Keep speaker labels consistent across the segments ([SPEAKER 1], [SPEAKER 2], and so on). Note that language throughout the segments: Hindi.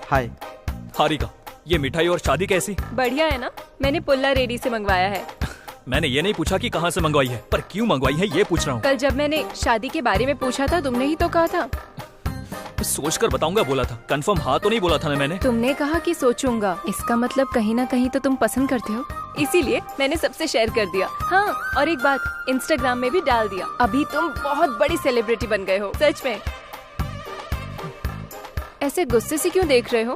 [SPEAKER 1] हाय।
[SPEAKER 2] हारिका, ये मिठाई और शादी कैसी?
[SPEAKER 3] बढ़िया है ना? मैंने पुल्ला रेडी से मंगवाया है।
[SPEAKER 2] मैंने ये नहीं पूछा कि कहाँ से मंगवाई है, पर क्यों मंगवाई है ये पूछ रहा हूँ।
[SPEAKER 3] कल जब मैंने शादी के बारे में पूछा था तुमने ही तो कहा था।
[SPEAKER 2] सोच कर बताऊंगा बोला था, कंफर्म हाँ तो नहीं बोला था ना मैंने।
[SPEAKER 3] तुमने कहा कि सोचूंगा, इसका मतलब कहीं ना कहीं तो तुम पसंद करते हो, इसीलिए मैंने सबसे शेयर कर दिया। हाँ, और एक बात, इंस्टाग्राम में भी डाल दिया। अभी तुम बहुत बड़ी सेलिब्रिटी बन गए हो, सच में। ऐसे गुस्से से क्यों देख रहे हो?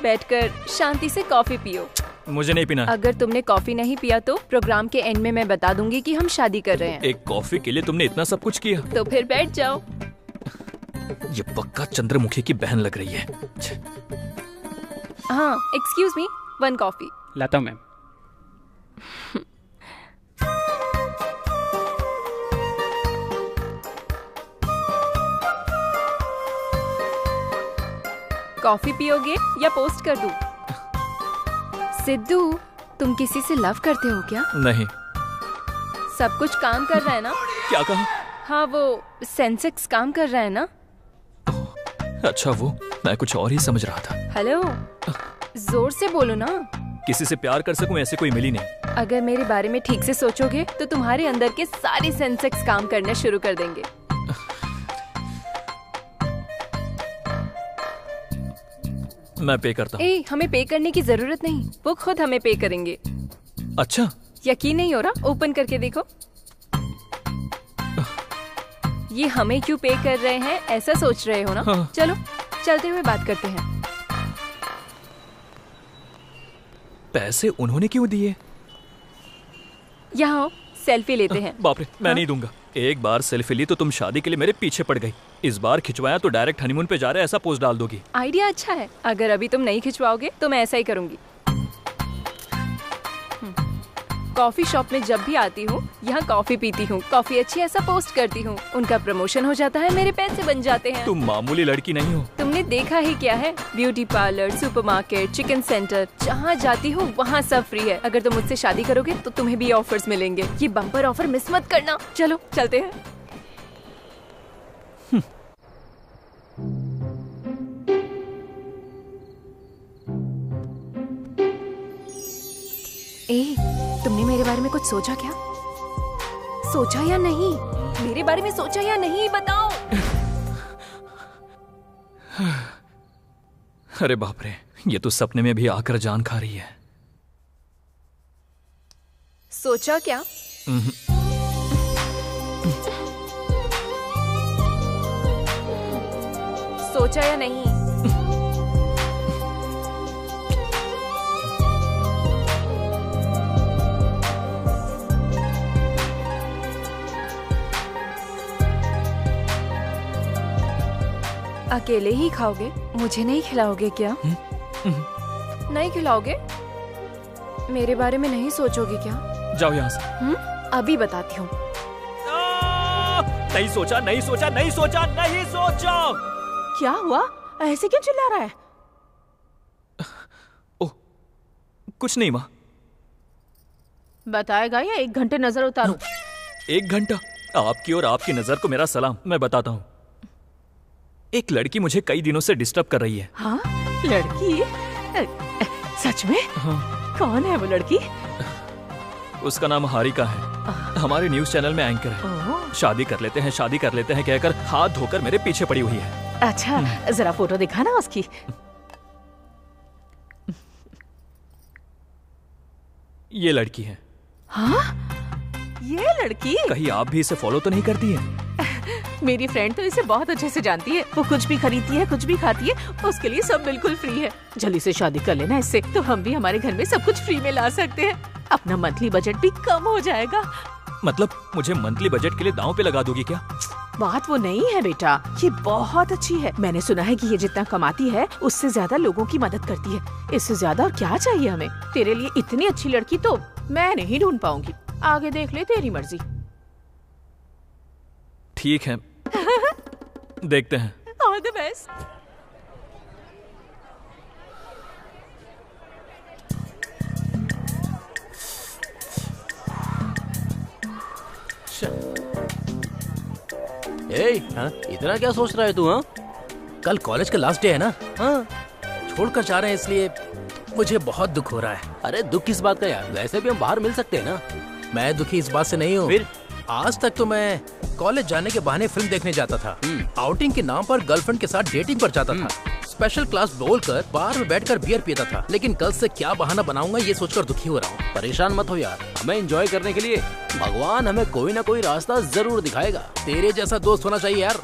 [SPEAKER 3] बैठकर शांति से कॉफी पियो।
[SPEAKER 2] मुझे नहीं पीना।
[SPEAKER 3] अगर तुमने कॉफी नहीं पिया तो प्रोग्राम के एंड में मैं बता दूंगी कि हम शादी कर रहे हैं।
[SPEAKER 2] एक कॉफी के लिए तुमने इतना सब कुछ किया?
[SPEAKER 3] तो फिर बैठ जाओ।
[SPEAKER 2] ये पक्का चंद्रमुखी की बहन लग रही है।
[SPEAKER 3] हाँ, एक्सक्यूज मी, 1 कॉफी।
[SPEAKER 4] लाता हूँ मैम।
[SPEAKER 3] कॉफी पियोगे या पोस्ट कर दूं? सिद्धू, तुम किसी से लव करते हो क्या?
[SPEAKER 2] नहीं।
[SPEAKER 3] सब कुछ काम कर रहा है ना?
[SPEAKER 2] क्या कहा?
[SPEAKER 3] हाँ, वो सेंसेक्स काम कर रहा है ना?
[SPEAKER 2] अच्छा, वो मैं कुछ और ही समझ रहा था।
[SPEAKER 3] हेलो, जोर से बोलो ना।
[SPEAKER 2] किसी से प्यार कर सकूं ऐसे कोई मिली नहीं।
[SPEAKER 3] अगर मेरे बारे में ठीक से सोचोगे तो तुम्हारे अंदर के सारे सेंसेक्स काम करना शुरू कर देंगे।
[SPEAKER 2] मैं पे करता हूँ।
[SPEAKER 3] हमें पे करने की जरूरत नहीं, वो खुद हमें पे करेंगे।
[SPEAKER 2] अच्छा,
[SPEAKER 3] यकीन नहीं हो रहा? ओपन करके देखो। ये हमें क्यों पे कर रहे हैं ऐसा सोच रहे हो ना?
[SPEAKER 2] हाँ।
[SPEAKER 3] चलो चलते हुए बात करते हैं।
[SPEAKER 2] पैसे उन्होंने क्यों दिए?
[SPEAKER 3] यहाँ सेल्फी लेते हैं।
[SPEAKER 2] बाप रे, मैं नहीं दूंगा। एक बार सेल्फी ली तो तुम शादी के लिए मेरे पीछे पड़ गई। इस बार खिंचवाया तो डायरेक्ट हनीमून पे जा रहे ऐसा पोस्ट डाल दोगी।
[SPEAKER 3] आइडिया अच्छा है। अगर अभी तुम नहीं खिंचवाओगे तो मैं ऐसा ही करूंगी। कॉफी शॉप में जब भी आती हूँ यहाँ कॉफी पीती हूँ, कॉफी अच्छी ऐसा पोस्ट करती हूँ, उनका प्रमोशन हो जाता है, मेरे पैसे बन जाते हैं।
[SPEAKER 2] तुम मामूली लड़की नहीं हो।
[SPEAKER 3] तुमने देखा ही क्या है, beauty parlour, supermarket, chicken centre, जहाँ जाती हूँ वहाँ सब फ्री है। अगर तुम मुझसे शादी करोगे तो तुम्हें भी ऑफर्स मिलेंगे। ये बम्पर ऑफर मिस मत करना। चलो चलते हैं। तुमने मेरे बारे में कुछ सोचा क्या? सोचा या नहीं? मेरे बारे में सोचा या नहीं, बताओ।
[SPEAKER 2] अरे बाप रे, ये तो सपने में भी आकर जान खा रही है।
[SPEAKER 3] सोचा क्या? सोचा या नहीं? अकेले ही खाओगे? मुझे नहीं खिलाओगे क्या? नहीं खिलाओगे? मेरे बारे में नहीं सोचोगे क्या?
[SPEAKER 2] जाओ यहाँ से।
[SPEAKER 3] अभी बताती हूँ।
[SPEAKER 2] नहीं सोचा, नहीं सोचा, नहीं सोचा, नहीं सोचा।
[SPEAKER 5] क्या हुआ? ऐसे क्यों चिल्ला रहा है?
[SPEAKER 2] ओह, कुछ नहीं माँ।
[SPEAKER 5] बताएगा या 1 घंटे नजर उतारूं?
[SPEAKER 2] 1 घंटा? आपकी और आपकी नजर को मेरा सलाम। मैं बताता हूँ। एक लड़की मुझे कई दिनों से डिस्टर्ब कर रही है।
[SPEAKER 5] हाँ, लड़की? सच में?
[SPEAKER 2] हाँ।
[SPEAKER 5] कौन है वो लड़की?
[SPEAKER 2] उसका नाम हारिका है। हमारे न्यूज चैनल में एंकर है। शादी कर लेते हैं, शादी कर लेते हैं कहकर हाथ धोकर मेरे पीछे पड़ी हुई है।
[SPEAKER 5] अच्छा, जरा फोटो दिखाना उसकी।
[SPEAKER 2] ये लड़की है।
[SPEAKER 5] हाँ? ये लड़की?
[SPEAKER 2] कहीं आप भी इसे फॉलो तो नहीं करती है?
[SPEAKER 5] मेरी फ्रेंड तो इसे बहुत अच्छे से जानती है। वो कुछ भी खरीदती है, कुछ भी खाती है, उसके लिए सब बिल्कुल फ्री है। जल्दी से शादी कर लेना इससे, तो हम भी हमारे घर में सब कुछ फ्री में ला सकते हैं। अपना मंथली बजट भी कम हो जाएगा।
[SPEAKER 2] मतलब मुझे मंथली बजट के लिए दांव पे लगा दोगी क्या?
[SPEAKER 5] बात वो नहीं है बेटा, ये बहुत अच्छी है। मैंने सुना है कि ये जितना कमाती है उससे ज्यादा लोगों की मदद करती है। इससे ज्यादा और क्या चाहिए हमें? तेरे लिए इतनी अच्छी लड़की तो मैं नहीं ढूंढ पाऊंगी। आगे देख ले, तेरी मर्जी।
[SPEAKER 2] ठीक है, देखते हैं।
[SPEAKER 5] All the best.
[SPEAKER 6] हाँ? इतना क्या सोच रहा है तू? हाँ, कल कॉलेज का लास्ट डे है ना? हाँ,
[SPEAKER 1] छोड़कर जा रहे हैं, इसलिए मुझे बहुत दुख हो रहा है।
[SPEAKER 4] अरे दुख किस बात का यार, वैसे भी हम बाहर मिल सकते हैं ना।
[SPEAKER 1] मैं दुखी इस बात से नहीं हूँ।
[SPEAKER 4] फिर
[SPEAKER 1] आज तक तो मैं कॉलेज जाने के बहाने फिल्म देखने जाता था, आउटिंग के नाम पर गर्लफ्रेंड के साथ डेटिंग पर जाता था, स्पेशल क्लास बोलकर बार में बैठकर बियर पीता था। लेकिन कल से क्या बहाना बनाऊंगा ये सोचकर दुखी हो रहा हूँ।
[SPEAKER 4] परेशान मत हो यार, हमें एंजॉय करने के लिए भगवान हमें कोई ना कोई रास्ता जरूर दिखाएगा।
[SPEAKER 1] तेरे जैसा दोस्त होना चाहिए यार।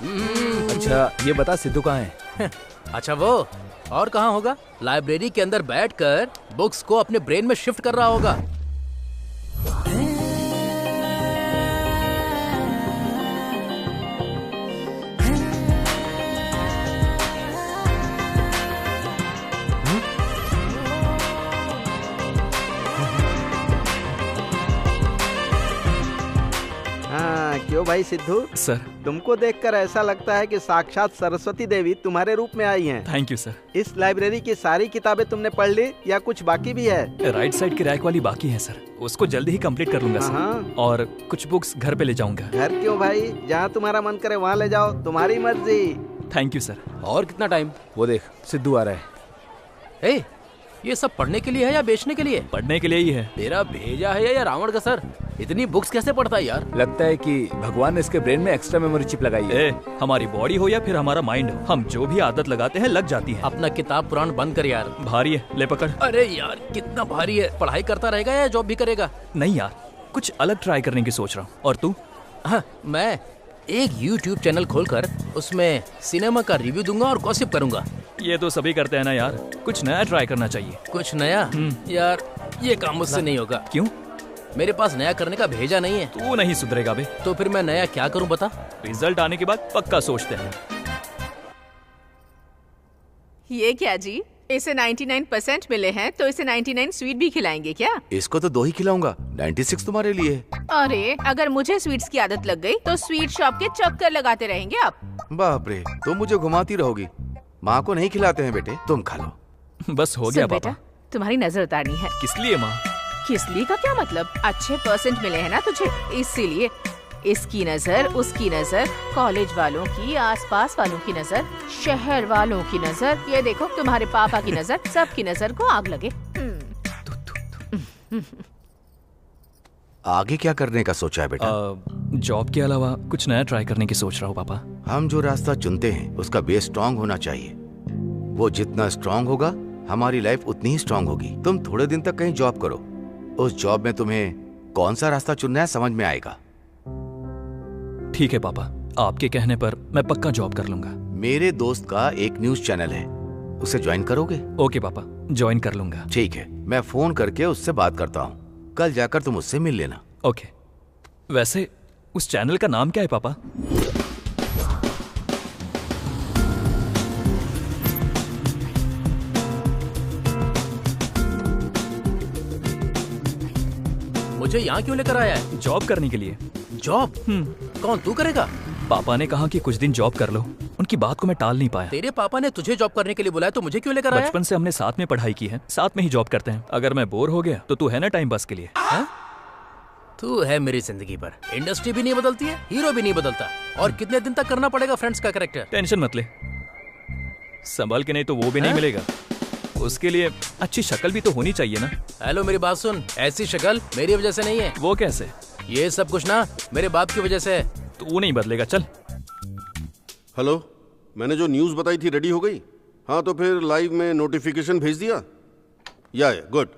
[SPEAKER 6] अच्छा ये बता सिद्धू कहाँ है?
[SPEAKER 1] अच्छा वो और कहाँ होगा? लाइब्रेरी के अंदर बैठकर बुक्स को अपने ब्रेन में शिफ्ट कर रहा होगा।
[SPEAKER 7] हाँ क्यों भाई सिद्धू,
[SPEAKER 2] सर
[SPEAKER 7] तुमको देखकर ऐसा लगता है कि साक्षात सरस्वती देवी तुम्हारे रूप में आई हैं।
[SPEAKER 2] Thank you sir.
[SPEAKER 7] इस लाइब्रेरी की सारी किताबें तुमने पढ़ ली या कुछ बाकी भी है?
[SPEAKER 2] राइट साइड की रैक वाली बाकी है सर, उसको जल्दी ही कंप्लीट कर लूंगा
[SPEAKER 7] हाँ।
[SPEAKER 2] सर। और कुछ बुक्स घर पे ले जाऊंगा।
[SPEAKER 7] घर क्यों भाई, जहाँ तुम्हारा मन करे वहाँ ले जाओ, तुम्हारी मर्जी।
[SPEAKER 2] Thank you sir.
[SPEAKER 4] और कितना टाइम?
[SPEAKER 6] वो देख सिद्धू आ रहा है।
[SPEAKER 1] ए, ये सब पढ़ने के लिए है या बेचने के लिए?
[SPEAKER 2] पढ़ने के लिए ही है।
[SPEAKER 4] तेरा भेजा है या रावण का सर? इतनी बुक्स कैसे पढ़ता है यार?
[SPEAKER 6] लगता है कि भगवान ने इसके ब्रेन में एक्स्ट्रा मेमोरी चिप लगाई है।
[SPEAKER 2] हमारी बॉडी हो या फिर हमारा माइंड हो, हम जो भी आदत लगाते हैं लग जाती है।
[SPEAKER 1] अपना किताब पुराण बंद कर यार।
[SPEAKER 2] भारी है, ले पकड़।
[SPEAKER 1] अरे यार कितना भारी है। पढ़ाई करता रहेगा या जॉब भी करेगा?
[SPEAKER 2] नहीं यार, कुछ अलग ट्राई करने की सोच रहा हूँ। और तू?
[SPEAKER 1] हाँ, मैं एक YouTube चैनल खोलकर उसमें सिनेमा का रिव्यू दूंगा और गॉसिप करूंगा।
[SPEAKER 2] ये तो सभी करते हैं ना यार, कुछ नया ट्राई करना चाहिए।
[SPEAKER 1] कुछ नया? यार ये काम मुझसे नहीं होगा।
[SPEAKER 2] क्यों?
[SPEAKER 1] मेरे पास नया करने का भेजा नहीं है।
[SPEAKER 2] तू नहीं सुधरेगा बे।
[SPEAKER 1] तो फिर मैं नया क्या करूं बता?
[SPEAKER 2] रिजल्ट आने के बाद पक्का सोचते हैं।
[SPEAKER 5] ये क्या जी, इसे 99% मिले हैं तो इसे 99 स्वीट भी खिलाएंगे क्या?
[SPEAKER 8] इसको तो 2 ही खिलाऊंगा, 96 तुम्हारे लिए।
[SPEAKER 5] अरे अगर मुझे स्वीट्स की आदत लग गई तो स्वीट शॉप के चक्कर लगाते रहेंगे आप।
[SPEAKER 8] बाप रे, तुम मुझे घुमाती रहोगी। माँ को नहीं खिलाते हैं बेटे, तुम खा लो।
[SPEAKER 2] बस हो गया
[SPEAKER 5] सुन बेटा,
[SPEAKER 2] पापा।
[SPEAKER 5] तुम्हारी नजर उतारनी है।
[SPEAKER 2] किस लिए माँ?
[SPEAKER 5] किसली का क्या मतलब? अच्छे % मिले हैं ना तुझे, इसीलिए। इसकी नजर, उसकी नजर, कॉलेज वालों की, आसपास वालों की नजर, शहर वालों की नजर, ये देखो तुम्हारे पापा की नजर, सबकी नजर को आग लगे।
[SPEAKER 8] आगे क्या करने का सोचा है बेटा?
[SPEAKER 2] जॉब के अलावा कुछ नया ट्राई करने की सोच रहा हूँ पापा।
[SPEAKER 8] हम जो रास्ता चुनते हैं उसका बेस स्ट्रांग होना चाहिए। वो जितना स्ट्रांग होगा हमारी लाइफ उतनी ही स्ट्रांग होगी। तुम थोड़े दिन तक कहीं जॉब करो, उस जॉब में तुम्हें कौन सा रास्ता चुनना है समझ में आएगा।
[SPEAKER 2] ठीक है पापा, आपके कहने पर मैं पक्का जॉब कर लूंगा।
[SPEAKER 8] मेरे दोस्त का एक न्यूज चैनल है, उसे ज्वाइन करोगे?
[SPEAKER 2] ओके पापा, ज्वाइन कर लूंगा।
[SPEAKER 8] ठीक है, मैं फोन करके उससे बात करता हूँ। कल जाकर तुम उससे मिल लेना।
[SPEAKER 2] ओके। वैसे उस चैनल का नाम क्या है पापा?
[SPEAKER 1] मुझे यहाँ क्यों लेकर आया है?
[SPEAKER 2] जॉब करने के लिए।
[SPEAKER 1] जॉब? कौन, तू करेगा?
[SPEAKER 2] पापा ने कहा कि कुछ दिन जॉब कर लो, उनकी बात को मैं टाल नहीं पाया।
[SPEAKER 1] तेरे पापा ने तुझे जॉब करने के लिए बुलाया तो मुझे क्यों लेकर आया?
[SPEAKER 2] बचपन से हमने साथ में पढ़ाई की है, साथ में ही जॉब करते हैं। अगर मैं बोर हो गया तो तू है ना टाइम पास के लिए।
[SPEAKER 1] तू है मेरी जिंदगी पर। इंडस्ट्री भी नहीं बदलती है, हीरो भी नहीं बदलता। और कितने दिन तक करना पड़ेगा फ्रेंड्स का कैरेक्टर?
[SPEAKER 2] टेंशन मत ले, संभल के नहीं तो वो भी नहीं मिलेगा। उसके लिए अच्छी शक्ल भी तो होनी चाहिए ना।
[SPEAKER 1] हेलो, मेरी बात सुन, ऐसी शक्ल मेरी वजह से नहीं है।
[SPEAKER 2] वो कैसे?
[SPEAKER 1] ये सब कुछ ना मेरे बाप की वजह से है।
[SPEAKER 2] तू नहीं बदलेगा, चल।
[SPEAKER 9] हेलो, मैंने जो न्यूज़ बताई थी रेडी हो गई? हाँ तो फिर लाइव में नोटिफिकेशन भेज दिया? या गुड।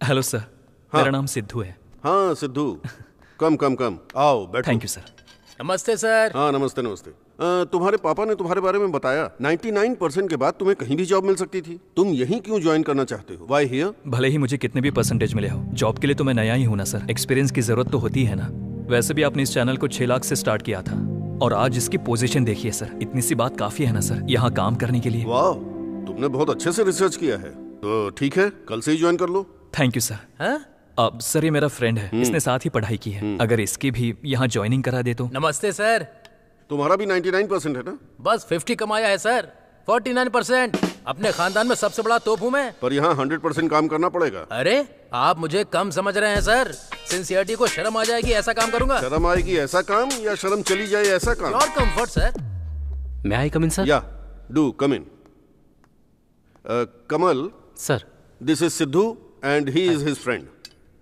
[SPEAKER 2] हेलो सर, मेरा नाम सिद्धू है।
[SPEAKER 9] हाँ सिद्धू, कम कम कम, आओ बैठो।
[SPEAKER 2] Thank you sir.
[SPEAKER 1] नमस्ते सर।
[SPEAKER 9] हाँ नमस्ते नमस्ते। तुम्हारे पापा ने तुम्हारे बारे में बताया 99% के बाद तुम्हें कहीं भी जॉब मिल सकती थी। तुम यहीं क्यों ज्वाइन करना चाहते हो? Why here?
[SPEAKER 2] भले ही मुझे कितने भी परसेंटेज मिले हो, जॉब के लिए तो मैं नया ही हूं ना सर। एक्सपीरियंस की जरूरत तो होती है ना। वैसे भी आपने इस चैनल को 6 लाख से स्टार्ट किया था और आज इसकी पोजीशन देखिए सर। इतनी सी बात काफी है ना सर यहाँ काम करने के लिए।
[SPEAKER 9] वाह, तुमने बहुत अच्छे से रिसर्च किया है। तो ठीक है, कल से ही ज्वाइन कर लो।
[SPEAKER 2] Thank you sir.
[SPEAKER 1] हाँ?
[SPEAKER 2] अब सर ये मेरा फ्रेंड है, इसने साथ ही पढ़ाई की है। अगर इसकी भी यहाँ ज्वाइनिंग करा दे तो।
[SPEAKER 1] नमस्ते सर।
[SPEAKER 9] तुम्हारा भी 99% है ना?
[SPEAKER 1] बस 50 कमाया है सर। 49%। अपने खानदान में सबसे बड़ा तोप हूँ मैं।
[SPEAKER 9] पर यहाँ 100% काम करना पड़ेगा।
[SPEAKER 1] अरे आप मुझे कम समझ रहे हैं सर। सिंसियरिटी को शर्म आ जाएगी ऐसा काम करूंगा।
[SPEAKER 9] शर्म आएगी ऐसा काम या शर्म चली जाए ऐसा काम?
[SPEAKER 1] Your comfort sir.
[SPEAKER 4] May I come in sir?
[SPEAKER 9] Yeah do come in. Kamal
[SPEAKER 4] sir,
[SPEAKER 9] this is Sidhu and he is his friend.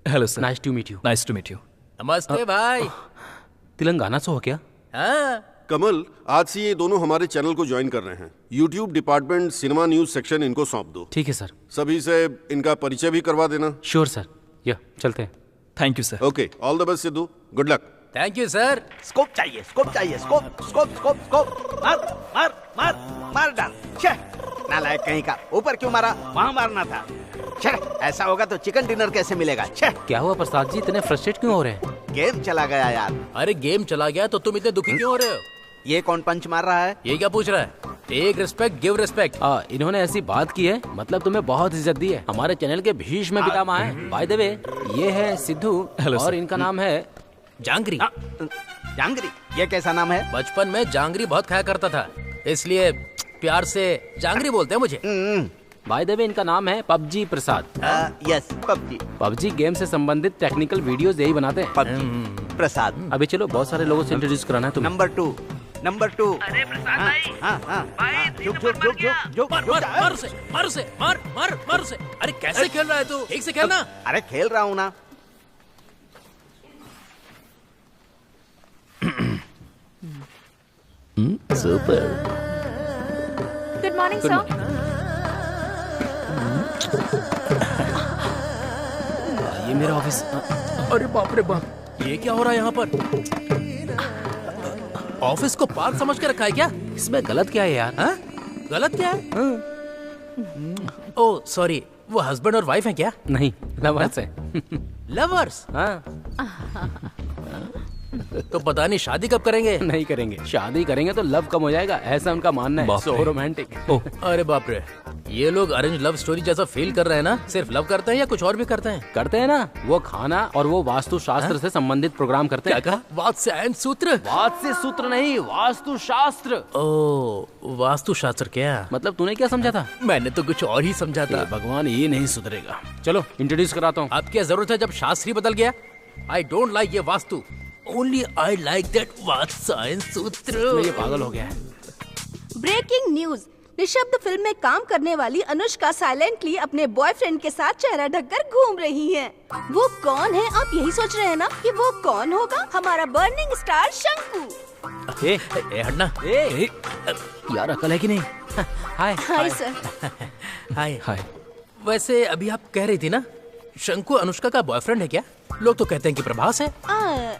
[SPEAKER 2] Hello sir.
[SPEAKER 4] Nice to meet you.
[SPEAKER 2] Nice to meet you.
[SPEAKER 1] नमस्ते भाई।
[SPEAKER 4] तेलंगाना से हो क्या?
[SPEAKER 1] हाँ
[SPEAKER 9] कमल, आज से ये दोनों हमारे चैनल को ज्वाइन कर रहे हैं। YouTube department cinema news section इनको सौंप दो।
[SPEAKER 4] ठीक है सर।
[SPEAKER 9] सभी से इनका परिचय भी करवा देना।
[SPEAKER 4] Sure sir. या चलते हैं।
[SPEAKER 2] Thank you sir.
[SPEAKER 9] Okay, all the best Sidhu, good luck.
[SPEAKER 1] Thank you sir.
[SPEAKER 7] Scope चाहिए, स्कोप चाहिए, स्कोप स्कोप स्कोप स्कोप। मार मार मार मार डाल। छे, नालायक कहीं का। ऊपर क्यों मारा? वहाँ मारना था। छे, ऐसा होगा तो चिकन डिनर कैसे मिलेगा? छे।
[SPEAKER 4] क्या हुआ प्रसाद जी, इतने फ्रस्ट्रेट क्यों हो रहे हैं?
[SPEAKER 7] गेम चला गया यार।
[SPEAKER 1] अरे गेम चला गया तो तुम इतने दुखी क्यों हो रहे हो?
[SPEAKER 7] ये कौन पंच मार रहा है?
[SPEAKER 1] ये क्या पूछ रहा है? Take respect, give respect.
[SPEAKER 4] इन्होंने ऐसी बात की है, मतलब तुम्हें बहुत इज्जत दी है। हमारे चैनल के भीष्म पितामह हैं। बाय द वे, ये है सिद्धू और इनका नाम है
[SPEAKER 1] जांगरी।
[SPEAKER 7] जांगरी, ये कैसा नाम है?
[SPEAKER 1] बचपन में जांगरी बहुत खाया करता था, इसलिए प्यार से जांगरी बोलते हैं मुझे।
[SPEAKER 4] बाय द वे, इनका नाम है PUBG Prasad.
[SPEAKER 7] Yes, PUBG.
[SPEAKER 4] PUBG game से संबंधित टेक्निकल वीडियोस यही बनाते हैं।
[SPEAKER 7] पबजी प्रसाद।
[SPEAKER 4] अभी चलो, बहुत सारे लोगों से इंट्रोड्यूस कराना है तुम्हें।
[SPEAKER 7] Number two. अरे प्रसाद भाई। हाँ। झुक।
[SPEAKER 1] मार से। अरे कैसे खेल रहा है तू? ठीक से खेलना।
[SPEAKER 7] अरे खेल रहा हूँ ना।
[SPEAKER 4] सुपर।
[SPEAKER 3] Good morning sir.
[SPEAKER 4] ये मेरा ऑफिस।
[SPEAKER 1] अरे बाप रे बाप, ये क्या हो रहा है यहाँ पर? ऑफिस को पार्क समझ के रखा है क्या?
[SPEAKER 4] इसमें गलत क्या है यार?
[SPEAKER 1] हाँ? गलत क्या है? ओह सॉरी, वो हस्बैंड और वाइफ है क्या?
[SPEAKER 4] नहीं, लवर्स है।
[SPEAKER 1] लवर्स?
[SPEAKER 4] हाँ।
[SPEAKER 1] तो पता नहीं शादी कब करेंगे?
[SPEAKER 4] नहीं करेंगे। शादी करेंगे तो लव कम हो जाएगा, ऐसा उनका मानना है। So romantic.
[SPEAKER 1] ओह अरे बाप रे, ये लोग अरेंज लव स्टोरी जैसा फील कर रहे हैं ना? सिर्फ लव करते हैं या कुछ और भी करते हैं?
[SPEAKER 4] करते हैं ना, वो खाना और वो वास्तु शास्त्र से संबंधित प्रोग्राम करते हैं।
[SPEAKER 1] क्या कहा? वात्स्यायन सूत्र?
[SPEAKER 4] वात्स्य सूत्र नहीं, वास्तु शास्त्र।
[SPEAKER 1] ओह, वास्तु शास्त्र क्या?
[SPEAKER 4] मतलब तूने क्या समझा था?
[SPEAKER 1] मैंने तो कुछ और ही समझा था।
[SPEAKER 4] भगवान, ये नहीं सुधरेगा। चलो इंट्रोड्यूस कराता हूँ।
[SPEAKER 1] अब क्या जरूरत है जब शास्त्री बदल गया? आई डोंट लाइक ये vastu, only I like that Vatsyayana sutra.
[SPEAKER 4] ये पागल हो गया है।
[SPEAKER 10] ब्रेकिंग न्यूज, निशब्द फिल्म में काम करने वाली अनुष्का साइलेंटली अपने बॉयफ्रेंड के साथ चेहरा ढककर घूम रही हैं। वो कौन है? आप यही सोच रहे हैं ना कि वो कौन होगा? हमारा बर्निंग स्टार शंकु।
[SPEAKER 1] ए हटना।
[SPEAKER 4] यार अकल है कि नहीं? Hi.
[SPEAKER 10] Hi sir.
[SPEAKER 1] Hi hi. वैसे अभी आप कह रही थी ना, शंकु अनुष्का का बॉयफ्रेंड है क्या? लोग तो कहते हैं कि प्रभास है।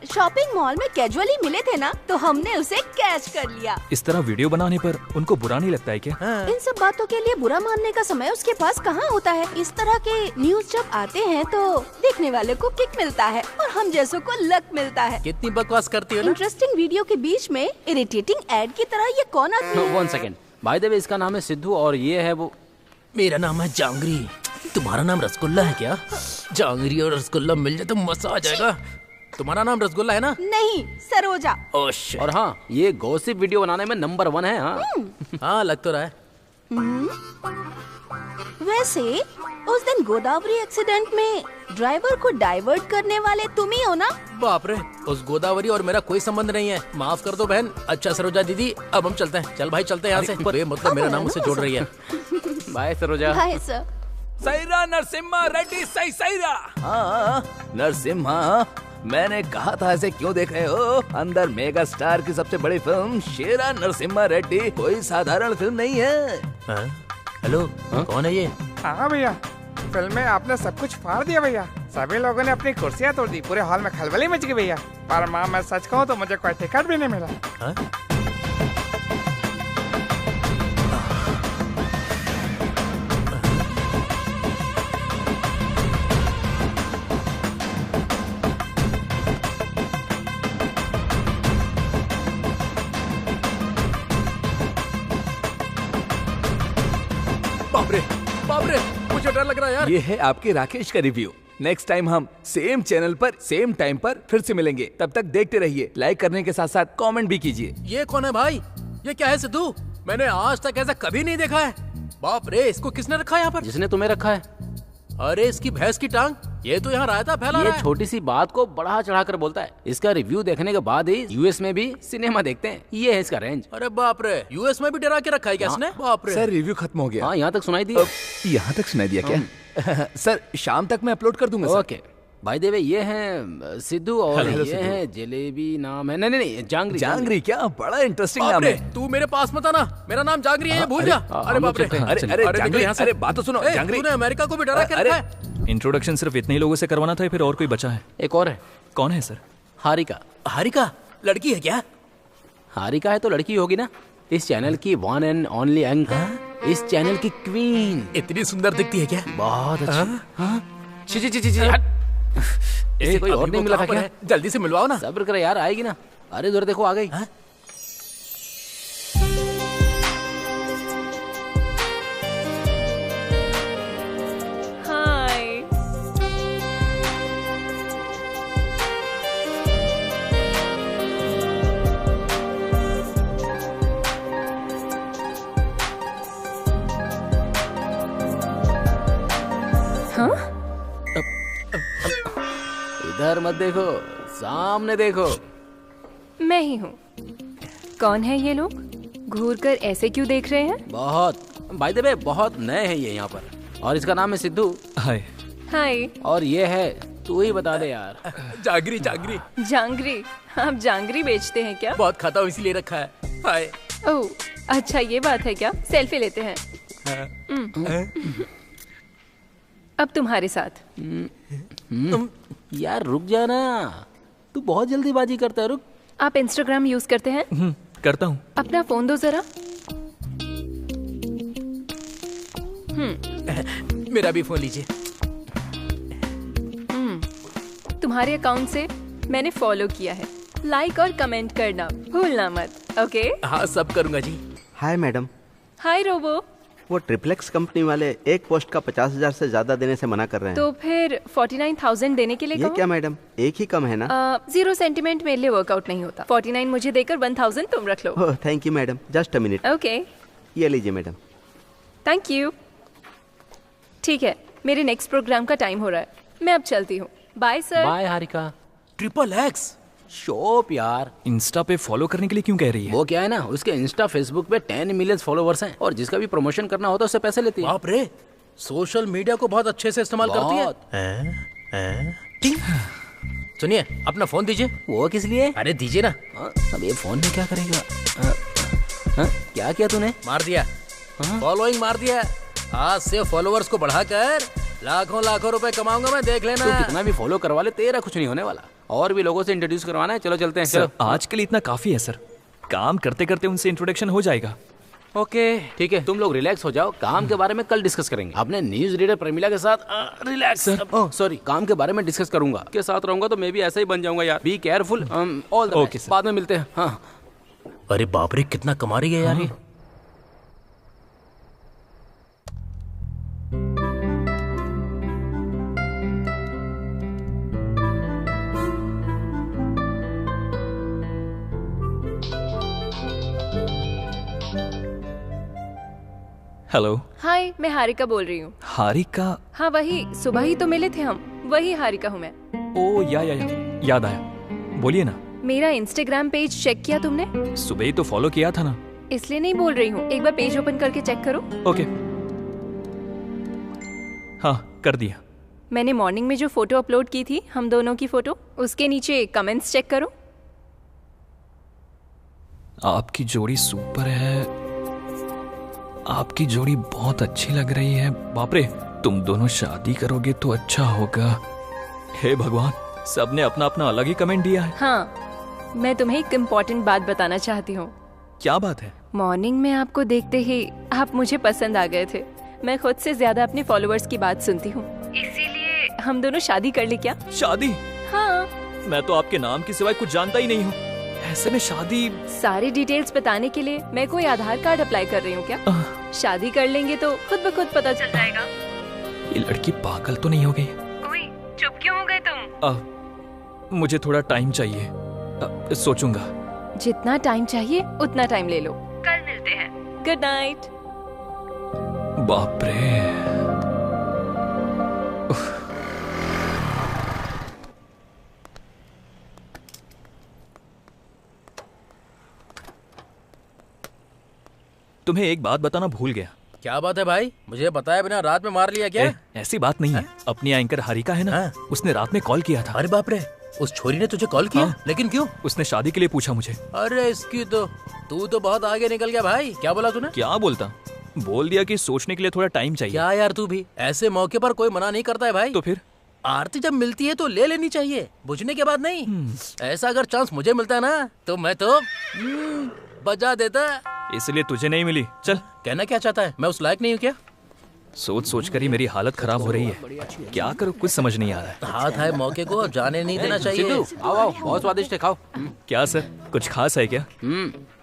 [SPEAKER 10] शॉपिंग मॉल में कैजुअली मिले थे ना, तो हमने उसे कैच कर लिया।
[SPEAKER 2] इस तरह वीडियो बनाने पर उनको बुरा नहीं लगता है क्या?
[SPEAKER 10] इन सब बातों के लिए बुरा मानने का समय उसके पास कहाँ होता है? इस तरह के न्यूज जब आते हैं तो देखने वाले को किक मिलता है और हम जैसों को लक मिलता है।
[SPEAKER 1] कितनी बकवास करती हो ना?
[SPEAKER 10] इंटरेस्टिंग वीडियो के बीच में इरिटेटिंग एड की तरह ये कौन आदमी है?
[SPEAKER 4] 1 सेकेंड। बाय द वे, इसका नाम है सिद्धू और ये है वो।
[SPEAKER 1] मेरा नाम है जांगरी। तुम्हारा नाम रसगुल्ला है क्या? जांगरी और रसगुल्ला मिल जाए तो मजा आ जाएगा। तुम्हारा नाम रसगुल्ला है ना?
[SPEAKER 10] नहीं, सरोजा।
[SPEAKER 4] और हाँ, ये गॉसिप वीडियो बनाने में नंबर 1 है।
[SPEAKER 1] हाँ लग तो रहा है।
[SPEAKER 10] वैसे उस दिन गोदावरी एक्सीडेंट में ड्राइवर को डाइवर्ट करने वाले तुम ही हो ना?
[SPEAKER 1] बाप रे, उस गोदावरी और मेरा कोई संबंध नहीं है। माफ कर दो बहन। अच्छा सरोजा दीदी, अब हम चलते हैं। चल भाई चलते हैं यहाँ से। मतलब मेरा नाम उससे जोड़ रही है।
[SPEAKER 4] Bye Saroja.
[SPEAKER 10] Hi sir.
[SPEAKER 6] Saira Narasimha Reddy Saira. हाँ नरसिम्हा, मैंने कहा था ऐसे क्यों देख रहे हो? अंदर मेगा स्टार की सबसे बड़ी फिल्म शेरा नरसिम्हा रेड्डी कोई साधारण फिल्म नहीं है।
[SPEAKER 1] हेलो, कौन है ये?
[SPEAKER 11] हाँ भैया, फिल्म में आपने सब कुछ फाड़ दिया भैया। सभी लोगों ने अपनी कुर्सियाँ तोड़ दी, पूरे हॉल में खलबली मच गई भैया। पर माँ, मैं सच कहूँ तो मुझे कोई टिकट भी नहीं मिला।
[SPEAKER 1] बाप रे, मुझे डर लग रहा है यार।
[SPEAKER 6] ये है आपके राकेश का रिव्यू। नेक्स्ट टाइम हम सेम चैनल पर सेम टाइम पर फिर से मिलेंगे। तब तक देखते रहिए, लाइक करने के साथ साथ कमेंट भी कीजिए।
[SPEAKER 1] ये कौन है भाई? ये क्या है सिद्धू? मैंने आज तक ऐसा कभी नहीं देखा है। बाप रे, इसको किसने रखा है यहाँ पर?
[SPEAKER 4] जिसने तुम्हें रखा है।
[SPEAKER 1] अरे इसकी भैंस की टांग ये तो यहाँ रायता फैला
[SPEAKER 4] ये
[SPEAKER 1] रहा है।
[SPEAKER 4] छोटी सी बात को बढ़ा चढ़ा कर बोलता है। इसका रिव्यू देखने के बाद ही यूएस में भी सिनेमा देखते हैं। ये है इसका रेंज।
[SPEAKER 1] अरे बाप रे, यूएस में भी डरा के रखा है क्या इसने? बाप रे।
[SPEAKER 6] सर रिव्यू खत्म हो गया।
[SPEAKER 4] हाँ, यहाँ तक सुनाई दी।
[SPEAKER 6] यहाँ तक सुनाई दिया क्या? सर शाम तक मैं अपलोड कर दूंगा सर।
[SPEAKER 4] ओके भाई देवे, ये हैं सिद्धू और ये हैं जलेबी नाम है। नहीं, जांगरी।
[SPEAKER 6] जांगरी क्या बड़ा इंटरेस्टिंग नाम है।
[SPEAKER 1] तू मेरे पास मत आना, मेरा नाम जांगरी है, ये भूल जा। अरे बाप रे,
[SPEAKER 6] अरे जांगरी, अरे बात तो सुनो जांगरी।
[SPEAKER 1] तूने अमेरिका को भी डरा के रखा है।
[SPEAKER 2] इंट्रोडक्शन सिर्फ इतने ही लोगों से करवाना था या फिर और कोई बचा है?
[SPEAKER 4] एक और है।
[SPEAKER 2] कौन है सर?
[SPEAKER 4] हारिका।
[SPEAKER 1] हारिका लड़की है क्या?
[SPEAKER 4] हारिका है तो लड़की होगी ना। इस चैनल की वन एंड ओनली एंकर, इस चैनल की क्वीन।
[SPEAKER 1] इतनी सुंदर दिखती है क्या?
[SPEAKER 4] बहुत अच्छी। इसे कोई और नहीं मिला था क्या?
[SPEAKER 1] जल्दी से मिलवाओ ना।
[SPEAKER 4] सब्र कर यार, आएगी ना। अरे उधर देखो, आ गई।
[SPEAKER 3] हाय। हाँ?
[SPEAKER 4] इधर मत देखो, सामने देखो।
[SPEAKER 3] मैं ही हूँ। कौन है ये लोग? घूरकर ऐसे क्यों देख रहे हैं?
[SPEAKER 4] बहुत बाय द वे, बहुत नए हैं ये यहाँ पर। और इसका नाम है सिद्धू।
[SPEAKER 2] हाय।
[SPEAKER 3] हाय।
[SPEAKER 4] और ये है, तू ही बता दे यार।
[SPEAKER 1] जांगरी। जांगरी
[SPEAKER 3] जांगरी? आप जांगरी बेचते हैं क्या?
[SPEAKER 1] बहुत खाता हूँ इसीलिए रखा है। हाय।
[SPEAKER 3] ओह अच्छा, ये बात है क्या? सेल्फी लेते हैं। अब तुम्हारे साथ।
[SPEAKER 4] यार रुक जाना, तू बहुत जल्दीबाजी करता है। रुक।
[SPEAKER 3] आप इंस्टाग्राम यूज करते हैं?
[SPEAKER 2] करता हूँ।
[SPEAKER 3] अपना फोन दो जरा।
[SPEAKER 1] मेरा भी फोन लीजिए।
[SPEAKER 3] तुम्हारे अकाउंट से मैंने फॉलो किया है। लाइक और कमेंट करना भूलना मत। ओके?
[SPEAKER 1] हाँ, सब करूंगा ji.
[SPEAKER 7] Hi madam.
[SPEAKER 3] Hi robo.
[SPEAKER 7] वो ट्रिप्लेक्स कंपनी वाले एक पोस्ट का 50,000 से ज्यादा देने से मना कर रहे हैं।
[SPEAKER 3] तो फिर 49,000 देने के लिए
[SPEAKER 7] ये
[SPEAKER 3] कहो?
[SPEAKER 7] क्या मैडम, एक ही कम है ना?
[SPEAKER 3] 0 सेंटीमेंट मेरे लिए वर्कआउट नहीं होता। 49 मुझे देकर 1,000 तुम रख लो।
[SPEAKER 7] Oh thank you madam, just a minute.
[SPEAKER 3] Okay.
[SPEAKER 7] ये लीजिए मैडम।
[SPEAKER 3] Thank you. ठीक है, मेरे नेक्स्ट प्रोग्राम का टाइम हो रहा है, मैं अब चलती हूँ। Bye sir.
[SPEAKER 4] Bye Harika.
[SPEAKER 1] XXX
[SPEAKER 4] shop यार।
[SPEAKER 2] इंस्टा पे फॉलो करने के लिए क्यों कह रही है?
[SPEAKER 4] वो क्या है ना, उसके इंस्टा फेसबुक पे 10 मिलियन फॉलोवर्स हैं और जिसका भी प्रमोशन करना होता है उससे पैसे लेती है।
[SPEAKER 1] बाप रे, सोशल मीडिया को बहुत अच्छे से इस्तेमाल करती है। सुनिए, अपना फोन दीजिए।
[SPEAKER 4] वो किस लिए?
[SPEAKER 1] अरे दीजिए ना।
[SPEAKER 4] अब ये फोन में क्या करेगा? क्या किया तूने?
[SPEAKER 1] मार दिया। फॉलोइंग मार दिया। आज से फॉलोअर्स को बढ़ाकर लाखों रुपए कमाऊंगा मैं, देख लेना।
[SPEAKER 4] तू कितना भी फॉलो करवा ले, तेरा कुछ नहीं होने वाला। और भी लोगों से इंट्रोड्यूस करवाना है। चलो चलते हैं।
[SPEAKER 2] सर आज के लिए इतना काफी है सर। काम करते करते उनसे इंट्रोडक्शन हो जाएगा।
[SPEAKER 4] ओके ठीक है, तुम लोग रिलैक्स हो जाओ। काम के बारे में कल डिस्कस करेंगे। अपने न्यूज रीडर प्रेमिला के साथ रिलैक्स। सॉरी, काम के बारे में डिस्कस करूंगा। के साथ रहूंगा तो मैं भी ऐसा ही बन जाऊंगा यार। Be careful. All the best. बाद में मिलते हैं। हाँ।
[SPEAKER 1] अरे बाप रे, कितना कमा रही है यार ये।
[SPEAKER 2] हेलो।
[SPEAKER 3] हाय, मैं हारिका बोल रही हूँ।
[SPEAKER 2] हारिका?
[SPEAKER 3] हाँ वही, सुबह ही तो मिले थे हम। वही हारिका हूँ मैं।
[SPEAKER 2] ओ याद आया। बोलिए ना।
[SPEAKER 3] मेरा इंस्टाग्राम पेज चेक किया तुमने?
[SPEAKER 2] सुबह ही तो फॉलो किया था ना।
[SPEAKER 3] इसलिए नहीं बोल रही हूँ, एक बार पेज ओपन करके चेक करो।
[SPEAKER 2] ओके। हाँ, कर दिया।
[SPEAKER 3] मैंने मॉर्निंग में जो फोटो अपलोड की थी, हम दोनों की फोटो, उसके नीचे कमेंट्स चेक करो।
[SPEAKER 2] आपकी जोड़ी सुपर है। आपकी जोड़ी बहुत अच्छी लग रही है। बाप रे, तुम दोनों शादी करोगे तो अच्छा होगा। हे भगवान, सबने अपना अपना अलग ही कमेंट दिया है।
[SPEAKER 3] हाँ, मैं तुम्हें एक इम्पोर्टेंट बात बताना चाहती हूँ।
[SPEAKER 2] क्या बात है?
[SPEAKER 3] मॉर्निंग में आपको देखते ही आप मुझे पसंद आ गए थे। मैं खुद से ज्यादा अपने फॉलोअर्स की बात सुनती हूँ, इसीलिए हम दोनों शादी कर ले क्या?
[SPEAKER 2] शादी?
[SPEAKER 3] हाँ।
[SPEAKER 2] मैं तो आपके नाम के सिवाय कुछ जानता ही नहीं हूँ। ऐसे में शादी?
[SPEAKER 3] सारे डिटेल्स बताने के लिए मैं कोई आधार कार्ड अप्लाई कर रही हूँ क्या? शादी कर लेंगे तो खुद ब खुद पता चल जाएगा।
[SPEAKER 2] ये लड़की पागल तो नहीं हो गई?
[SPEAKER 3] ओए, चुप क्यों हो गए तुम?
[SPEAKER 2] मुझे थोड़ा टाइम चाहिए, सोचूंगा।
[SPEAKER 3] जितना टाइम चाहिए उतना टाइम ले लो। कल मिलते हैं। Good night.
[SPEAKER 2] बाप रे। तुम्हें एक बात बताना भूल गया।
[SPEAKER 1] क्या बात है भाई? मुझे बताया बिना रात में मार लिया क्या?
[SPEAKER 2] ऐसी बात नहीं है। अपनी एंकर हारिका है ना, उसने रात में कॉल किया था।
[SPEAKER 1] अरे बाप रे, उस छोरी ने तुझे कॉल किया? लेकिन क्यों?
[SPEAKER 2] उसने शादी के लिए पूछा मुझे।
[SPEAKER 1] अरे इसकी तो तू तो बहुत आगे निकल गया भाई। क्या बोला तूने?
[SPEAKER 2] क्या बोलता? बोल दिया कि सोचने के लिए थोड़ा टाइम चाहिए।
[SPEAKER 1] क्या यार, तू भी ऐसे मौके पर कोई मना नहीं करता है भाई।
[SPEAKER 2] तो फिर
[SPEAKER 1] आरती जब मिलती है तो ले लेनी चाहिए, बुझने के बाद नहीं। ऐसा अगर चांस मुझे मिलता है ना तो मैं तो बजा देता।
[SPEAKER 2] इसलिए तुझे नहीं मिली। चल।
[SPEAKER 1] कहना क्या चाहता है? मैं उस लायक नहीं हूँ क्या?
[SPEAKER 2] सोच सोच कर ही मेरी हालत खराब हो रही है। क्या करूँ कुछ समझ नहीं आ रहा है।
[SPEAKER 1] हाथ है मौके को जाने नहीं देना चाहिए।
[SPEAKER 4] सिद्धू आओ आओ, बहुत स्वादिष्ट है, खाओ।
[SPEAKER 2] क्या सर, कुछ खास है क्या?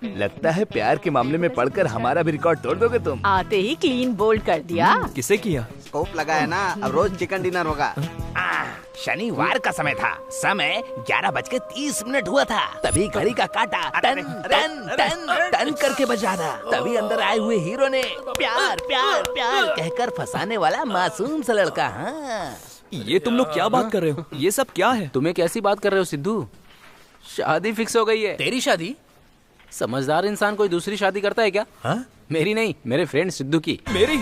[SPEAKER 6] लगता है प्यार के मामले में पढ़कर हमारा भी रिकॉर्ड तोड़ दोगे तुम।
[SPEAKER 5] आते ही क्लीन बोल्ड कर दिया।
[SPEAKER 2] किसे किया?
[SPEAKER 7] स्कोप लगा है ना, अब रोज चिकन डिनर होगा।
[SPEAKER 6] शनिवार का समय था, समय 11:30 हुआ था। तभी घड़ी का काटा टन टन टन टन करके बजा रहा। तभी अंदर आए हुए हीरो ने प्यार प्यार प्यार कहकर फंसाने वाला मासूम सा लड़का। हाँ,
[SPEAKER 2] ये तुम लोग क्या बात कर रहे हो? ये सब क्या है?
[SPEAKER 4] तुम्हें कैसी बात कर रहे हो सिद्धू? शादी फिक्स हो गई है।
[SPEAKER 1] तेरी शादी?
[SPEAKER 4] समझदार इंसान कोई दूसरी शादी करता है क्या?
[SPEAKER 1] हाँ?
[SPEAKER 4] मेरी नहीं, मेरे फ्रेंड सिद्धू की।
[SPEAKER 2] मेरी?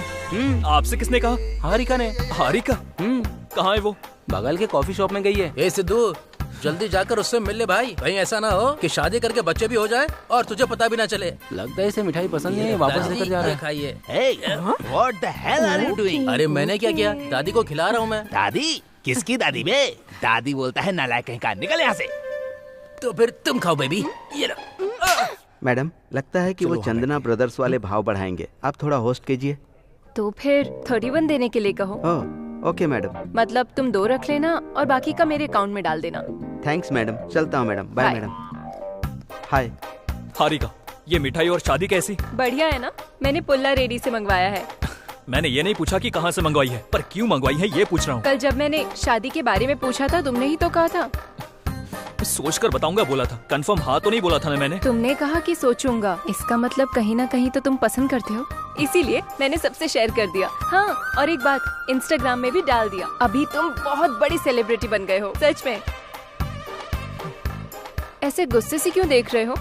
[SPEAKER 2] आपसे किसने कहा?
[SPEAKER 4] हारिका ने।
[SPEAKER 2] हारिका? कहाँ है वो?
[SPEAKER 4] बगल के कॉफी शॉप में गई है।
[SPEAKER 1] ए सिद्धू, जल्दी जाकर उससे मिल ले भाई। कहीं ऐसा ना हो कि शादी करके बच्चे भी हो जाए और तुझे पता भी ना चले।
[SPEAKER 4] लगता है इसे मिठाई पसंद नहीं है, वापस लेकर जा रहा है।
[SPEAKER 1] खाइए।
[SPEAKER 6] What the hell are you doing?
[SPEAKER 1] अरे मैंने क्या किया? दादी को खिला रहा हूँ मैं।
[SPEAKER 6] दादी? किसकी दादी बे? दादी बोलता है नालायक कहीं का, निकल यहाँ से।
[SPEAKER 1] तो फिर तुम खाओ बेबी। ये लो।
[SPEAKER 7] मैडम, लगता है कि वो चंदना ब्रदर्स वाले भाव बढ़ाएंगे, आप थोड़ा होस्ट कीजिए।
[SPEAKER 3] तो फिर 31 देने के लिए कहो।
[SPEAKER 7] Okay madam.
[SPEAKER 3] मतलब तुम 2 रख लेना और बाकी का मेरे अकाउंट में डाल देना।
[SPEAKER 7] थैंक्स मैडम, चलता हूँ madam. Bye madam. Hi.
[SPEAKER 2] Harika, ये मिठाई और शादी कैसी?
[SPEAKER 3] बढ़िया है ना? मैंने पुल्ला रेडी से मंगवाया है।
[SPEAKER 2] मैंने ये नहीं पूछा कि कहाँ से मंगवाई है, पर क्यों मंगवाई है ये पूछ रहा हूँ।
[SPEAKER 3] कल जब मैंने शादी के बारे में पूछा था तुमने ही तो कहा था।
[SPEAKER 2] सोच कर बताऊंगा बोला था, कंफर्म हाँ तो नहीं बोला था ना मैंने।
[SPEAKER 3] तुमने कहा कि सोचूंगा, इसका मतलब कहीं ना कहीं तो तुम पसंद करते हो, इसीलिए मैंने सबसे शेयर कर दिया। हाँ, और एक बात, इंस्टाग्राम में भी डाल दिया। अभी तुम बहुत बड़ी सेलिब्रिटी बन गए हो, सच में। ऐसे गुस्से से क्यों देख रहे हो?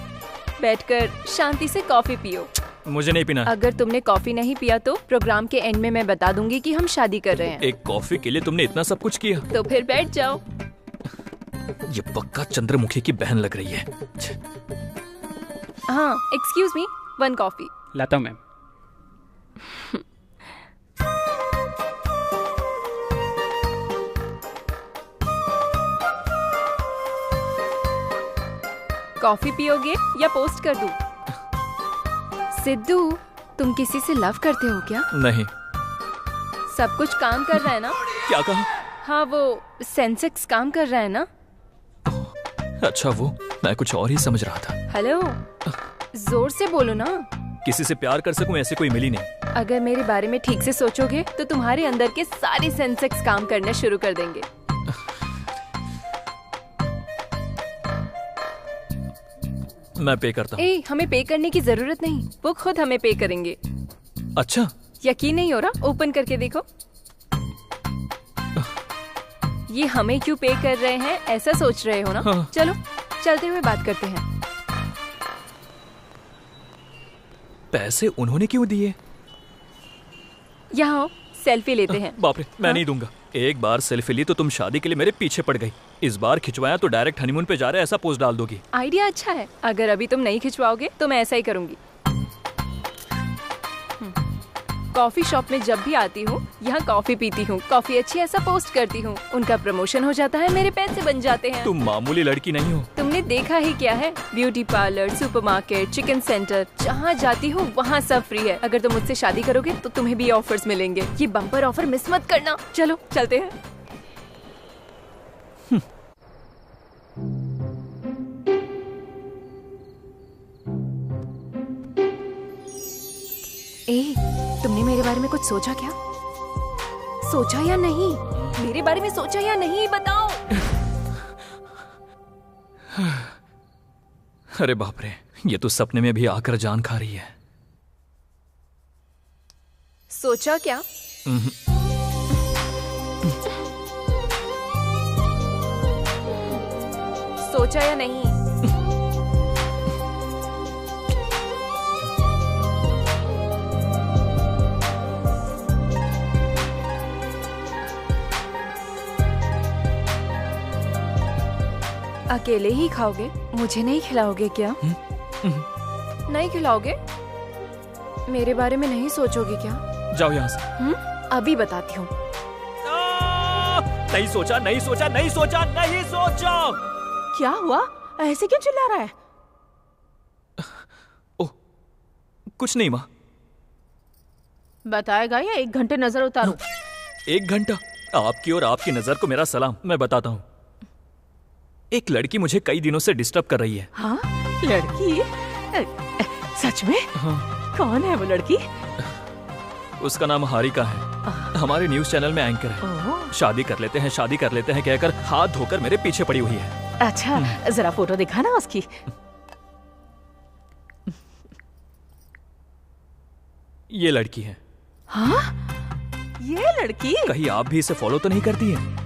[SPEAKER 3] बैठकर शांति से कॉफी पियो।
[SPEAKER 2] मुझे नहीं पीना।
[SPEAKER 3] अगर तुमने कॉफी नहीं पिया तो प्रोग्राम के एंड में मैं बता दूंगी कि हम शादी कर रहे हैं।
[SPEAKER 2] एक कॉफी के लिए तुमने इतना सब कुछ किया?
[SPEAKER 3] तो फिर बैठ जाओ।
[SPEAKER 2] ये पक्का चंद्रमुखी की बहन लग रही है।
[SPEAKER 3] हाँ, एक्सक्यूज मी, 1 कॉफी।
[SPEAKER 4] लाता हूँ मैम।
[SPEAKER 3] कॉफी पियोगे या पोस्ट कर दूं? सिद्धू, तुम किसी से लव करते हो क्या?
[SPEAKER 2] नहीं।
[SPEAKER 3] सब कुछ काम कर रहा है ना?
[SPEAKER 2] क्या कहा?
[SPEAKER 3] हाँ, वो सेंसेक्स काम कर रहा है ना?
[SPEAKER 2] अच्छा, वो मैं कुछ और ही समझ रहा था।
[SPEAKER 3] हेलो, जोर से बोलो ना।
[SPEAKER 2] किसी से प्यार कर सकूं ऐसे कोई मिली नहीं।
[SPEAKER 3] अगर मेरे बारे में ठीक से सोचोगे तो तुम्हारे अंदर के सारे सेंसेक्स काम करना शुरू कर देंगे।
[SPEAKER 2] मैं पे करता हूँ।
[SPEAKER 3] हमें पे करने की जरूरत नहीं, वो खुद हमें पे करेंगे।
[SPEAKER 2] अच्छा,
[SPEAKER 3] यकीन नहीं हो रहा? ओपन करके देखो। ये हमें क्यों पे कर रहे हैं ऐसा सोच रहे हो ना?
[SPEAKER 2] हाँ।
[SPEAKER 3] चलो चलते हुए बात करते हैं।
[SPEAKER 2] पैसे उन्होंने क्यों दिए?
[SPEAKER 3] यहाँ सेल्फी लेते हैं।
[SPEAKER 2] बाप रे, मैं नहीं दूंगा। एक बार सेल्फी ली तो तुम शादी के लिए मेरे पीछे पड़ गई। इस बार खिंचवाया तो डायरेक्ट हनीमून पे जा रहे ऐसा पोस्ट डाल दोगी।
[SPEAKER 3] आइडिया अच्छा है। अगर अभी तुम नहीं खिंचवाओगे तो मैं ऐसा ही करूंगी। कॉफी शॉप में जब भी आती हूँ यहाँ कॉफी पीती हूँ, कॉफी अच्छी ऐसा पोस्ट करती हूँ, उनका प्रमोशन हो जाता है, मेरे पैसे बन जाते हैं।
[SPEAKER 2] तुम मामूली लड़की नहीं हो।
[SPEAKER 3] तुमने देखा ही क्या है, beauty parlour, supermarket, chicken centre, जहाँ जाती हूँ वहाँ सब फ्री है। अगर तुम मुझसे शादी करोगे तो तुम्हें भी ऑफर्स मिलेंगे। ये बम्पर ऑफर मिस मत करना। चलो चलते हैं। तुमने मेरे बारे में कुछ सोचा क्या? सोचा या नहीं? मेरे बारे में सोचा या नहीं, बताओ।
[SPEAKER 2] अरे बाप रे, ये तो सपने में भी आकर जान खा रही है।
[SPEAKER 3] सोचा क्या? सोचा या नहीं? अकेले ही खाओगे? मुझे नहीं खिलाओगे क्या? नहीं खिलाओगे? मेरे बारे में नहीं सोचोगे क्या?
[SPEAKER 2] जाओ यहाँ से।
[SPEAKER 3] अभी बताती हूँ।
[SPEAKER 2] नहीं सोचा, नहीं सोचा, नहीं सोचा, नहीं सोचा।
[SPEAKER 5] क्या हुआ? ऐसे क्यों चिल्ला रहा है?
[SPEAKER 2] ओह, कुछ नहीं माँ।
[SPEAKER 5] बताएगा या 1 घंटे नजर उतारूं?
[SPEAKER 2] 1 घंटा? आपकी और आपकी नजर को मेरा सलाम। मैं बताता हूँ। एक लड़की मुझे कई दिनों से डिस्टर्ब कर रही है।
[SPEAKER 5] हाँ, लड़की? सच में?
[SPEAKER 2] हाँ।
[SPEAKER 5] कौन है वो लड़की?
[SPEAKER 2] उसका नाम हारिका है। हमारे न्यूज चैनल में एंकर है। शादी कर लेते हैं, शादी कर लेते हैं कहकर हाथ धोकर मेरे पीछे पड़ी हुई है।
[SPEAKER 5] अच्छा, जरा फोटो दिखाना उसकी।
[SPEAKER 2] ये लड़की है।
[SPEAKER 5] हाँ? ये लड़की?
[SPEAKER 2] कहीं आप भी इसे फॉलो तो नहीं करती है?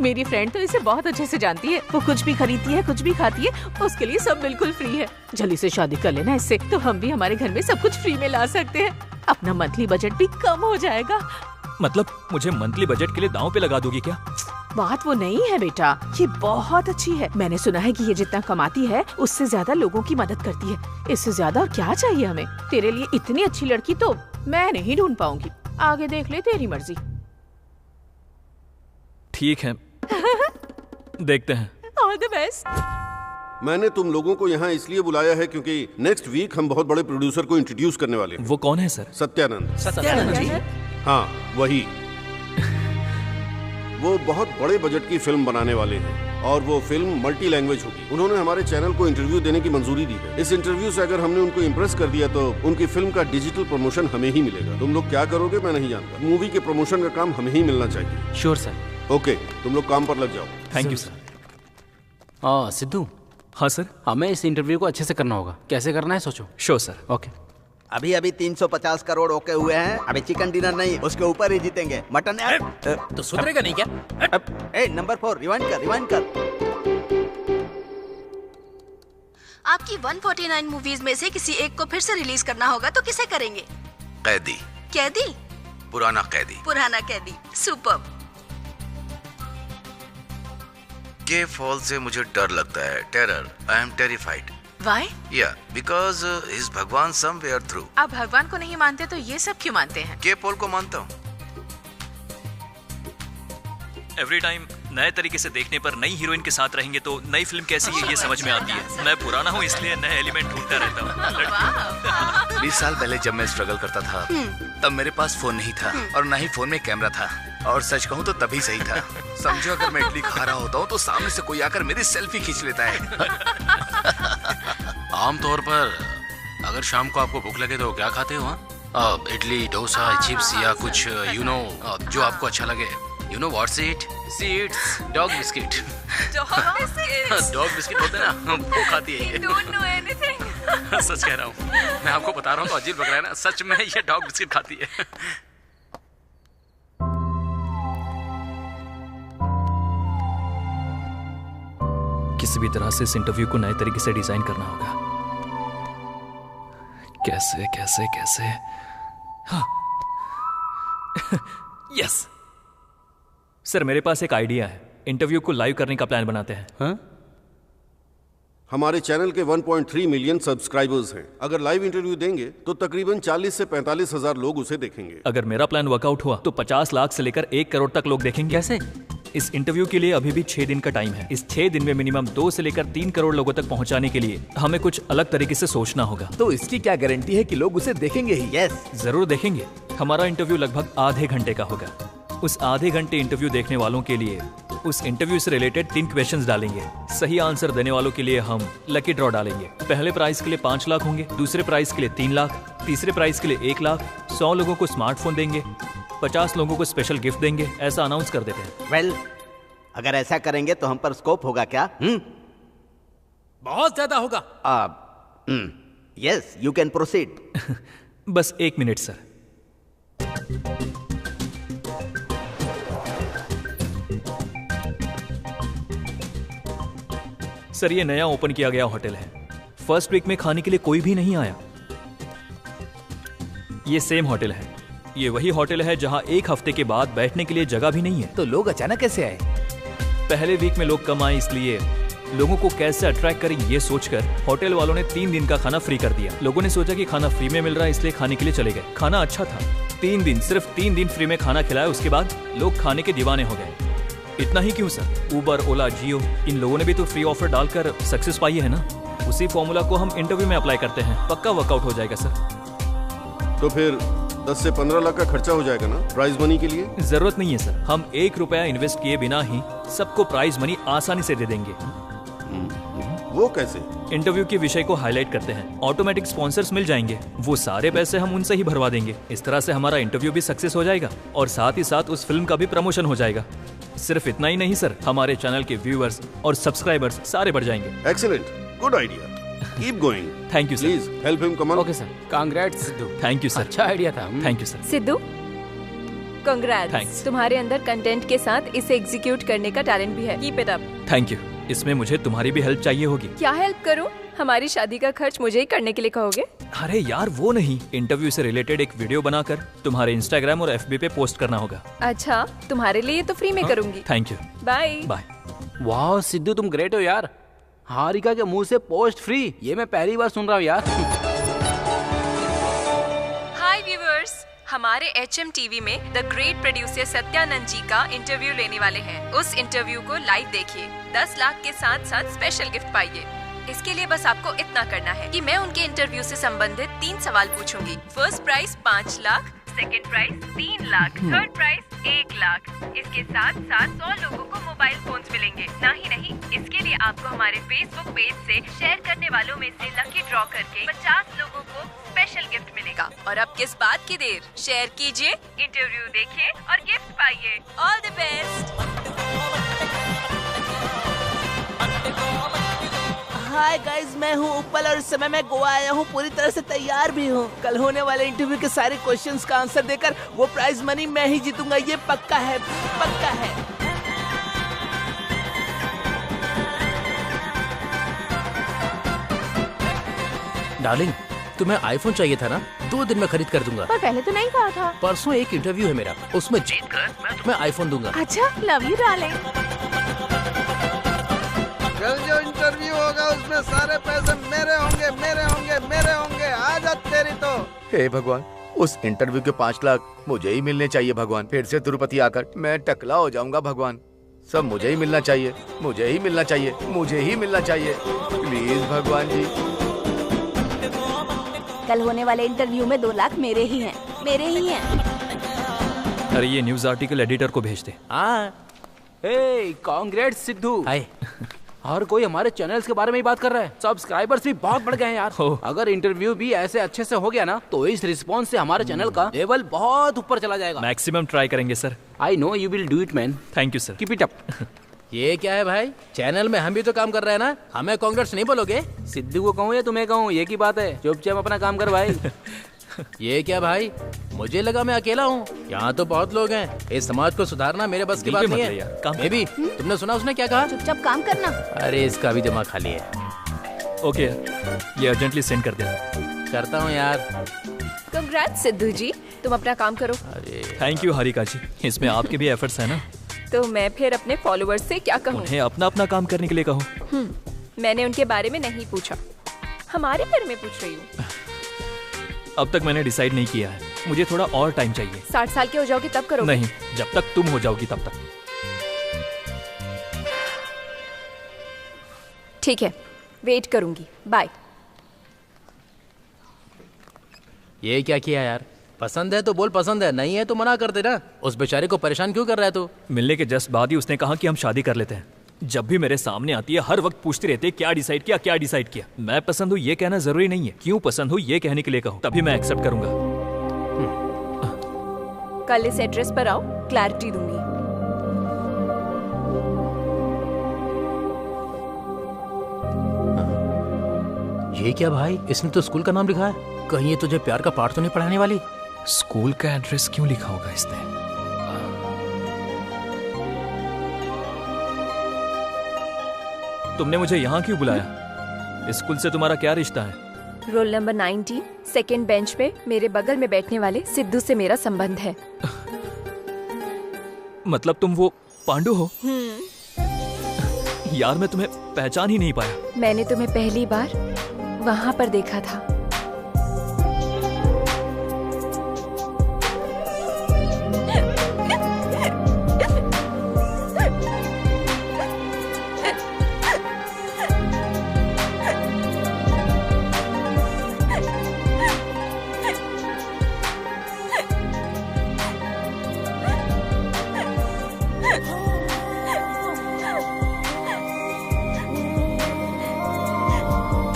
[SPEAKER 5] मेरी फ्रेंड तो इसे बहुत अच्छे से जानती है। वो कुछ भी खरीदती है, कुछ भी खाती है, उसके लिए सब बिल्कुल फ्री है। जल्दी से शादी कर लेना इससे, तो हम भी हमारे घर में सब कुछ फ्री में ला सकते हैं। अपना मंथली बजट भी कम हो जाएगा।
[SPEAKER 2] मतलब मुझे मंथली बजट के लिए दांव पे लगा दोगी क्या?
[SPEAKER 5] बात वो नहीं है बेटा, ये बहुत अच्छी है। मैंने सुना है कि ये जितना कमाती है उससे ज्यादा लोगों की मदद करती है। इससे ज्यादा और क्या चाहिए हमें? तेरे लिए इतनी अच्छी लड़की तो मैं नहीं ढूंढ पाऊंगी। आगे देख ले, तेरी मर्जी।
[SPEAKER 2] ठीक है, देखते हैं।
[SPEAKER 5] All the best.
[SPEAKER 9] मैंने तुम लोगों को यहाँ इसलिए बुलाया है क्योंकि नेक्स्ट वीक हम बहुत बड़े प्रोड्यूसर को इंट्रोड्यूस करने वाले हैं।
[SPEAKER 2] वो कौन है सर?
[SPEAKER 9] सत्यानंद।
[SPEAKER 1] सत्यानंद जी?
[SPEAKER 9] हाँ, वही। वो बहुत बड़े बजट की फिल्म बनाने वाले हैं और वो फिल्म मल्टी लैंग्वेज होगी। उन्होंने हमारे चैनल को इंटरव्यू देने की मंजूरी दी है। इस इंटरव्यू से अगर हमने उनको इम्प्रेस कर दिया तो उनकी फिल्म का डिजिटल प्रमोशन हमें ही मिलेगा। तुम लोग क्या करोगे मैं नहीं जानता। मूवी के प्रमोशन का काम हमें ही मिलना चाहिए।
[SPEAKER 4] Sure sir.
[SPEAKER 9] ओके, तुम लोग काम पर लग जाओ।
[SPEAKER 2] Thank you sir.
[SPEAKER 4] सिद्धू।
[SPEAKER 2] हाँ सर।
[SPEAKER 4] हमें इस इंटरव्यू को अच्छे से करना होगा। कैसे करना है सोचो।
[SPEAKER 2] Sure sir.
[SPEAKER 4] ओके।
[SPEAKER 7] अभी 350 करोड़ ओके हुए हैं। अभी चिकन डिनर नहीं, उसके ऊपर ही जीतेंगे। मटन
[SPEAKER 1] तो सुधरेगा नहीं क्या?
[SPEAKER 7] नंबर 4 रिवाइंड कर।
[SPEAKER 10] आपकी 149 मूवीज में से किसी एक को फिर से रिलीज करना होगा तो किसे करेंगे?
[SPEAKER 8] कैदी।
[SPEAKER 10] कैदी?
[SPEAKER 8] पुराना कैदी।
[SPEAKER 10] पुराना कैदी। सुपर्ब।
[SPEAKER 8] के फॉल से मुझे डर लगता है। Terror. I am terrified.
[SPEAKER 5] Why?
[SPEAKER 8] Yeah, because is भगवान somewhere through.
[SPEAKER 5] आप भगवान को नहीं मानते तो ये सब क्यों मानते हैं?
[SPEAKER 8] के पॉल को मानता हूँ।
[SPEAKER 2] एवरी टाइम नए तरीके से देखने पर नई हीरोइन के साथ रहेंगे तो नई फिल्म कैसी है ये समझ में आती है। मैं पुराना हूँ इसलिए नए एलिमेंट ढूंढता रहता हूँ।
[SPEAKER 8] 20 साल पहले जब मैं स्ट्रगल करता था तब मेरे पास फोन नहीं था और न ही फोन में कैमरा था। और सच कहूँ तो तभी सही था। समझो अगर मैं इडली खा रहा होता हूँ तो सामने से कोई आकर मेरी सेल्फी खींच लेता है।
[SPEAKER 4] आमतौर पर अगर शाम को आपको भूख लगे तो क्या खाते हो? इडली, डोसा, चिप्स या कुछ जो आपको अच्छा लगे। You know what's it? Seeds, dog biscuit. Dog biscuit होते हैं ना, वो खाती है ये।
[SPEAKER 5] Don't know anything.
[SPEAKER 4] सच कह रहा हूँ। मैं आपको बता रहा हूँ तो अजीब लग रहा है ना। सच में ये डॉग बिस्किट खाती है।
[SPEAKER 2] किसी भी तरह से इस इंटरव्यू को नए तरीके से डिजाइन करना होगा। कैसे कैसे कैसे? हाँ। यस सर, मेरे पास एक आइडिया है। इंटरव्यू को लाइव करने का प्लान बनाते हैं।
[SPEAKER 9] हाँ? हमारे चैनल के 1.3 मिलियन सब्सक्राइबर्स हैं। अगर लाइव इंटरव्यू देंगे तो तकरीबन 40 से 45 हजार लोग उसे देखेंगे।
[SPEAKER 2] अगर मेरा प्लान वर्कआउट हुआ तो 50 लाख से लेकर 1 करोड़ तक लोग देखेंगे।
[SPEAKER 4] कैसे?
[SPEAKER 2] इस इंटरव्यू के लिए अभी भी 6 दिन का टाइम है। इस 6 दिन में मिनिमम 2 से लेकर 3 करोड़ लोगों तक पहुंचाने के लिए हमें कुछ अलग तरीके से सोचना होगा।
[SPEAKER 6] तो इसकी क्या गारंटी है कि लोग उसे देखेंगे ही?
[SPEAKER 7] यस,
[SPEAKER 2] जरूर देखेंगे। हमारा इंटरव्यू लगभग आधे घंटे का होगा। उस आधे घंटे इंटरव्यू देखने वालों के लिए उस इंटरव्यू से रिलेटेड 3 क्वेश्चंस डालेंगे। सही आंसर देने वालों के लिए हम लकी ड्रॉ डालेंगे। पहले प्राइज के लिए 5 लाख होंगे, दूसरे प्राइज के लिए 3 लाख, तीसरे प्राइज के लिए 1 लाख। 100 लोगों को स्मार्टफोन देंगे, 50 लोगों को स्पेशल गिफ्ट देंगे। ऐसा अनाउंस कर देते हैं।
[SPEAKER 7] वेल, अगर ऐसा करेंगे तो हम पर स्कोप होगा क्या?
[SPEAKER 1] बहुत ज्यादा होगा।
[SPEAKER 7] Yes, you can proceed.
[SPEAKER 2] बस 1 मिनट सर। सर, ये नया ओपन किया गया होटल है। फर्स्ट वीक में खाने के लिए कोई भी नहीं आया। ये सेम होटल है। ये वही होटल है जहां 1 हफ्ते के बाद बैठने के लिए जगह भी नहीं है।
[SPEAKER 6] तो लोग अचानक कैसे आए?
[SPEAKER 2] पहले वीक में लोग कम आए इसलिए लोगों को कैसे अट्रैक्ट करें ये सोचकर होटल वालों ने 3 दिन का खाना फ्री कर दिया। लोगों ने सोचा कि खाना फ्री में मिल रहा है इसलिए खाने के लिए चले गए। खाना अच्छा था। 3 दिन, सिर्फ 3 दिन फ्री में खाना खिलाया, उसके बाद लोग खाने के दीवाने हो गए। इतना ही क्यों सर, उबर, ओला, जियो, इन लोगों ने भी तो फ्री ऑफर डालकर सक्सेस पाई है ना। उसी फॉर्मूला को हम इंटरव्यू में अप्लाई करते हैं, पक्का वर्कआउट हो जाएगा सर।
[SPEAKER 9] तो फिर 10 से 15 लाख का खर्चा हो जाएगा ना प्राइज मनी के लिए?
[SPEAKER 2] जरूरत नहीं है सर, हम 1 रुपया इन्वेस्ट किए बिना ही सबको प्राइज मनी आसानी से दे देंगे।
[SPEAKER 9] वो कैसे?
[SPEAKER 2] इंटरव्यू के विषय को हाईलाइट करते हैं, ऑटोमेटिक स्पॉन्सर्स मिल जाएंगे, वो सारे पैसे हम उनसे ही भरवा देंगे। इस तरह से हमारा इंटरव्यू भी सक्सेस हो जाएगा और साथ ही साथ उस फिल्म का भी प्रमोशन हो जाएगा। सिर्फ इतना ही नहीं सर, हमारे चैनल के व्यूअर्स और सब्सक्राइबर्स सारे बढ़ जाएंगे।
[SPEAKER 9] Excellent, good idea, keep going.
[SPEAKER 2] Thank you sir.
[SPEAKER 9] Please help him come on.
[SPEAKER 4] Okay sir, congrats Sidhu.
[SPEAKER 2] Thank you sir.
[SPEAKER 4] अच्छा आइडिया था।
[SPEAKER 2] Thank you sir.
[SPEAKER 3] Sidhu, congrats,
[SPEAKER 2] Thanks.
[SPEAKER 3] तुम्हारे अंदर कंटेंट के साथ इसे एग्जीक्यूट करने का टैलेंट भी है। Keep it up.
[SPEAKER 2] Thank you. इसमें मुझे तुम्हारी भी हेल्प चाहिए होगी।
[SPEAKER 3] क्या हेल्प करूं? हमारी शादी का खर्च मुझे ही करने के लिए कहोगे?
[SPEAKER 2] अरे यार वो नहीं, इंटरव्यू से रिलेटेड एक वीडियो बनाकर तुम्हारे इंस्टाग्राम और FB पे पोस्ट करना होगा।
[SPEAKER 3] अच्छा, तुम्हारे लिए तो फ्री में करूंगी।
[SPEAKER 2] Thank you.
[SPEAKER 3] Bye
[SPEAKER 2] bye.
[SPEAKER 4] वाह सिद्धू, तुम ग्रेट हो यार। हारिका के मुंह से पोस्ट फ्री, ये मैं पहली बार सुन रहा हूँ यार।
[SPEAKER 3] हाय व्यूअर्स, हमारे HM TV में द ग्रेट प्रोड्यूसर सत्यानंद जी का इंटरव्यू लेने वाले हैं। उस इंटरव्यू को लाइव देखिए, 10 लाख के साथ साथ स्पेशल गिफ्ट पाइए। इसके लिए बस आपको इतना करना है कि मैं उनके इंटरव्यू से संबंधित 3 सवाल पूछूंगी। First price 5 lakh, second price 3 lakh, third price 1 lakh. इसके साथ साथ 100 लोगों को मोबाइल फोन्स मिलेंगे। नहीं, इसके लिए आपको हमारे फेसबुक पेज से शेयर करने वालों में से लकी ड्रॉ करके 50 लोगों को स्पेशल गिफ्ट मिलेगा। और अब किस बात की देर, शेयर कीजिए, इंटरव्यू देखिए और गिफ्ट पाइए। All the best.
[SPEAKER 12] Hi guys, मैं हूँ उपल और इस समय मैं गोवा आया हूँ। पूरी तरह से तैयार भी हूँ। कल होने वाले इंटरव्यू के सारे क्वेश्चंस का आंसर देकर वो प्राइज मनी मैं ही जीतूंगा, ये पक्का है, पक्का है।
[SPEAKER 1] डार्लिंग, तुम्हें आईफोन चाहिए था ना? 2 दिन में खरीद कर दूंगा।
[SPEAKER 5] पर पहले तो नहीं कहा था।
[SPEAKER 1] परसों एक इंटरव्यू है मेरा, उसमें जीत कर मैं तुम्हें आईफोन दूंगा।
[SPEAKER 5] अच्छा, लव यू डार्लिंग।
[SPEAKER 13] कल जो इंटरव्यू होगा उसमें सारे पैसे मेरे होंगे, मेरे होंगे, मेरे होंगे। आज तेरी तो।
[SPEAKER 8] हे भगवान, उस इंटरव्यू के 5 लाख मुझे ही मिलने चाहिए भगवान। फिर से तिरुपति आकर मैं टकला हो जाऊंगा भगवान। सब मुझे ही मिलना चाहिए, मुझे ही मिलना चाहिए, मुझे ही मिलना चाहिए। प्लीज भगवान जी।
[SPEAKER 10] कल होने वाले इंटरव्यू में 2 लाख मेरे ही हैं, मेरे ही हैं।
[SPEAKER 2] अरे ये न्यूज आर्टिकल एडिटर को भेज दे।
[SPEAKER 4] कांग्रेट्स सिद्धू।
[SPEAKER 1] हाय।
[SPEAKER 4] हर कोई हमारे चैनल्स के बारे में ही बात कर रहा है। सब्सक्राइबर्स भी बहुत बढ़ गए हैं यार। अगर इंटरव्यू भी ऐसे अच्छे से हो गया ना, तो इस रिस्पॉन्स से हमारे चैनल का लेवल बहुत ऊपर चला जाएगा।
[SPEAKER 2] मैक्सिमम ट्राई करेंगे sir.
[SPEAKER 4] I know you will do it man.
[SPEAKER 2] Thank you sir.
[SPEAKER 4] Keep it up.
[SPEAKER 1] ये क्या है भाई, चैनल में हम भी तो काम कर रहे हैं ना, हमें कांग्रेस नहीं बोलोगे?
[SPEAKER 4] सिद्धू को कहूँ या तुम्हें कहूँ, ये की बात है। चुपचाप अपना काम कर भाई।
[SPEAKER 1] ये क्या भाई, मुझे लगा मैं अकेला हूँ। यहाँ तो बहुत लोग हैं। इस समाज को सुधारना मेरे बस की बात नहीं है। बेबी, तुमने सुना उसने क्या कहा?
[SPEAKER 10] चुपचाप काम करना।
[SPEAKER 1] अरे इसका भी दिमाग खाली है।
[SPEAKER 2] ओके, ये अर्जेंटली सेंड कर देना।
[SPEAKER 1] करता हूँ यार।
[SPEAKER 3] कांग्रेट्स सिद्धू जी, तुम अपना काम करो।
[SPEAKER 2] थैंक यू हारिका जी, इसमें आपके भी एफर्ट्स है ना।
[SPEAKER 3] तो मैं फिर अपने फॉलोअर्स से क्या कहूँ?
[SPEAKER 2] उन्हें अपना अपना काम करने के लिए कहो।
[SPEAKER 3] मैंने उनके बारे में नहीं पूछा, हमारे बारे में पूछ रही हूँ।
[SPEAKER 2] अब तक मैंने डिसाइड नहीं किया है, मुझे थोड़ा और टाइम चाहिए।
[SPEAKER 3] 60 साल के हो जाओगे तब करोगे?
[SPEAKER 2] नहीं, जब तक तुम हो जाओगी तब तक।
[SPEAKER 3] ठीक है, वेट करूंगी। बाय।
[SPEAKER 1] ये क्या किया यार? पसंद है तो बोल पसंद है, नहीं है तो मना कर देना। उस बेचारे को परेशान क्यों कर रहा है तू?
[SPEAKER 2] मिलने के जस्ट बाद ही उसने कहा कि हम शादी कर लेते हैं। जब भी मेरे सामने आती है हर वक्त पूछती रहती है क्या डिसाइड किया, क्या डिसाइड किया। मैं पसंद हूँ ये कहना जरूरी नहीं है, क्यों पसंद हूँ ये कहने के लिए कहो, तभी मैं एक्सेप्ट करूंगा।
[SPEAKER 3] कल इस एड्रेस पर आओ, क्लैरिटी दूंगी।
[SPEAKER 1] ये क्या भाई, इसने तो स्कूल का नाम लिखा है। कहीं ये तुझे प्यार का पाठ तो नहीं पढ़ाने वाली?
[SPEAKER 2] स्कूल का एड्रेस क्यों लिखा होगा इसने? तुमने मुझे यहाँ क्यों बुलाया? स्कूल से तुम्हारा क्या रिश्ता है?
[SPEAKER 3] रोल नंबर 19, सेकेंड बेंच पे मेरे बगल में बैठने वाले सिद्धू से मेरा संबंध है।
[SPEAKER 2] मतलब तुम वो पांडु हो? यार मैं तुम्हें पहचान ही नहीं पाया।
[SPEAKER 3] मैंने तुम्हें पहली बार वहाँ पर देखा था।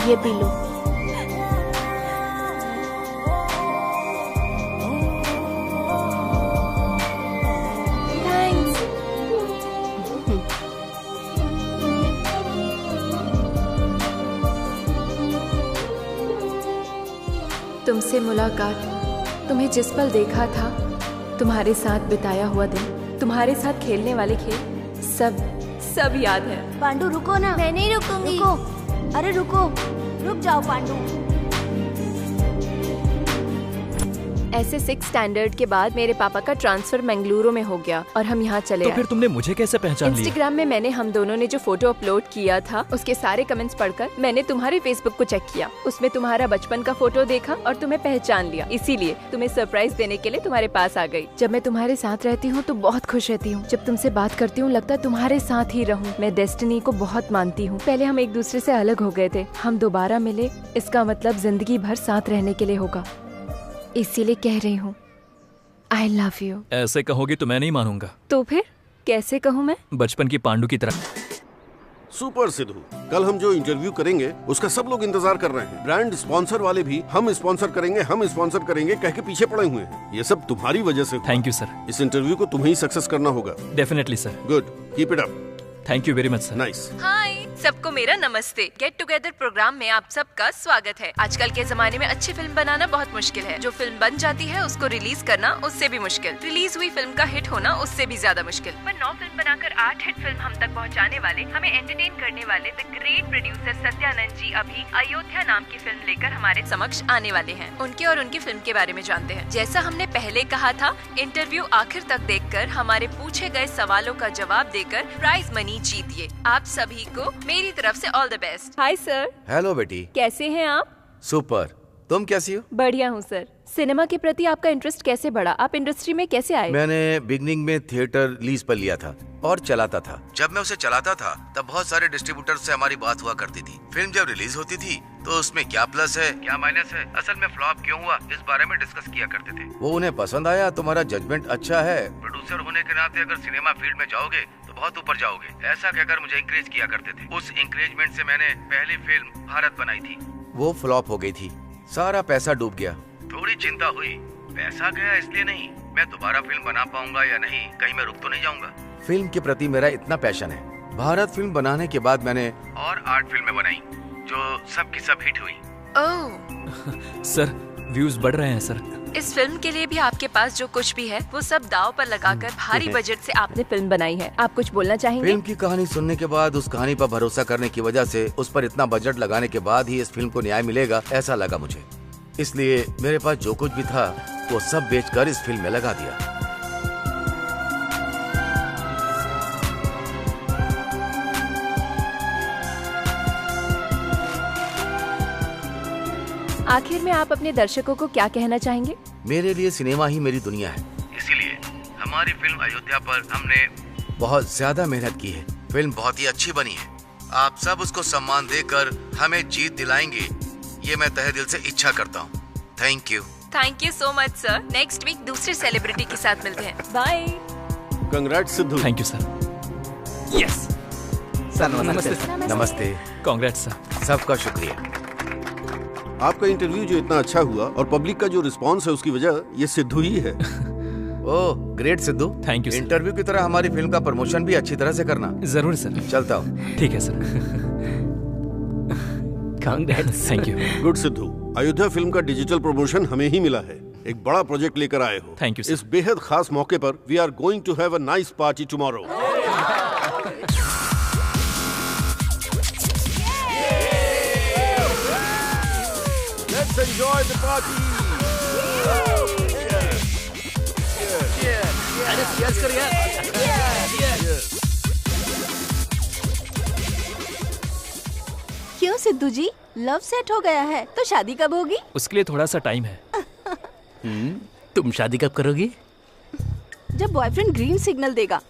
[SPEAKER 10] ये पी लो।
[SPEAKER 3] थैंक्स। तुमसे मुलाकात, तुम्हें जिस पल देखा था, तुम्हारे साथ बिताया हुआ दिन, तुम्हारे साथ खेलने वाले खेल, सब याद है।
[SPEAKER 10] पांडु रुको ना। मैं नहीं रुकूंगी। रुको। अरे रुको, रुक जाओ पांडु।
[SPEAKER 3] ऐसे 6 स्टैंडर्ड के बाद मेरे पापा का ट्रांसफर मंगलुरु में हो गया और हम यहाँ चले आए।
[SPEAKER 2] तो फिर तुमने मुझे कैसे पहचान लिया?
[SPEAKER 3] इंस्टाग्राम में मैंने हम दोनों ने जो फोटो अपलोड किया था उसके सारे कमेंट्स पढ़कर मैंने तुम्हारे फेसबुक को चेक किया, उसमें तुम्हारा बचपन का फोटो देखा और तुम्हें पहचान लिया। इसीलिए तुम्हें सरप्राइज देने के लिए तुम्हारे पास आ गई। जब मैं तुम्हारे साथ रहती हूँ तो बहुत खुश रहती हूँ। जब तुमसे बात करती हूँ लगता है तुम्हारे साथ ही रहूँ। मैं डेस्टिनी को बहुत मानती हूँ। पहले हम एक दूसरे से अलग हो गए थे, हम दोबारा मिले, इसका मतलब जिंदगी भर साथ रहने के लिए होगा। इसीलिए कह रही हूँ आई लव यू।
[SPEAKER 2] ऐसे कहोगी तो मैं नहीं मानूंगा।
[SPEAKER 3] तो फिर कैसे कहूँ मैं?
[SPEAKER 2] बचपन की पांडु की तरह।
[SPEAKER 9] सुपर सिद्धू, कल हम जो इंटरव्यू करेंगे उसका सब लोग इंतजार कर रहे हैं। ब्रांड स्पॉन्सर वाले भी हम स्पॉन्सर करेंगे कह के पीछे पड़े हुए हैं। ये सब तुम्हारी वजह से।
[SPEAKER 2] Thank you sir.
[SPEAKER 9] इस इंटरव्यू को तुम्हें ही सक्सेस करना होगा।
[SPEAKER 2] Definitely sir.
[SPEAKER 9] Good, keep it up.
[SPEAKER 2] Thank you very much sir.
[SPEAKER 9] Nice.
[SPEAKER 3] Hi सबको मेरा नमस्ते। गेट टुगेदर प्रोग्राम में आप सबका स्वागत है। आजकल के जमाने में अच्छी फिल्म बनाना बहुत मुश्किल है। जो फिल्म बन जाती है उसको रिलीज करना उससे भी मुश्किल। रिलीज हुई फिल्म का हिट होना उससे भी ज्यादा मुश्किल। पर 9 फिल्म बनाकर 8 हिट फिल्म हम तक पहुंचाने वाले, हमें एंटरटेन करने वाले द ग्रेट प्रोड्यूसर सत्यानंद जी अभी अयोध्या नाम की फिल्म लेकर हमारे समक्ष आने वाले हैं। उनके और उनकी फिल्म के बारे में जानते हैं। जैसा हमने पहले कहा था, इंटरव्यू आखिर तक देखकर हमारे पूछे गए सवालों का जवाब देकर प्राइज मनी जीतिए। आप सभी को मेरी तरफ से all the best. Hi sir.
[SPEAKER 8] Hello बेटी।
[SPEAKER 3] कैसे हैं आप?
[SPEAKER 8] सुपर, तुम कैसी हो?
[SPEAKER 3] बढ़िया हूँ सर। सिनेमा के प्रति आपका इंटरेस्ट कैसे बढ़ा? आप इंडस्ट्री में कैसे आए?
[SPEAKER 8] मैंने बिगनिंग में थिएटर लीज पर लिया था और चलाता था। जब मैं उसे चलाता था तब बहुत सारे डिस्ट्रीब्यूटर से हमारी बात हुआ करती थी। फिल्म जब रिलीज होती थी तो उसमें क्या प्लस है क्या माइनस है, असल में फ्लॉप क्यों हुआ, इस बारे में डिस्कस किया करते थे। वो उन्हें पसंद आया, तुम्हारा जजमेंट अच्छा है, प्रोड्यूसर होने के नाते अगर सिनेमा फील्ड में जाओगे तो बहुत ऊपर जाओगे, ऐसा कहकर मुझे इंकरेज किया करते थे। उस इंकरेजमेंट से मैंने पहली फिल्म भारत बनाई थी। वो फ्लॉप हो गई थी, सारा पैसा डूब गया। थोड़ी चिंता हुई, पैसा गया इसलिए नहीं, मैं दोबारा फिल्म बना पाऊंगा या नहीं, कहीं मैं रुक तो नहीं जाऊंगा। फिल्म के प्रति मेरा इतना पैशन है। भारत फिल्म बनाने के बाद मैंने और 8 फिल्में बनाई जो सब की सब हिट हुई।
[SPEAKER 3] ओह
[SPEAKER 2] सर, व्यूज बढ़ रहे हैं सर।
[SPEAKER 3] इस फिल्म के लिए भी आपके पास जो कुछ भी है वो सब दाव पर लगाकर भारी बजट से आपने फिल्म बनाई है। आप कुछ बोलना चाहेंगे?
[SPEAKER 8] फिल्म की कहानी सुनने के बाद, उस कहानी पर भरोसा करने की वजह से, उस पर इतना बजट लगाने के बाद ही इस फिल्म को न्याय मिलेगा ऐसा लगा मुझे। इसलिए मेरे पास जो कुछ भी था वो सब बेचकर इस फिल्म में लगा दिया।
[SPEAKER 3] आखिर में आप अपने दर्शकों को क्या कहना चाहेंगे?
[SPEAKER 8] मेरे लिए सिनेमा ही मेरी दुनिया है, इसीलिए हमारी फिल्म अयोध्या पर हमने बहुत ज्यादा मेहनत की है। फिल्म बहुत ही अच्छी बनी है। आप सब उसको सम्मान देकर हमें जीत दिलाएंगे, ये मैं तहे दिल से इच्छा करता हूँ। Thank you.
[SPEAKER 3] Thank you so much sir. Next week दूसरे सेलिब्रिटी के साथ मिलते हैं। Bye.
[SPEAKER 9] Congrats Sidhu.
[SPEAKER 2] Thank you sir.
[SPEAKER 6] Yes sir, नमस्ते।
[SPEAKER 8] नमस्ते।
[SPEAKER 2] Congrats sir.
[SPEAKER 8] सबका शुक्रिया।
[SPEAKER 9] आपका इंटरव्यू जो इतना अच्छा हुआ और पब्लिक का जो रिस्पांस है उसकी वजह ये सिद्धू ही है।
[SPEAKER 8] Oh great Sidhu.
[SPEAKER 2] Thank you sir.
[SPEAKER 8] Interview की तरह हमारी फिल्म का प्रमोशन भी अच्छी तरह से करना।
[SPEAKER 2] जरूर सर।
[SPEAKER 8] चलता हूँ।
[SPEAKER 2] ठीक है sir.
[SPEAKER 4] Congrats.
[SPEAKER 2] Thank you.
[SPEAKER 9] Good Sidhu, Ayodhya film का डिजिटल प्रमोशन हमें ही मिला है। एक बड़ा प्रोजेक्ट लेकर आए हो।
[SPEAKER 2] Thank you sir.
[SPEAKER 9] इस बेहद खास मौके पर we are going to have a nice party tomorrow. Let's enjoy the party.
[SPEAKER 10] Sidhu ji, love set हो गया है तो शादी कब होगी?
[SPEAKER 2] उसके लिए थोड़ा सा टाइम है।
[SPEAKER 1] तुम शादी कब करोगी?
[SPEAKER 10] जब बॉयफ्रेंड ग्रीन सिग्नल देगा।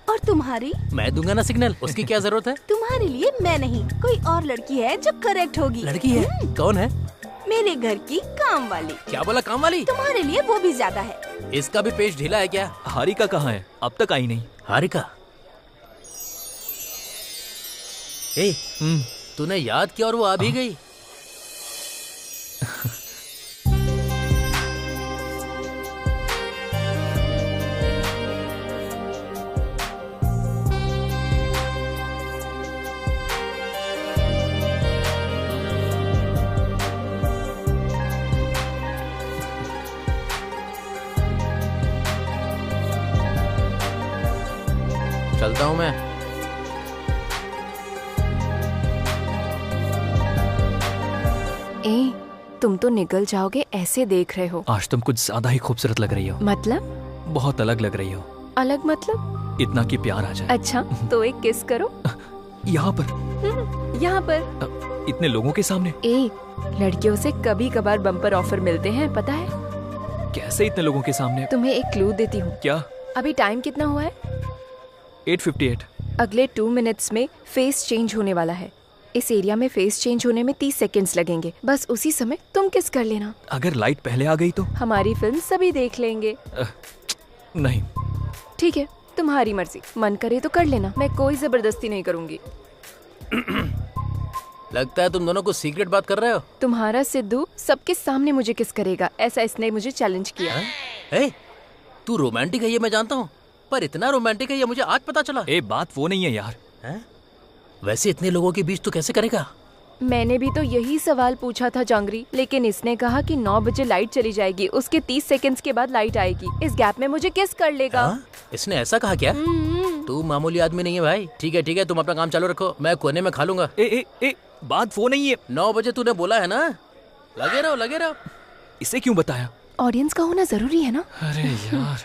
[SPEAKER 10] और तुम्हारी?
[SPEAKER 1] मैं दूंगा ना सिग्नल, उसकी क्या जरूरत है?
[SPEAKER 10] तुम्हारे लिए मैं नहीं, कोई और लड़की है जो करेक्ट होगी।
[SPEAKER 1] लड़की है? कौन है?
[SPEAKER 10] मेरे घर की काम वाली।
[SPEAKER 1] क्या बोला, काम वाली?
[SPEAKER 10] तुम्हारे लिए वो भी ज्यादा है।
[SPEAKER 1] इसका भी पेज ढीला है क्या?
[SPEAKER 2] हारिका कहाँ है? अब तक आई नहीं।
[SPEAKER 1] हारिका? ए, तूने याद किया और वो आ भी गई। चलता हूँ मैं।
[SPEAKER 3] ए, तुम तो निकल जाओगे ऐसे देख रहे हो।
[SPEAKER 2] आज तुम कुछ ज्यादा ही खूबसूरत लग रही हो।
[SPEAKER 3] मतलब?
[SPEAKER 2] बहुत अलग लग रही हो।
[SPEAKER 3] अलग मतलब?
[SPEAKER 2] इतना कि प्यार आ जाए।
[SPEAKER 3] अच्छा, तो एक किस करो।
[SPEAKER 2] यहाँ पर?
[SPEAKER 3] यहाँ पर।
[SPEAKER 2] इतने लोगों के सामने?
[SPEAKER 3] ए, लड़कियों से कभी कभार बम्पर ऑफर मिलते हैं, पता है?
[SPEAKER 2] कैसे इतने लोगों के सामने?
[SPEAKER 3] तुम्हें एक क्लू देती हूँ।
[SPEAKER 2] क्या?
[SPEAKER 3] अभी टाइम कितना हुआ है?
[SPEAKER 2] 8:58।
[SPEAKER 3] अगले 2 मिनट्स में फेस चेंज होने वाला है। इस एरिया में फेस चेंज होने में 30 सेकंड्स लगेंगे। बस उसी समय तुम किस कर लेना।
[SPEAKER 2] अगर लाइट पहले आ गई तो?
[SPEAKER 3] हमारी फिल्म सभी देख लेंगे।
[SPEAKER 2] नहीं।
[SPEAKER 3] ठीक है, तुम्हारी मर्जी। मन करे तो कर लेना, मैं कोई जबरदस्ती नहीं करूंगी।
[SPEAKER 1] लगता है तुम दोनों को सीक्रेट बात कर रहे हो।
[SPEAKER 3] तुम्हारा सिद्धू सबके सामने मुझे किस करेगा, ऐसा इसने मुझे चैलेंज किया।
[SPEAKER 1] ए, तू रोमांटिक है ये मैं जानता हूँ, पर इतना रोमांटिक है ये मुझे आज पता चला।
[SPEAKER 2] ए, बात वो नहीं है यार।
[SPEAKER 1] है? वैसे इतने लोगों के बीच तू कैसे करेगा?
[SPEAKER 3] मैंने भी तो यही सवाल पूछा था जांगरी, लेकिन इसने कहा कि 9 बजे लाइट चली जाएगी, उसके 30 सेकंड्स के बाद लाइट आएगी। इस गैप में मुझे किस कर लेगा।
[SPEAKER 1] इसने ऐसा कहा क्या? तू मामूली आदमी नहीं है भाई। ठीक है, तुम अपना काम चालू रखो, मैं कोने में खा लूंगा।
[SPEAKER 2] बात वो नहीं है।
[SPEAKER 1] 9 बजे तूने बोला है ना। लगे रहो।
[SPEAKER 2] इसे क्यों बताया?
[SPEAKER 3] ऑडियंस का होना जरूरी है ना।
[SPEAKER 2] अरे यार।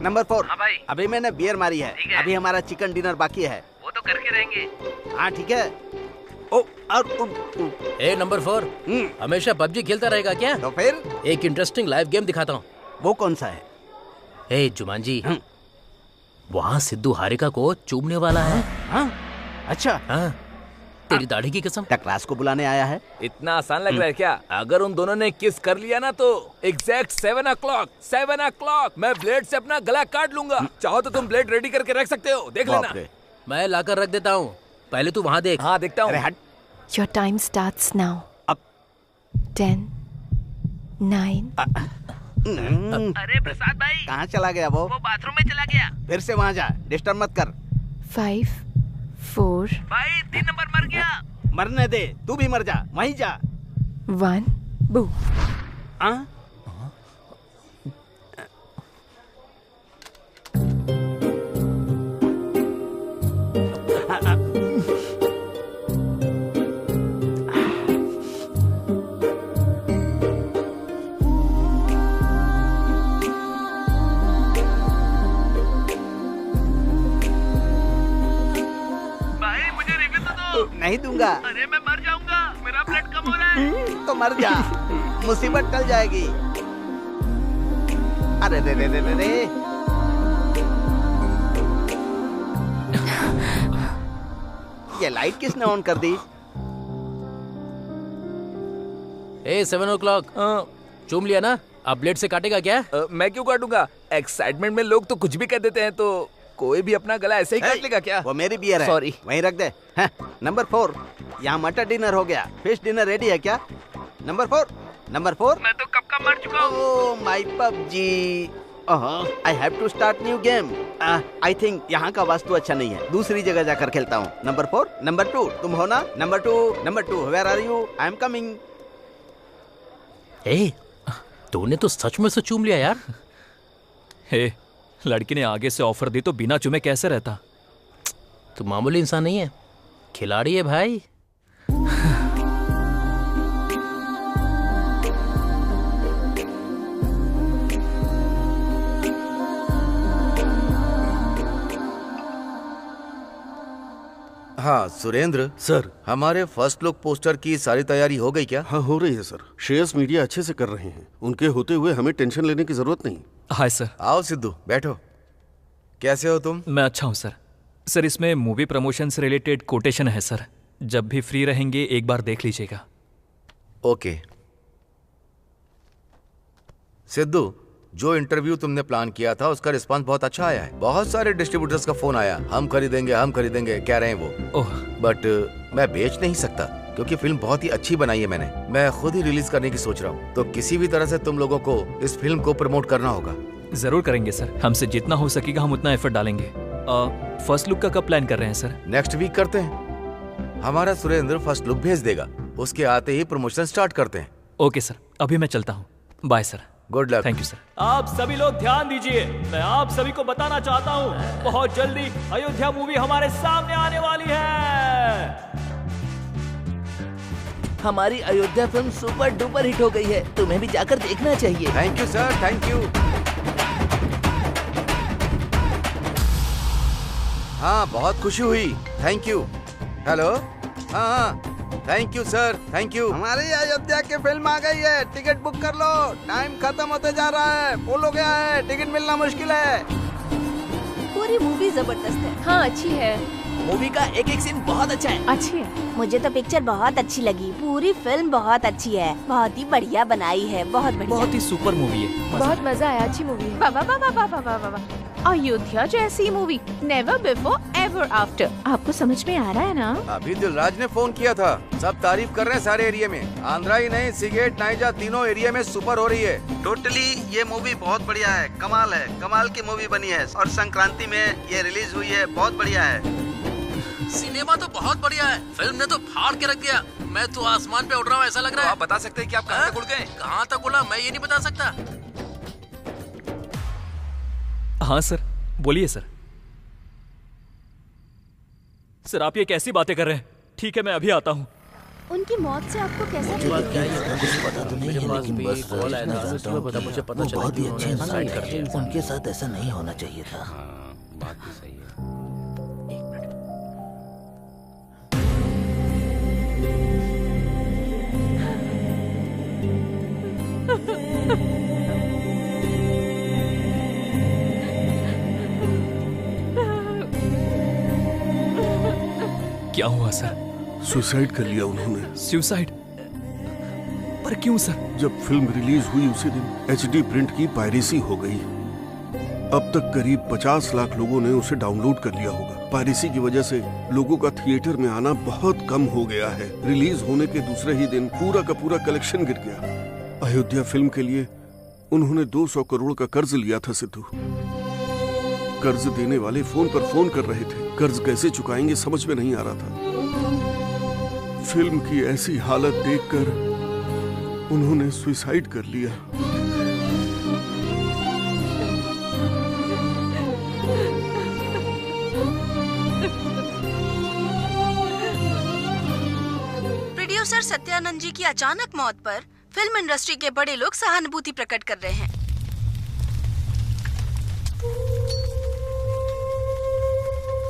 [SPEAKER 7] नंबर 4। हाँ भाई। अभी मैंने बियर मारी है। अभी हमारा चिकन डिनर बाकी है।
[SPEAKER 12] वो तो करके रहेंगे।
[SPEAKER 7] हाँ ठीक है। ओ, और
[SPEAKER 1] ए नंबर 4, हमेशा पबजी खेलता रहेगा क्या?
[SPEAKER 7] तो फिर
[SPEAKER 1] एक इंटरेस्टिंग लाइव गेम दिखाता हूँ।
[SPEAKER 7] वो कौन सा है?
[SPEAKER 1] ए जुमान जी, वहाँ सिद्धू हारिका को चूमने वाला है।
[SPEAKER 7] हाँ? अच्छा।
[SPEAKER 1] हाँ, तेरी दाढ़ी की कसम।
[SPEAKER 7] क्लास को बुलाने आया है।
[SPEAKER 6] इतना आसान लग रहा है क्या? अगर उन दोनों ने किस कर लिया ना तो एग्जैक्ट 7 o'clock मैं ब्लेड से अपना गला काट लूंगा। चाहो तो तुम ब्लेड रेडी करके रख सकते हो, देख लेना।
[SPEAKER 1] मैं लाकर रख देता हूँ, पहले तू वहाँ देख।
[SPEAKER 6] हाँ देखता हूँ।
[SPEAKER 3] Your time starts now. 10, 9.
[SPEAKER 12] अरे प्रसाद भाई,
[SPEAKER 7] कहाँ चला गया वो?
[SPEAKER 12] बाथरूम में चला गया।
[SPEAKER 7] फिर से वहाँ जा, डिस्टर्ब मत कर।
[SPEAKER 3] 5, 4.
[SPEAKER 12] भाई 3 नंबर मर गया।
[SPEAKER 7] मरने दे, तू भी मर जा, वहीं जा।
[SPEAKER 3] 1, बू।
[SPEAKER 7] नहीं दूंगा।
[SPEAKER 12] अरे मैं मर जाऊंगा, मेरा ब्लड कम हो रहा है।
[SPEAKER 7] तो मर जा, मुसीबत टल जाएगी। अरे रे रे रे रे रे। ये लाइट किसने ऑन कर दी?
[SPEAKER 1] ए 7 o'clock, चूम लिया ना? अब ब्लेड से काटेगा क्या?
[SPEAKER 6] मैं क्यों काटूंगा? एक्साइटमेंट में लोग तो कुछ भी कर देते हैं, तो कोई भी अपना गला ऐसे ही काट लेगा क्या?
[SPEAKER 7] वो मेरी बियर है।
[SPEAKER 6] सॉरी।
[SPEAKER 7] वहीं रख दे। नंबर 4, यहाँ मटर डिनर हो गया। फिश डिनर रेडी है क्या? नंबर 4।
[SPEAKER 12] मैं तो कब का मर चुका हूँ।
[SPEAKER 7] Oh my PUBG. I have to start new game. I think यहाँ का वास्तु अच्छा नहीं है, दूसरी जगह जाकर खेलता हूँ। नंबर 4, नंबर 2, तुम हो ना? Number 2, where are you? I am coming.
[SPEAKER 1] ए, तूने तो सच में से चूम लिया यार।
[SPEAKER 2] हे, लड़की ने आगे से ऑफर दी तो बिना चुमे कैसे रहता?
[SPEAKER 1] तू मामूली इंसान नहीं है, खिलाड़ी है भाई।
[SPEAKER 8] हाँ सुरेंद्र
[SPEAKER 9] सर,
[SPEAKER 8] हमारे फर्स्ट लुक पोस्टर की सारी तैयारी हो गई क्या?
[SPEAKER 9] हाँ हो रही है सर। शेयर्स मीडिया अच्छे से कर रहे हैं। उनके होते हुए हमें टेंशन लेने की जरूरत नहीं।
[SPEAKER 2] हाय सर।
[SPEAKER 8] आओ सिद्धू बैठो। कैसे हो तुम?
[SPEAKER 2] मैं अच्छा हूँ सर। सर इसमें मूवी प्रमोशन से रिलेटेड कोटेशन है सर, जब भी फ्री रहेंगे एक बार देख लीजिएगा।
[SPEAKER 8] ओके सिद्धू, जो इंटरव्यू तुमने प्लान किया था उसका रिस्पांस बहुत अच्छा आया है। बहुत सारे डिस्ट्रीब्यूटर्स का फोन आया, हम खरीदेंगे कह रहे हैं वो।
[SPEAKER 2] ओह,
[SPEAKER 8] बट मैं बेच नहीं सकता क्योंकि फिल्म बहुत ही अच्छी बनाई है मैंने। मैं खुद ही रिलीज करने की सोच रहा हूँ, तो किसी भी तरह से तुम लोगों को इस फिल्म को प्रमोट करना होगा।
[SPEAKER 2] जरूर करेंगे सर, हमसे जितना हो सकेगा हम उतना एफर्ट डालेंगे। फर्स्ट लुक का कब प्लान कर रहे हैं सर?
[SPEAKER 8] नेक्स्ट वीक करते हैं। हमारा सुरेंद्र फर्स्ट लुक भेज देगा, उसके आते ही प्रमोशन स्टार्ट करते हैं।
[SPEAKER 2] ओके सर, अभी मैं चलता हूँ। Bye sir.
[SPEAKER 8] Good luck.
[SPEAKER 2] Thank you sir.
[SPEAKER 14] आप सभी लोग ध्यान दीजिए, मैं आप सभी को बताना चाहता हूँ बहुत जल्दी अयोध्या मूवी हमारे सामने आने वाली है।
[SPEAKER 12] हमारी Ayodhya film super duper hit हो गई है, तुम्हें भी जाकर देखना चाहिए।
[SPEAKER 8] Thank you sir, thank you. हाँ बहुत खुशी हुई, थैंक यू। हेलो, हाँ thank you sir, thank you.
[SPEAKER 13] हमारी अयोध्या की फिल्म आ गई है, टिकट बुक कर लो। टाइम खत्म होते जा रहा है, फुल हो गया है, टिकट मिलना मुश्किल है।
[SPEAKER 10] पूरी मूवी जबरदस्त है।
[SPEAKER 3] हाँ अच्छी है।
[SPEAKER 12] मूवी का एक एक सीन बहुत अच्छा है।
[SPEAKER 3] अच्छी है।
[SPEAKER 10] मुझे तो पिक्चर बहुत अच्छी लगी। पूरी फिल्म बहुत अच्छी है, बहुत ही बढ़िया बनाई है, बहुत बढ़िया।
[SPEAKER 2] बहुत ही सुपर मूवी है,
[SPEAKER 3] बहुत मजा आया, अच्छी मूवी है।
[SPEAKER 5] वाह वाह वाह वाह वाह वाह। अयोध्या जैसी movie never before ever after. आपको समझ में आ रहा है ना?
[SPEAKER 8] अभी दिलराज ने फोन किया था, सब तारीफ कर रहे हैं सारे एरिया में। आंध्रा ही नहीं, सिगेट नाइजा तीनों एरिया में सुपर हो रही है।
[SPEAKER 7] टोटली ये मूवी बहुत बढ़िया है, कमाल की मूवी बनी है और संक्रांति में ये रिलीज हुई है, बहुत बढ़िया है।
[SPEAKER 1] सिनेमा तो बहुत बढ़िया है, फिल्म ने तो फाड़ के रख दिया। मैं तो आसमान पे उड़ रहा हूँ ऐसा लग रहा है।
[SPEAKER 6] आप बता सकते हैं कि आप कहाँ तक उड़ गए?
[SPEAKER 1] कहाँ तक उड़ा मैं ये नहीं बता सकता।
[SPEAKER 2] हाँ सर, बोलिए सर। सर आप ये कैसी बातें कर रहे हैं? ठीक है मैं अभी आता हूँ।
[SPEAKER 10] उनकी मौत से आपको कैसा
[SPEAKER 1] कुछ पता तो नहीं है, लेकिन बस कॉल आया था, मुझे पता चला
[SPEAKER 12] बहुत ही
[SPEAKER 1] कि
[SPEAKER 12] अच्छे
[SPEAKER 1] उन्होंने साइड कर दिया।
[SPEAKER 12] इंसान, उनके साथ ऐसा नहीं होना चाहिए था।
[SPEAKER 4] बात भी सही है।
[SPEAKER 2] क्या हुआ सर?
[SPEAKER 9] सुसाइड कर लिया उन्होंने।
[SPEAKER 2] सुसाइड? पर क्यों सर?
[SPEAKER 9] जब फिल्म रिलीज हुई उसी दिन HD प्रिंट की पायरेसी हो गई। अब तक करीब 50 लाख लोगों ने उसे डाउनलोड कर लिया होगा। पायरेसी की वजह से लोगों का थिएटर में आना बहुत कम हो गया है। रिलीज होने के दूसरे ही दिन पूरा का पूरा कलेक्शन गिर गया। अयोध्या फिल्म के लिए उन्होंने 200 करोड़ का कर्ज लिया था सिद्धू। कर्ज देने वाले फोन पर फोन कर रहे थे, कर्ज कैसे चुकाएंगे समझ में नहीं आ रहा था। फिल्म की ऐसी हालत देखकर उन्होंने सुसाइड कर लिया।
[SPEAKER 10] प्रोड्यूसर सत्यानंद जी की अचानक मौत पर फिल्म इंडस्ट्री के बड़े लोग सहानुभूति प्रकट कर रहे हैं।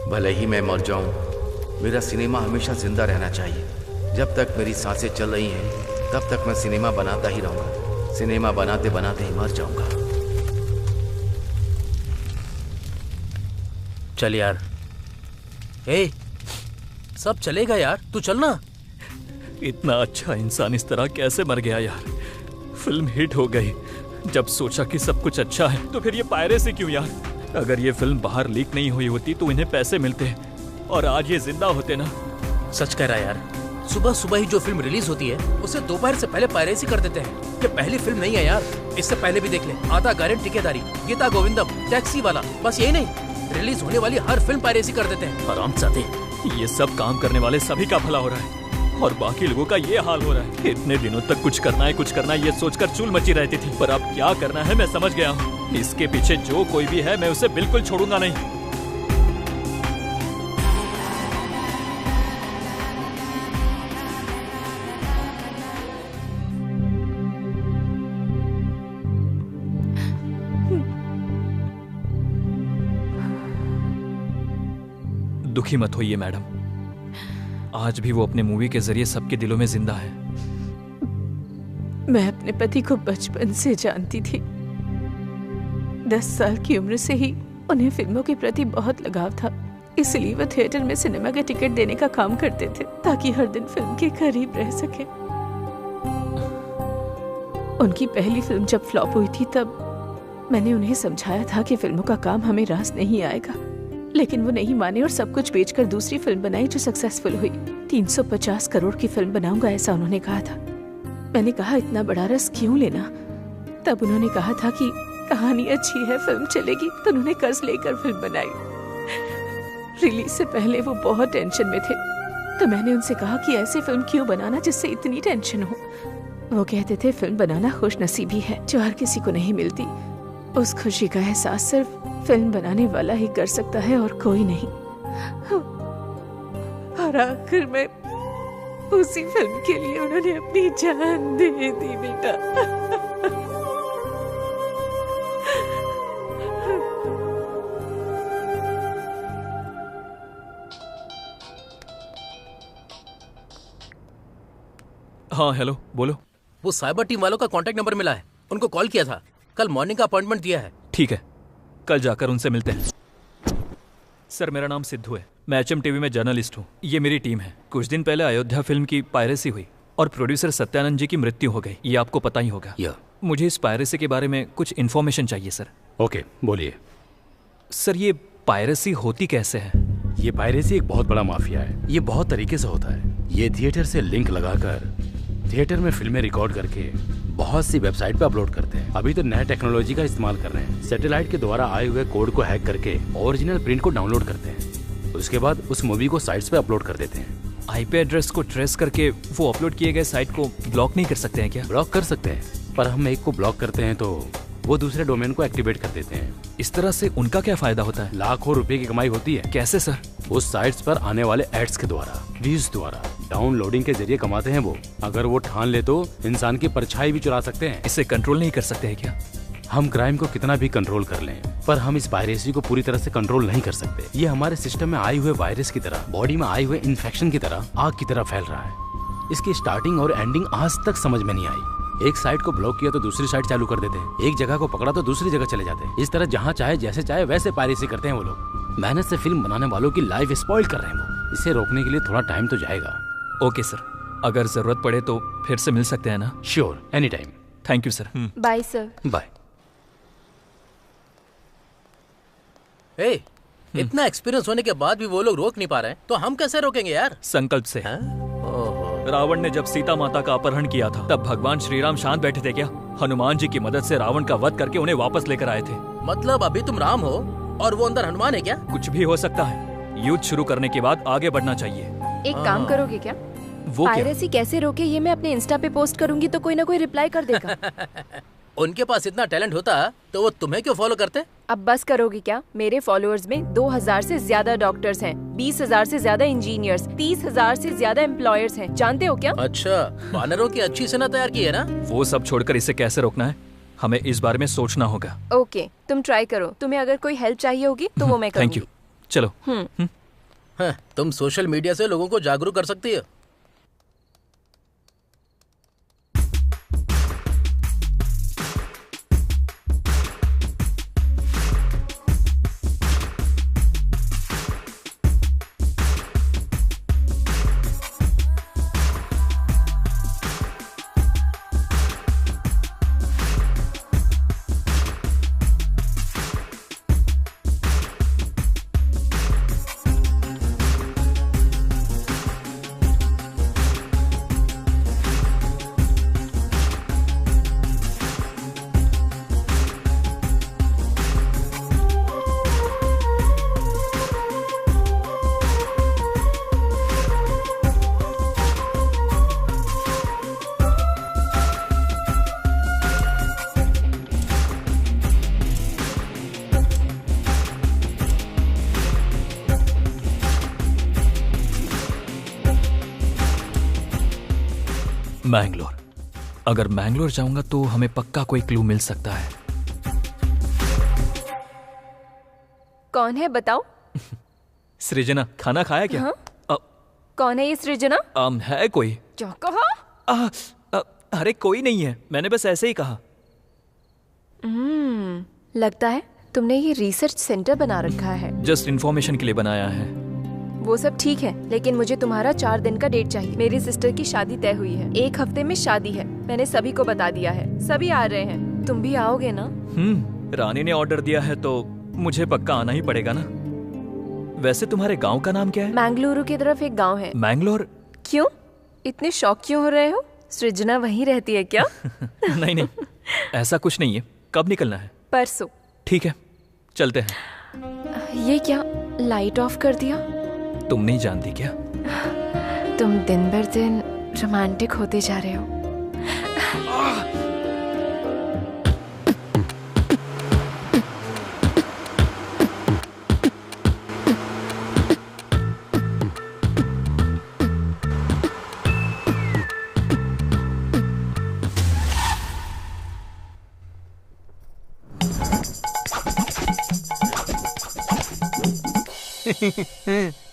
[SPEAKER 8] भले ही मैं मर जाऊं, मेरा सिनेमा हमेशा जिंदा रहना चाहिए। जब तक मेरी सांसें चल रही हैं, तब तक मैं सिनेमा बनाता ही रहूंगा। सिनेमा बनाते बनाते ही मर जाऊंगा।
[SPEAKER 1] चल यार, ए, सब चलेगा यार, तू चलना।
[SPEAKER 2] इतना अच्छा इंसान इस तरह कैसे मर गया यार? फिल्म हिट हो गई, जब सोचा कि सब कुछ अच्छा है तो फिर ये पायरेसी क्यों यार? अगर ये फिल्म बाहर लीक नहीं हुई होती तो इन्हें पैसे मिलते और आज ये जिंदा होते ना।
[SPEAKER 1] सच कह रहा है यार, सुबह सुबह ही जो फिल्म रिलीज होती है उसे दोपहर से पहले पायरेसी कर देते हैं। ये पहली फिल्म नहीं है यार, इससे पहले भी देख ले, आधा गारंटी ठेकेदारी, गीता गोविंदम, टैक्सी वाला। बस यही नहीं, रिलीज होने वाली हर फिल्म पायरेसी कर देते हैं। हरामजादे।
[SPEAKER 2] ये सब काम करने वाले सभी का भला हो रहा है और बाकी लोगों का ये हाल हो रहा है। इतने दिनों तक कुछ करना है ये सोचकर चूल मची रहती थी, पर अब क्या करना है मैं समझ गया हूँ। इसके पीछे जो कोई भी है मैं उसे बिल्कुल छोड़ूंगा नहीं। दुखी मत होइए मैडम, आज भी वो अपने मूवी के जरिए सबके दिलों में जिंदा है।
[SPEAKER 5] मैं अपने पति को बचपन से जानती थी। 10 साल की उम्र से ही उन्हें फिल्मों के प्रति बहुत लगाव था, इसलिए वो थिएटर में सिनेमा के टिकट देने का काम करते थे ताकि हर दिन फिल्म के करीब रह सके। उनकी पहली फिल्म जब फ्लॉप हुई थी तब मैंने उन्हें समझाया था कि फिल्मों का काम हमें रास नहीं आएगा, लेकिन वो नहीं माने और सब कुछ बेचकर दूसरी फिल्म बनाई जो सक्सेसफुल हुई। 350 करोड़ की फिल्म बनाऊंगा ऐसा उन्होंने कहा था। मैंने कहा इतना बड़ा रिस्क क्यों लेना? तब उन्होंने कहा था कि कहानी अच्छी है, फिल्म चलेगी, तो उन्होंने कर्ज लेकर फिल्म बनाई। रिलीज से पहले वो बहुत टेंशन में थे, तो मैंने उनसे कहा कि ऐसी फिल्म क्यों बनाना जिससे इतनी टेंशन हो। वो कहते थे फिल्म बनाना खुशनसीबी है जो हर किसी को नहीं मिलती। उस खुशी का एहसास सिर्फ फिल्म बनाने वाला ही कर सकता है और कोई नहीं। और आखिर में उसी फिल्म के लिए उन्होंने अपनी जान दे दी बेटा।
[SPEAKER 2] हाँ हेलो, बोलो।
[SPEAKER 1] वो साइबर टीम वालों का कांटेक्ट नंबर मिला है, उनको कॉल किया था, कल मॉर्निंग का अपॉइंटमेंट दिया है।
[SPEAKER 2] ठीक है, कल जाकर उनसे मिलते हैं। सर मेरा नाम सिद्धू है, मैं HM TV में जर्नलिस्ट हूँ। ये मेरी टीम है। कुछ दिन पहले अयोध्या फिल्म की पायरेसी हुई और प्रोड्यूसर सत्यानंद जी की मृत्यु हो गई, ये आपको पता ही होगा। मुझे इस पायरेसी के बारे में कुछ इन्फॉर्मेशन चाहिए सर।
[SPEAKER 15] ओके, बोलिए।
[SPEAKER 2] सर ये पायरेसी होती कैसे है?
[SPEAKER 15] ये पायरेसी एक बहुत बड़ा माफिया है। ये बहुत तरीके से होता है। ये थिएटर से लिंक लगाकर थिएटर में फिल्में रिकॉर्ड करके बहुत सी वेबसाइट पे अपलोड करते हैं। अभी तो नया टेक्नोलॉजी का इस्तेमाल कर रहे हैं। सैटेलाइट के द्वारा आए हुए कोड को हैक करके ओरिजिनल प्रिंट को डाउनलोड करते हैं। उसके बाद उस मूवी को साइट्स पे अपलोड कर देते हैं।
[SPEAKER 2] IP एड्रेस को ट्रेस करके वो अपलोड किए गए साइट को ब्लॉक नहीं कर सकते हैं क्या?
[SPEAKER 15] ब्लॉक कर सकते हैं, पर हम एक को ब्लॉक करते हैं तो वो दूसरे डोमेन को एक्टिवेट कर देते हैं।
[SPEAKER 2] इस तरह से उनका क्या फायदा होता है?
[SPEAKER 15] लाखों रुपए की कमाई होती है।
[SPEAKER 2] कैसे सर?
[SPEAKER 15] उस साइट्स पर आने वाले एड्स के द्वारा, व्यूज द्वारा, डाउनलोडिंग के जरिए कमाते हैं वो। अगर वो ठान ले तो इंसान की परछाई भी चुरा सकते हैं।
[SPEAKER 2] इसे कंट्रोल नहीं कर सकते हैं क्या?
[SPEAKER 15] हम क्राइम को कितना भी कंट्रोल कर लें, पर हम इस पायरेसी को पूरी तरह से कंट्रोल नहीं कर सकते। ये हमारे सिस्टम में आए हुए वायरस की तरह, बॉडी में आए हुए इन्फेक्शन की तरह, आग की तरह फैल रहा है। इसकी स्टार्टिंग और एंडिंग आज तक समझ में नहीं आई। एक साइट को ब्लॉक किया तो दूसरी साइट चालू कर देते हैं, एक जगह को पकड़ा तो दूसरी जगह चले जाते हैं। इस तरह जहाँ चाहे जैसे चाहे वैसे पायरेसी करते हैं वो लोग। मेहनत से फिल्म बनाने वालों की लाइफ स्पॉइल कर रहे हैं वो। इसे रोकने के लिए थोड़ा टाइम तो जाएगा।
[SPEAKER 2] ओके सर, अगर जरूरत पड़े तो फिर से मिल सकते हैं ना?
[SPEAKER 15] Sure, any time.
[SPEAKER 2] Thank you sir.
[SPEAKER 3] Bye sir.
[SPEAKER 15] Bye.
[SPEAKER 1] इतना एक्सपीरियंस होने के बाद भी वो लोग रोक नहीं पा रहे हैं, तो हम कैसे रोकेंगे यार?
[SPEAKER 2] संकल्प से। रावण ने जब सीता माता का अपहरण किया था तब भगवान श्री राम शांत बैठे थे क्या? हनुमान जी की मदद से रावण का वध करके उन्हें वापस लेकर आए थे।
[SPEAKER 1] मतलब अभी तुम राम हो और वो अंदर हनुमान है क्या?
[SPEAKER 2] कुछ भी हो सकता है। युद्ध शुरू करने के बाद आगे बढ़ना चाहिए।
[SPEAKER 3] एक काम करोगे क्या?
[SPEAKER 2] वो
[SPEAKER 3] पायरेसी कैसे रोके ये मैं अपने इंस्टा पे पोस्ट करूंगी तो कोई ना कोई रिप्लाई कर देगा।
[SPEAKER 1] उनके पास इतना टैलेंट होता तो वो तुम्हें क्यों फॉलो करते?
[SPEAKER 3] अब बस करोगे क्या? मेरे फॉलोअर्स में 2000 से ज्यादा डॉक्टर्स हैं, 20,000 से ज्यादा इंजीनियर्स, 30,000 से ज्यादा एम्प्लॉयर्स हैं। जानते हो क्या?
[SPEAKER 1] अच्छा, वानरों की अच्छी सेना तैयार की है ना?
[SPEAKER 2] वो सब छोड़कर इसे कैसे रोकना है, हमें इस बारे में सोचना होगा।
[SPEAKER 3] ओके, तुम ट्राई करो। तुम्हें अगर कोई हेल्प चाहिए होगी तो वो मैं करूंगी।
[SPEAKER 2] Thank you. चलो।
[SPEAKER 1] तुम सोशल मीडिया से लोगों को जागरूक कर सकती हो।
[SPEAKER 2] मैंगलोर। अगर मैंगलोर जाऊंगा तो हमें पक्का कोई क्लू मिल सकता है।
[SPEAKER 3] कौन है बताओ?
[SPEAKER 2] सृजना, खाना खाया क्या?
[SPEAKER 3] हाँ? कौन है ये सृजना?
[SPEAKER 2] है कोई?
[SPEAKER 3] क्या कहा?
[SPEAKER 2] अरे कोई नहीं है, मैंने बस ऐसे ही कहा।
[SPEAKER 3] लगता है तुमने ये रिसर्च सेंटर बना रखा है।
[SPEAKER 2] जस्ट इन्फॉर्मेशन के लिए बनाया है।
[SPEAKER 3] वो सब ठीक है, लेकिन मुझे तुम्हारा 4 दिन का डेट चाहिए। मेरी सिस्टर की शादी तय हुई है, 1 हफ्ते में शादी है। मैंने सभी को बता दिया है, सभी आ रहे हैं। तुम भी आओगे ना?
[SPEAKER 2] रानी ने ऑर्डर दिया है तो मुझे पक्का आना ही पड़ेगा ना। वैसे तुम्हारे गांव का नाम क्या है?
[SPEAKER 3] मैंगलुरु की तरफ एक गांव है।
[SPEAKER 2] मैंगलोर?
[SPEAKER 3] क्यों इतने शौक क्यों हो रहे हो? सृजना वहीं रहती है क्या?
[SPEAKER 2] नहीं, ऐसा कुछ नहीं है। कब निकलना है?
[SPEAKER 3] परसों।
[SPEAKER 2] ठीक है, चलते हैं।
[SPEAKER 3] ये क्या, लाइट ऑफ कर दिया?
[SPEAKER 2] तुम नहीं जानती क्या?
[SPEAKER 3] तुम दिन भर दिन रोमांटिक होते जा रहे हो।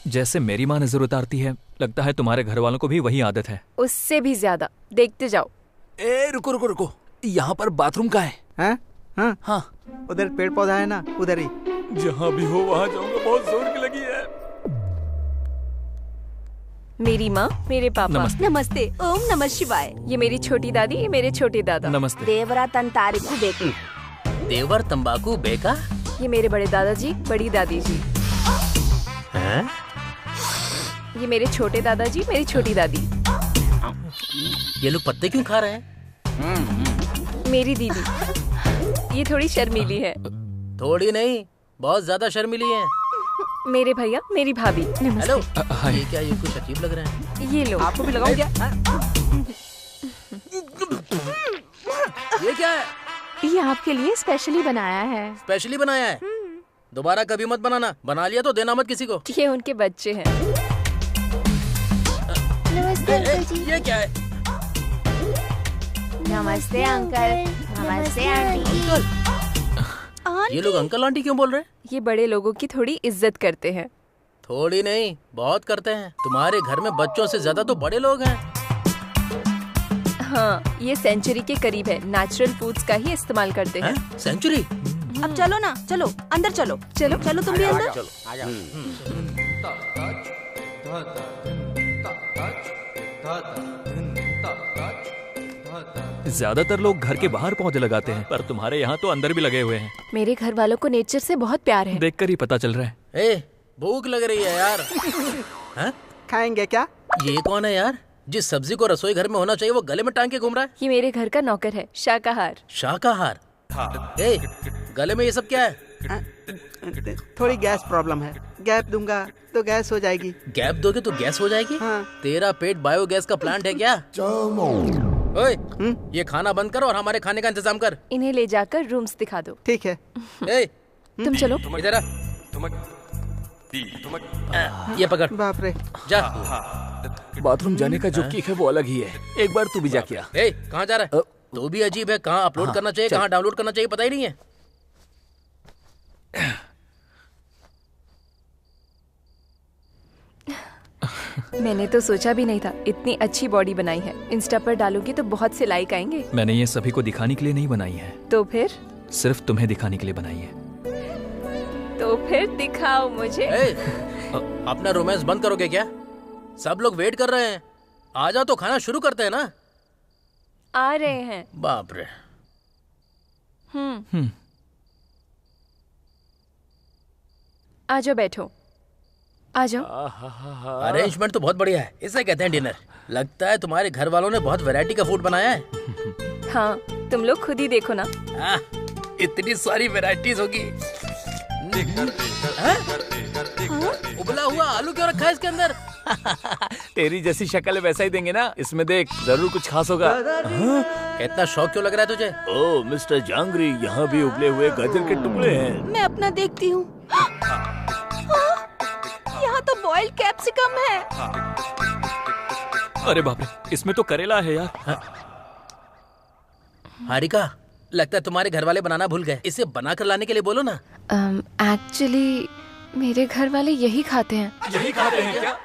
[SPEAKER 2] जैसे मेरी माँ नजर उतारती है, लगता है तुम्हारे घर वालों को भी वही आदत है।
[SPEAKER 3] उससे भी ज्यादा। देखते जाओ।
[SPEAKER 6] रुको रुको रुको, यहाँ पर बाथरूम का है?
[SPEAKER 13] हाँ, उधर पेड़ पौधा है ना, उधर ही।
[SPEAKER 6] जहाँ भी हो वहाँ जाऊंगा, बहुत जोर की लगी है।
[SPEAKER 3] मेरी माँ, मेरे पापा।
[SPEAKER 10] नमस्ते। ओम नमः शिवाय।
[SPEAKER 3] ये मेरी छोटी दादी, ये मेरे छोटे दादा।
[SPEAKER 2] नमस्ते।
[SPEAKER 10] देवरा तंतारिकु बेकू।
[SPEAKER 1] देवर तंबाकू बेका?
[SPEAKER 3] ये मेरे बड़े दादाजी, बड़ी दादी जी।
[SPEAKER 1] हैं?
[SPEAKER 3] ये मेरे छोटे दादाजी, मेरी छोटी दादी।
[SPEAKER 1] ये लोग पत्ते क्यों खा रहे हैं?
[SPEAKER 3] मेरी दीदी, ये थोड़ी शर्मीली है।
[SPEAKER 1] थोड़ी नहीं, बहुत ज्यादा शर्मीली है।
[SPEAKER 3] मेरे भैया, मेरी भाभी।
[SPEAKER 1] हेलो। ये क्या, ये कुछ अजीब लग रहा है।
[SPEAKER 3] ये लो।
[SPEAKER 13] आपको भी लगाऊं क्या?
[SPEAKER 1] ये क्या है?
[SPEAKER 5] ये आपके लिए स्पेशली बनाया है।
[SPEAKER 1] स्पेशली बनाया है? दोबारा कभी मत बनाना, बना लिया तो देना मत किसी को।
[SPEAKER 3] ये उनके बच्चे हैं।
[SPEAKER 10] नमस्ते अंकल जी।
[SPEAKER 1] ये क्या है?
[SPEAKER 10] नमस्ते अंकल। नमस्ते आंटी।
[SPEAKER 1] ये लोग अंकल आंटी क्यों बोल रहे हैं?
[SPEAKER 3] ये बड़े लोगों की थोड़ी इज्जत करते हैं।
[SPEAKER 1] थोड़ी नहीं, बहुत करते हैं। तुम्हारे घर में बच्चों से ज्यादा तो बड़े लोग हैं।
[SPEAKER 3] हाँ, ये सेंचुरी के करीब है। नेचुरल फूड्स का ही इस्तेमाल करते हैं।
[SPEAKER 1] सेंचुरी?
[SPEAKER 10] अब चलो ना, चलो अंदर चलो। चलो चलो, तुम भी अंदर।
[SPEAKER 1] चलो।
[SPEAKER 2] ज्यादातर लोग घर के बाहर पौधे लगाते हैं, पर तुम्हारे यहाँ तो अंदर भी लगे हुए हैं।
[SPEAKER 3] मेरे घर वालों को नेचर से बहुत प्यार है।
[SPEAKER 2] देखकर ही पता चल रहा है।
[SPEAKER 1] ए, भूख लग रही है यार। हैं?
[SPEAKER 13] खाएंगे क्या?
[SPEAKER 1] ये कौन है यार? जिस सब्जी को रसोई घर में होना चाहिए वो गले में टांग के घूम रहा है।
[SPEAKER 3] ये मेरे घर का नौकर है, शाकाहार।
[SPEAKER 1] शाकाहार? ए, गले में ये सब क्या है?
[SPEAKER 13] थोड़ी गैस प्रॉब्लम है, गैप दूंगा तो गैस हो जाएगी।
[SPEAKER 1] गैप दोगे तो गैस हो जाएगी?
[SPEAKER 13] हाँ।
[SPEAKER 1] तेरा पेट बायोगैस का प्लांट है क्या? ओए, ये खाना बंद कर और हमारे खाने का इंतजाम कर।
[SPEAKER 3] इन्हें ले जाकर रूम्स दिखा दो।
[SPEAKER 13] ठीक है।
[SPEAKER 1] ए,
[SPEAKER 3] तुम चलो।
[SPEAKER 1] इधर आ। ये पकड़।
[SPEAKER 13] बाप रे।
[SPEAKER 1] जा।
[SPEAKER 6] बाथरूम जाने का जो किक है वो अलग ही है। एक बार तू भी जा किया।
[SPEAKER 1] ए, कहाँ जा रहा है? तू भी अजीब है, कहाँ अपलोड करना चाहिए, कहाँ डाउनलोड करना चाहिए, पता ही नहीं है।
[SPEAKER 3] मैंने तो सोचा भी नहीं था इतनी अच्छी बॉडी बनाई है। इंस्टा पर डालूंगी तो बहुत से लाइक आएंगे।
[SPEAKER 2] मैंने ये सभी को दिखाने के लिए नहीं बनाई है।
[SPEAKER 3] तो फिर?
[SPEAKER 2] सिर्फ तुम्हें दिखाने के लिए बनाई है।
[SPEAKER 3] तो फिर दिखाओ मुझे।
[SPEAKER 1] अपना रोमांस बंद करोगे क्या? सब लोग वेट कर रहे हैं। आ जाओ तो खाना शुरू करते हैं ना।
[SPEAKER 3] आ रहे हैं।
[SPEAKER 1] बाप रे।
[SPEAKER 3] आ जाओ, बैठो। आ जाओ।
[SPEAKER 1] अरेंजमेंट तो बहुत बढ़िया है, इसे कहते हैं डिनर। लगता है तुम्हारे घर वालों ने बहुत वैरायटी का फूड बनाया है।
[SPEAKER 3] हाँ, तुम लोग खुद ही देखो ना।
[SPEAKER 1] इतनी सारी वैरायटीज होगी। उबला हुआ आलू क्यों रखा है इसके अंदर?
[SPEAKER 6] तेरी जैसी शक्ल है वैसा ही देंगे ना। इसमें देख, जरूर कुछ खास होगा।
[SPEAKER 1] इतना शौक क्यों लग रहा है तुझे?
[SPEAKER 6] ओह मिस्टर जांगरी, यहाँ भी उबले हुए गाजर के टुकड़े हैं।
[SPEAKER 10] मैं अपना देखती हूँ। यहाँ तो बॉइल्ड कैप्सिकम है।
[SPEAKER 2] अरे बाप रे, इसमें तो करेला है यार।
[SPEAKER 1] हारिका, लगता है तुम्हारे घर वाले बनाना भूल गए। इसे बना कर लाने के लिए बोलो ना।
[SPEAKER 3] एक्चुअली मेरे घर वाले यही खाते हैं।
[SPEAKER 2] यही खाते हैं क्या?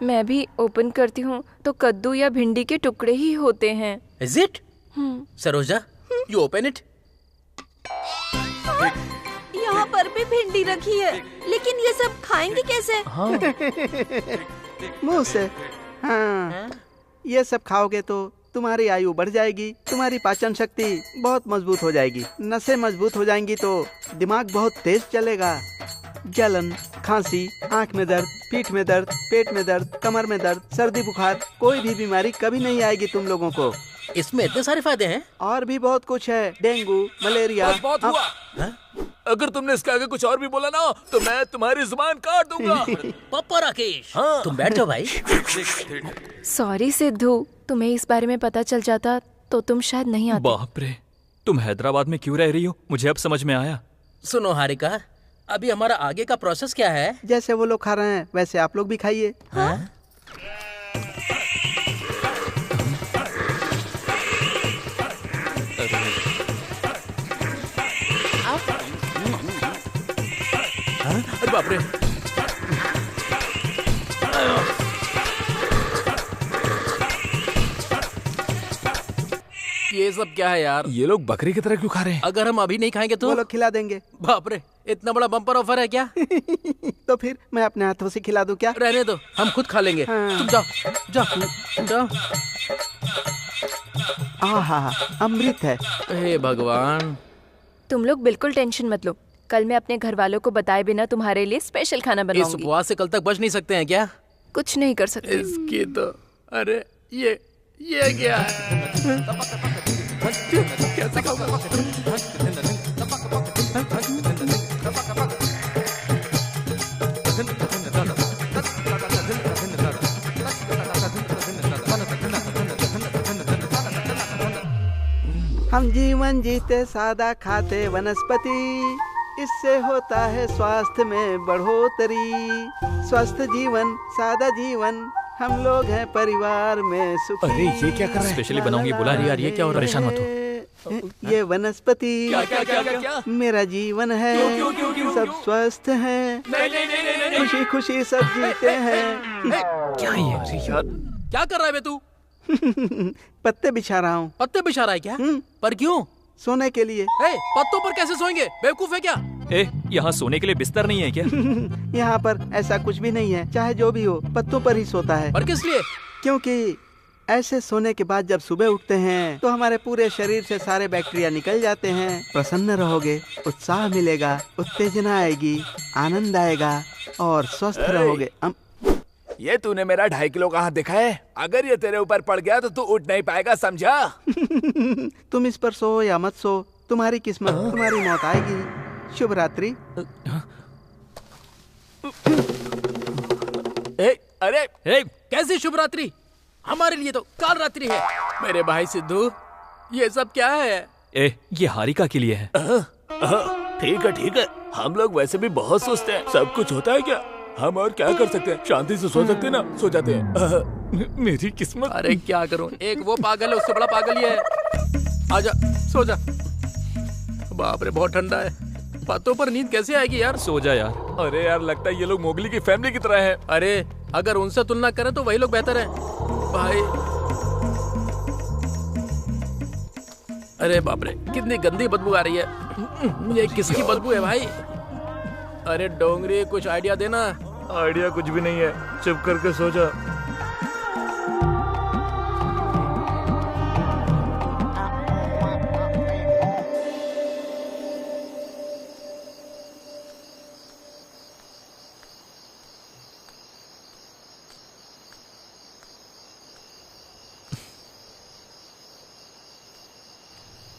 [SPEAKER 3] मैं भी ओपन करती हूँ तो कद्दू या भिंडी के टुकड़े ही होते हैं।
[SPEAKER 1] Is it? Saroja, you open it?
[SPEAKER 10] यहाँ पर भी भिंडी रखी है, लेकिन ये सब खाएंगे कैसे?
[SPEAKER 7] मुंह से। हाँ, ये सब खाओगे तो तुम्हारी आयु बढ़ जाएगी, तुम्हारी पाचन शक्ति बहुत मजबूत हो जाएगी, नसें मजबूत हो जाएंगी तो दिमाग बहुत तेज चलेगा। जलन, खांसी, आंख में दर्द, पीठ में दर्द, पेट में दर्द, कमर में दर्द, सर्दी बुखार, कोई भी बीमारी कभी नहीं आएगी तुम लोगों को।
[SPEAKER 1] इसमें इतने सारे फायदे हैं?
[SPEAKER 7] और भी बहुत कुछ है, डेंगू, मलेरिया।
[SPEAKER 6] बहुत हुआ। अगर तुमने इसके आगे कुछ और भी बोला ना तो मैं तुम्हारी जुबान काट दूंगा।
[SPEAKER 1] पापा राकेश, तुम बैठ जाओ भाई।
[SPEAKER 3] सॉरी सिद्धू, तुम्हें इस बारे में पता चल जाता तो तुम शायद नहीं आते।
[SPEAKER 2] बाप रे, तुम हैदराबाद में क्यों रह रही हो? मुझे अब समझ में आया।
[SPEAKER 1] सुनो हारिका, अभी हमारा आगे का प्रोसेस क्या है?
[SPEAKER 7] जैसे वो लोग खा रहे हैं वैसे आप लोग भी खाइए।
[SPEAKER 1] अरे बाप रे, ये सब क्या है यार?
[SPEAKER 6] ये लोग बकरी की तरह क्यों खा रहे हैं?
[SPEAKER 1] अगर हम अभी नहीं खाएंगे तो
[SPEAKER 7] वो लोग खिला देंगे।
[SPEAKER 1] बाप रे, इतना बड़ा बम्पर ऑफर है क्या?
[SPEAKER 7] तो फिर मैं अपने हाथों से खिला दूं क्या?
[SPEAKER 1] रहने दो, हम खुद खा लेंगे। तुम जाओ जाओ जाओ।
[SPEAKER 7] आहा, अमृत है।
[SPEAKER 1] हे भगवान।
[SPEAKER 3] तुम लोग बिल्कुल टेंशन मत लो, कल मैं अपने घर वालों को बताए बिना तुम्हारे लिए स्पेशल खाना
[SPEAKER 1] इस
[SPEAKER 3] बनवाऊंगी।
[SPEAKER 1] उपवास से कल तक बच नहीं सकते हैं क्या?
[SPEAKER 3] कुछ नहीं कर सकते।
[SPEAKER 1] इसकी तो अरे ये क्या है? कैसे खाऊंगा?
[SPEAKER 7] हम जीवन जीते सादा खाते वनस्पति, इससे होता है स्वास्थ्य में बढ़ोतरी। स्वस्थ जीवन सादा जीवन, हम लोग हैं परिवार में सुखी।
[SPEAKER 2] अरे ये क्या कर रहा है? स्पेशली बनाऊंगी बोला। यार ये क्या हो रहा है? परेशान मत हो।
[SPEAKER 7] ये वनस्पति
[SPEAKER 6] क्या?
[SPEAKER 7] मेरा जीवन है।
[SPEAKER 6] क्यों?
[SPEAKER 7] सब स्वस्थ हैं, खुशी खुशी सब जीते हैं।
[SPEAKER 1] क्या ये यार? क्या कर रहा है बे तू?
[SPEAKER 7] पत्ते बिछा रहा हूँ।
[SPEAKER 1] पत्ते बिछा रहा है क्या? पर क्यों?
[SPEAKER 7] सोने के लिए।
[SPEAKER 1] पत्तों पर कैसे सोएंगे? बेवकूफ है क्या?
[SPEAKER 2] यहाँ सोने के लिए बिस्तर नहीं है क्या?
[SPEAKER 7] यहाँ पर ऐसा कुछ भी नहीं है, चाहे जो भी हो पत्तों पर ही सोता है।
[SPEAKER 1] पर किस लिए?
[SPEAKER 7] क्योंकि ऐसे सोने के बाद जब सुबह उठते हैं तो हमारे पूरे शरीर से सारे बैक्टीरिया निकल जाते हैं। प्रसन्न रहोगे, उत्साह मिलेगा, उत्तेजना आएगी, आनंद आएगा और स्वस्थ रहोगे।
[SPEAKER 6] ये तूने मेरा 2.5 किलो का हाथ देखा है? अगर ये तेरे ऊपर पड़ गया तो तू उठ नहीं पाएगा, समझा?
[SPEAKER 7] तुम इस पर सो या मत सो, तुम्हारी किस्मत, तुम्हारी मौत आएगी। शुभ रात्रि।
[SPEAKER 6] अरे
[SPEAKER 1] कैसी शुभ रात्रि? हमारे लिए तो काल रात्रि है। मेरे भाई सिद्धू, ये सब क्या है?
[SPEAKER 2] ये हारिका के लिए है।
[SPEAKER 6] ठीक है, हम लोग वैसे भी बहुत सुस्त हैं। सब कुछ होता है क्या? हम और क्या कर सकते हैं? शांति से सो सकते हैं ना? सो जाते हैं। मेरी किस्मत।
[SPEAKER 1] अरे क्या करूं, एक वो पागल है, उससे बड़ा पागल ये है। आजा, सो जा। बाप रे, बहुत ठंडा है। पत्तों पर नींद कैसे आएगी यार?
[SPEAKER 2] सो जा यार।
[SPEAKER 6] अरे यार, लगता है ये लोग मोगली की फैमिली की तरह हैं।
[SPEAKER 1] अरे अगर उनसे तुलना करें तो वही लोग बेहतर हैं भाई। अरे बाप रे, कितनी गंदी बदबू आ रही है। ये किसकी बदबू है भाई? अरे डोंगरी, कुछ आइडिया देना।
[SPEAKER 6] आइडिया कुछ भी नहीं है, चुप करके सो जा।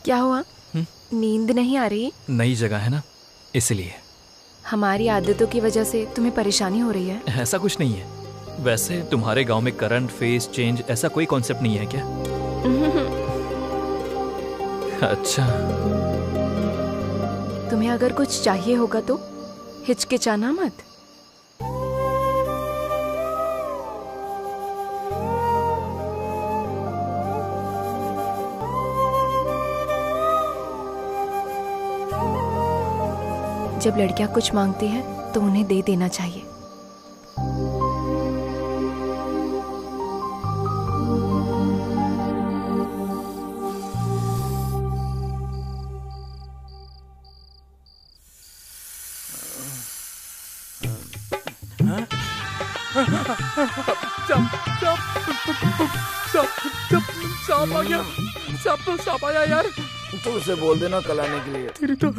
[SPEAKER 3] क्या हुआ? नींद नहीं आ रही?
[SPEAKER 2] नई जगह है ना, इसलिए।
[SPEAKER 3] हमारी आदतों की वजह से तुम्हें परेशानी हो रही है?
[SPEAKER 2] ऐसा कुछ नहीं है। वैसे तुम्हारे गांव में करंट, फेस चेंज ऐसा कोई कॉन्सेप्ट नहीं है क्या? अच्छा।
[SPEAKER 3] तुम्हें अगर कुछ चाहिए होगा तो हिचकिचाना मत। जब लड़कियां कुछ मांगती हैं तो उन्हें दे देना चाहिए।
[SPEAKER 1] सांप आ गया, सांप आया यार।
[SPEAKER 6] तो उसे बोल देना कल आने के लिए।
[SPEAKER 1] तेरी तो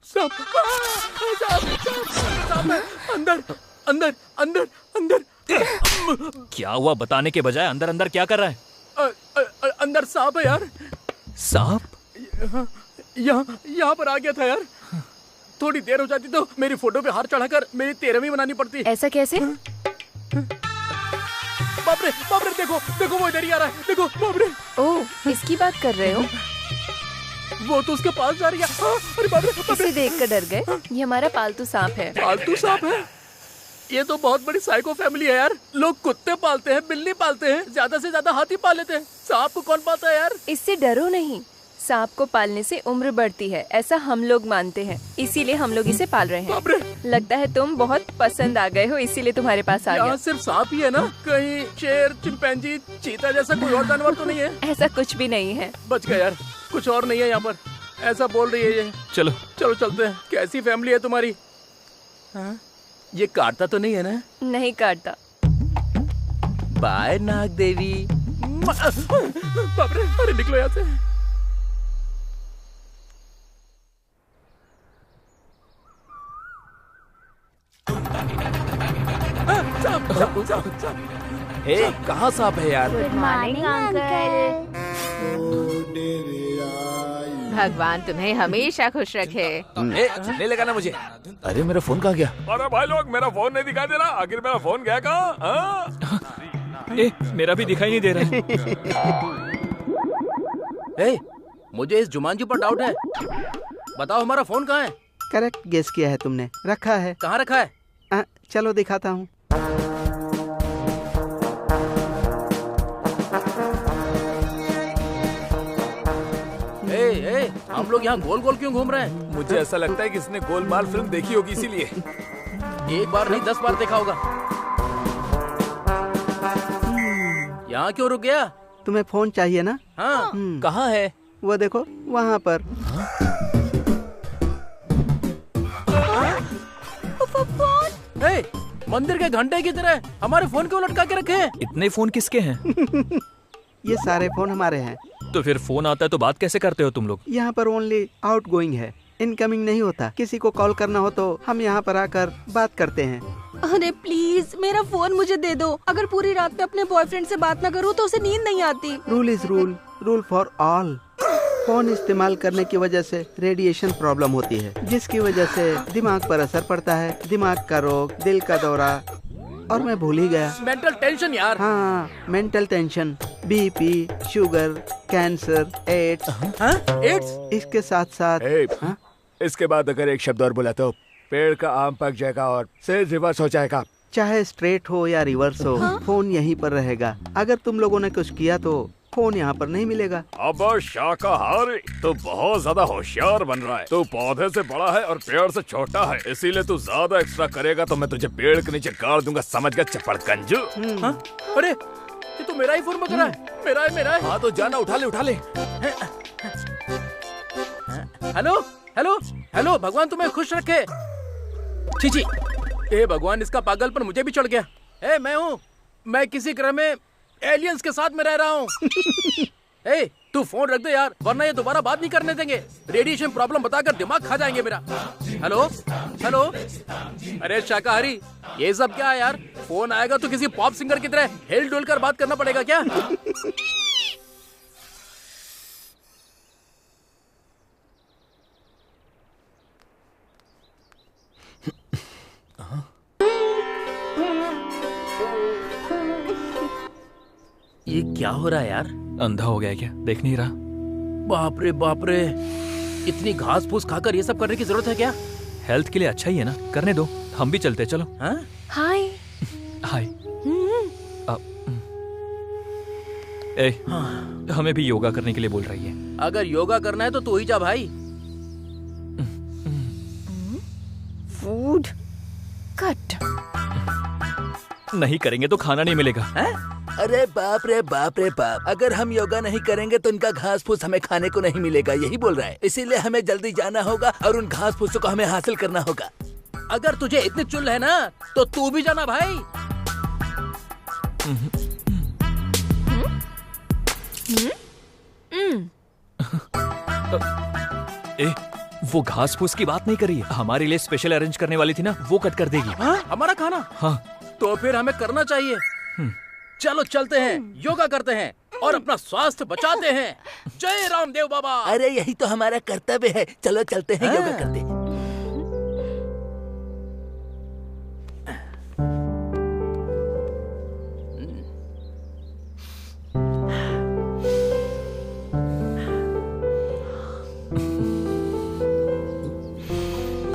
[SPEAKER 1] सांप है। अंदर अंदर अंदर अंदर।
[SPEAKER 2] क्या हुआ बताने के बजाय अंदर अंदर क्या कर रहा है?
[SPEAKER 1] अंदर सांप है यार।
[SPEAKER 2] सांप?
[SPEAKER 1] यहाँ पर आ गया था यार। थोड़ी देर हो जाती तो मेरी फोटो पे हार चढ़ाकर मेरी 13वीं मनानी पड़ती।
[SPEAKER 3] ऐसा कैसे?
[SPEAKER 1] बाप रे देखो देखो वो इधर ही आ रहा है, देखो बाप रे।
[SPEAKER 3] ओह, इसकी बात कर रहे हो?
[SPEAKER 1] वो तो उसके पास जा रही है। अरे बाप रे,
[SPEAKER 3] इसे देखकर डर गए? ये हमारा पालतू सांप है।
[SPEAKER 1] पालतू सांप है? ये तो बहुत बड़ी साइको फैमिली है यार। लोग कुत्ते पालते हैं, बिल्ली पालते हैं, ज्यादा से ज्यादा हाथी पाल लेते हैं। सांप को कौन पालता है यार?
[SPEAKER 3] इससे डरो नहीं, सांप को पालने से उम्र बढ़ती है, ऐसा हम लोग मानते हैं, इसीलिए हम लोग इसे पाल रहे हैं। लगता है तुम बहुत पसंद आ गए हो, इसीलिए तुम्हारे पास आ गया।
[SPEAKER 1] यहाँ सिर्फ सांप ही है ना? कहीं शेर, चिंपैंजी, चीता जैसा कोई और जानवर तो नहीं है?
[SPEAKER 3] ऐसा कुछ भी नहीं है।
[SPEAKER 1] बच गया यार, कुछ और नहीं है यहाँ पर, ऐसा बोल रही है ये।
[SPEAKER 2] चलो
[SPEAKER 1] चलो चलते हैं। कैसी फैमिली है तुम्हारी? हाँ? ये काटता तो नहीं है ना?
[SPEAKER 3] नहीं काटता।
[SPEAKER 1] बाय नाग देवी। बाप रे, अरे निकलो यहाँ से।
[SPEAKER 6] कहाँ सांप है यार?
[SPEAKER 5] Good morning uncle. भगवान तुम्हें हमेशा खुश रखे।
[SPEAKER 6] नहीं लगा ना मुझे। अरे मेरा फोन कहाँ गया?
[SPEAKER 16] अरे भाई लोग, मेरा फोन नहीं दिखाई दे रहा। आखिर मेरा फोन गया कहाँ?
[SPEAKER 2] मेरा भी दिखाई नहीं दे रहा
[SPEAKER 1] है। मुझे इस जुमानजी पर डाउट है। बताओ हमारा फोन कहाँ है?
[SPEAKER 13] करेक्ट गेस किया है तुमने। रखा है।
[SPEAKER 1] कहाँ रखा है?
[SPEAKER 13] चलो दिखाता हूँ।
[SPEAKER 1] हम लोग यहाँ गोल गोल क्यों घूम रहे हैं?
[SPEAKER 16] मुझे ऐसा लगता है कि इसने गोलमाल फिल्म देखी होगी, इसीलिए।
[SPEAKER 1] एक बार नहीं 10 बार देखा होगा। यहाँ क्यों रुक गया?
[SPEAKER 13] तुम्हें फोन चाहिए ना?
[SPEAKER 1] हाँ।
[SPEAKER 2] कहाँ है?
[SPEAKER 13] वो देखो वहाँ पर।
[SPEAKER 1] मंदिर के घंटे की तरह हमारे फोन क्यों लटका के रखे हैं?
[SPEAKER 2] इतने फोन किसके हैं?
[SPEAKER 13] ये सारे फोन हमारे हैं।
[SPEAKER 2] तो फिर फोन आता है तो बात कैसे करते हो तुम लोग?
[SPEAKER 13] यहाँ पर ओनली आउट गोइंग है, इनकमिंग नहीं होता। किसी को कॉल करना हो तो हम यहाँ पर आकर बात करते हैं।
[SPEAKER 10] अरे प्लीज मेरा फोन मुझे दे दो। अगर पूरी रात में अपने बॉयफ्रेंड से बात न करूँ तो उसे नींद नहीं आती।
[SPEAKER 13] Rule is rule, rule for all. Phone इस्तेमाल करने की वजह से रेडिएशन प्रॉब्लम होती है, जिसकी वजह से दिमाग पर असर पड़ता है। दिमाग का रोग, दिल का दौरा, और मैं भूल ही गया।
[SPEAKER 1] मेंटल टेंशन यार।
[SPEAKER 13] हाँ, mental tension, BP, sugar, cancer, AIDS.
[SPEAKER 1] AIDS?
[SPEAKER 13] इसके साथ साथ
[SPEAKER 16] इसके बाद अगर एक शब्द और बोला तो पेड़ का आम पक जाएगा और सिर रिवर्स हो जाएगा।
[SPEAKER 13] चाहे स्ट्रेट हो या रिवर्स हो, फोन यहीं पर रहेगा। अगर तुम लोगों ने कुछ किया तो फोन यहाँ पर नहीं मिलेगा।
[SPEAKER 16] अब शाकाहारी तो बहुत ज्यादा होशियार बन रहा है। तू पौधे से बड़ा है और पेड़ से छोटा है, इसीलिए तू ज्यादा एक्स्ट्रा करेगा तो मैं तुझे पेड़ के नीचे गाड़ दूंगा, समझ गया चपड़कंजू?
[SPEAKER 1] अरे ये तो मेरा ही फोन बज रहा है। मेरा है।
[SPEAKER 6] हाँ तो जाना, उठा ले।
[SPEAKER 1] हेलो हेलो हेलो, भगवान तुम्हें खुश रखे। छी, ए भगवान, इसका पागलपन मुझे भी चढ़ गया। मैं हूँ, मैं किसी ग्रह में एलियंस के साथ में रह रहा हूँ। तू फोन रख दे यार, वरना ये दोबारा बात नहीं करने देंगे। रेडिएशन प्रॉब्लम बताकर दिमाग खा जाएंगे मेरा। हेलो हेलो, अरे शाकाहारी, ये सब क्या है यार? फोन आएगा तो किसी पॉप सिंगर की तरह हिल डुल कर बात करना पड़ेगा क्या? ये क्या हो रहा है यार?
[SPEAKER 2] अंधा हो गया क्या? देख नहीं रहा?
[SPEAKER 1] बाप रे, इतनी घास फूस खाकर ये सब करने की जरूरत है क्या?
[SPEAKER 2] हेल्थ के लिए अच्छा ही है ना, करने दो। हम भी चलते, चलो।
[SPEAKER 3] हाय।
[SPEAKER 2] हाय। हमें भी योगा करने के लिए बोल रही है।
[SPEAKER 1] अगर योगा करना है तो तू ही जा भाई।
[SPEAKER 3] Food cut.
[SPEAKER 2] नहीं करेंगे तो खाना नहीं मिलेगा।
[SPEAKER 6] अरे बाप रे बाप, अगर हम योगा नहीं करेंगे तो इनका घास फूस हमें खाने को नहीं मिलेगा, यही बोल रहा है। इसीलिए हमें जल्दी जाना होगा और उन घास फूसों को हमें हासिल करना होगा।
[SPEAKER 1] अगर तुझे इतनी चुल है ना तो तू भी जाना भाई।
[SPEAKER 2] ए, वो घास फूस की बात नहीं करी है, हमारे लिए स्पेशल अरेंज करने वाली थी ना, वो कट कर देगी।
[SPEAKER 1] हमारा खाना?
[SPEAKER 2] हाँ।
[SPEAKER 1] तो फिर हमें करना चाहिए। चलो चलते हैं, योगा करते हैं और अपना स्वास्थ्य बचाते हैं। जय रामदेव बाबा।
[SPEAKER 12] अरे यही तो हमारा कर्तव्य है, चलो चलते हैं योगा करते हैं।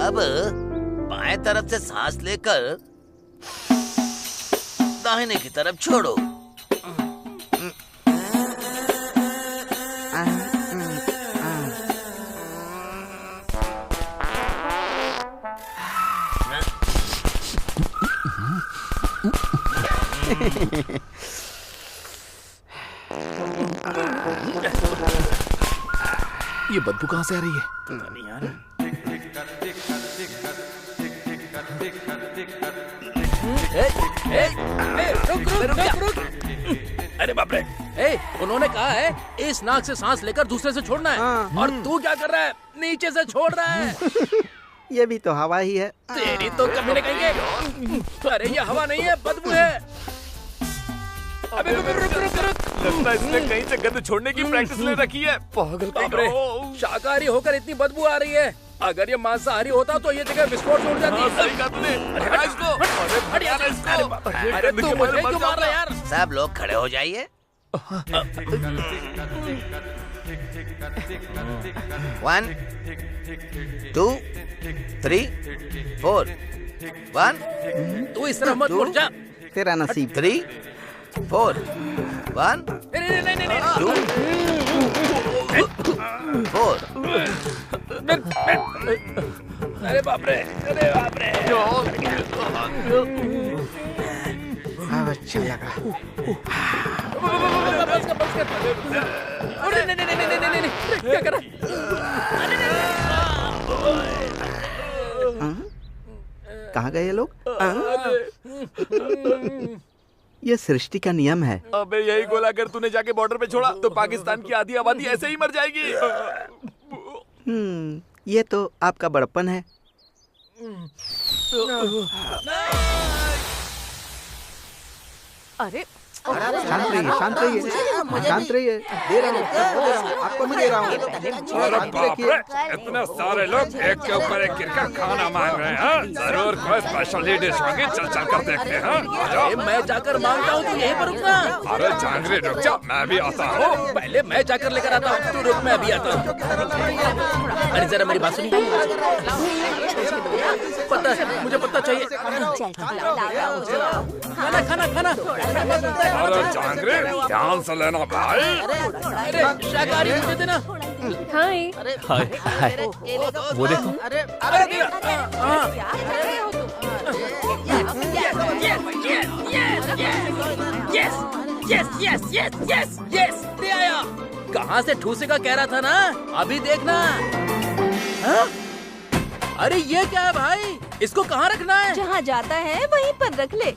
[SPEAKER 17] अब बाएं तरफ से सांस लेकर दाहिने की तरफ छोड़ो।
[SPEAKER 15] ये बदबू कहाँ से आ रही है?
[SPEAKER 1] पता नहीं यार। रुक। अरे बाप रे, उन्होंने कहा है इस नाक से सांस लेकर दूसरे से छोड़ना है। और तू क्या कर रहा है? नीचे से छोड़ रहा है।
[SPEAKER 13] ये भी तो हवा ही है।
[SPEAKER 1] तेरी तो कभी नहीं कहेंगे। अरे ये हवा नहीं है, बदबू है। अबे रुक।
[SPEAKER 16] लगता है इसने कहीं से गंद छोड़ने की प्रैक्टिस ले रखी है। पागल
[SPEAKER 1] बाप रे, शाकाहारी होकर इतनी बदबू आ रही है। अगर ये मांसाहारी होता तो ये जगह विस्फोट में उड़ जाती।
[SPEAKER 16] सही कहा तूने।
[SPEAKER 1] अरे तू मुझे क्यों मार रहा है यार?
[SPEAKER 17] सब लोग खड़े हो जाइए। 1 2 3 4 1।
[SPEAKER 1] तू इस तरह मत उड़ जा।
[SPEAKER 13] तेरा नसीब।
[SPEAKER 17] 3 4 1 2 4।
[SPEAKER 1] अरे बाप रे, अरे बाप रे।
[SPEAKER 13] अच्छा लगा।
[SPEAKER 1] बस कर। अरे नहीं, क्या कर
[SPEAKER 13] कहाँ गए ये लोग? ये सृष्टि का नियम है।
[SPEAKER 16] अबे यही गोला अगर तूने जाके बॉर्डर पे छोड़ा तो पाकिस्तान की आधी आबादी ऐसे ही मर जाएगी।
[SPEAKER 13] ये तो आपका बड़प्पन है।
[SPEAKER 5] अरे
[SPEAKER 13] शांत रहिए। दे रहा हूँ, आपको मैं दे रहा हूँ।
[SPEAKER 16] अरे बाप रे, इतने सारे लोग एक के ऊपर एक गिरकर खाना मांग रहे हैं। जरूर कोई स्पेशल डिश होगी, चल कर देखते हैं।
[SPEAKER 1] मैं जाकर मांगता हूँ, तू यहीं पर रुकना।
[SPEAKER 16] अरे जांगरी रुक जा, मैं भी आता हूँ।
[SPEAKER 1] पहले मैं जाकर लेकर आता हूँ, तू रुक, मैं अभी आता हूँ। अरे जरा मेरी बात सुनिए। पता है, मुझे पता चाहिए। खाना।
[SPEAKER 16] अरे जांगरी, ध्यान से लेना भाई।
[SPEAKER 1] अरे शाकाहारी मुझे देना।
[SPEAKER 3] हाय।
[SPEAKER 2] वो देखो।
[SPEAKER 1] यस, दे आया। कहाँ से ठूसे का कह रहा था ना, अभी देखना। अरे ये क्या है भाई? इसको कहाँ रखना है?
[SPEAKER 10] जहाँ जाता है वहीं पर रख ले।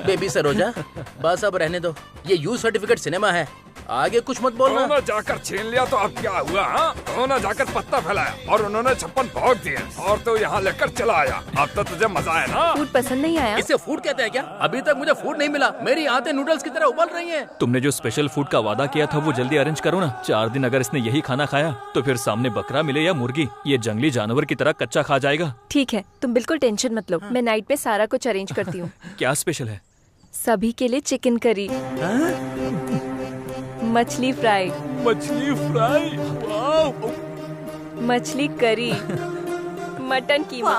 [SPEAKER 1] बेबी सरोजा, बस अब रहने दो। ये यू सर्टिफिकेट सिनेमा है, आगे कुछ मत बोलना।
[SPEAKER 16] उन्होंने जाकर छीन लिया तो अब क्या हुआ? उन्होंने जाकर पत्ता फैलाया और उन्होंने 56 भोग दिए और तो यहाँ लेकर चला आया। अब तो तुझे मजा आया ना?
[SPEAKER 3] फूड पसंद नहीं आया?
[SPEAKER 1] इसे फूड कहते हैं क्या? अभी तक मुझे फूड नहीं मिला। मेरी आंतें नूडल्स की तरह उबल रही हैं।
[SPEAKER 2] तुमने जो स्पेशल फूड का वादा किया था वो जल्दी अरेंज करो ना। 4 दिन अगर इसने यही खाना खाया तो फिर सामने बकरा मिले या मुर्गी, ये जंगली जानवर की तरह कच्चा खा जाएगा।
[SPEAKER 3] ठीक है, तुम बिल्कुल टेंशन मत लो। मैं नाइट पे सारा कुछ अरेंज करती हूँ।
[SPEAKER 2] क्या स्पेशल है?
[SPEAKER 3] सभी के लिए चिकन करी, मछली फ्राई, मछली करी, मटन कीमा।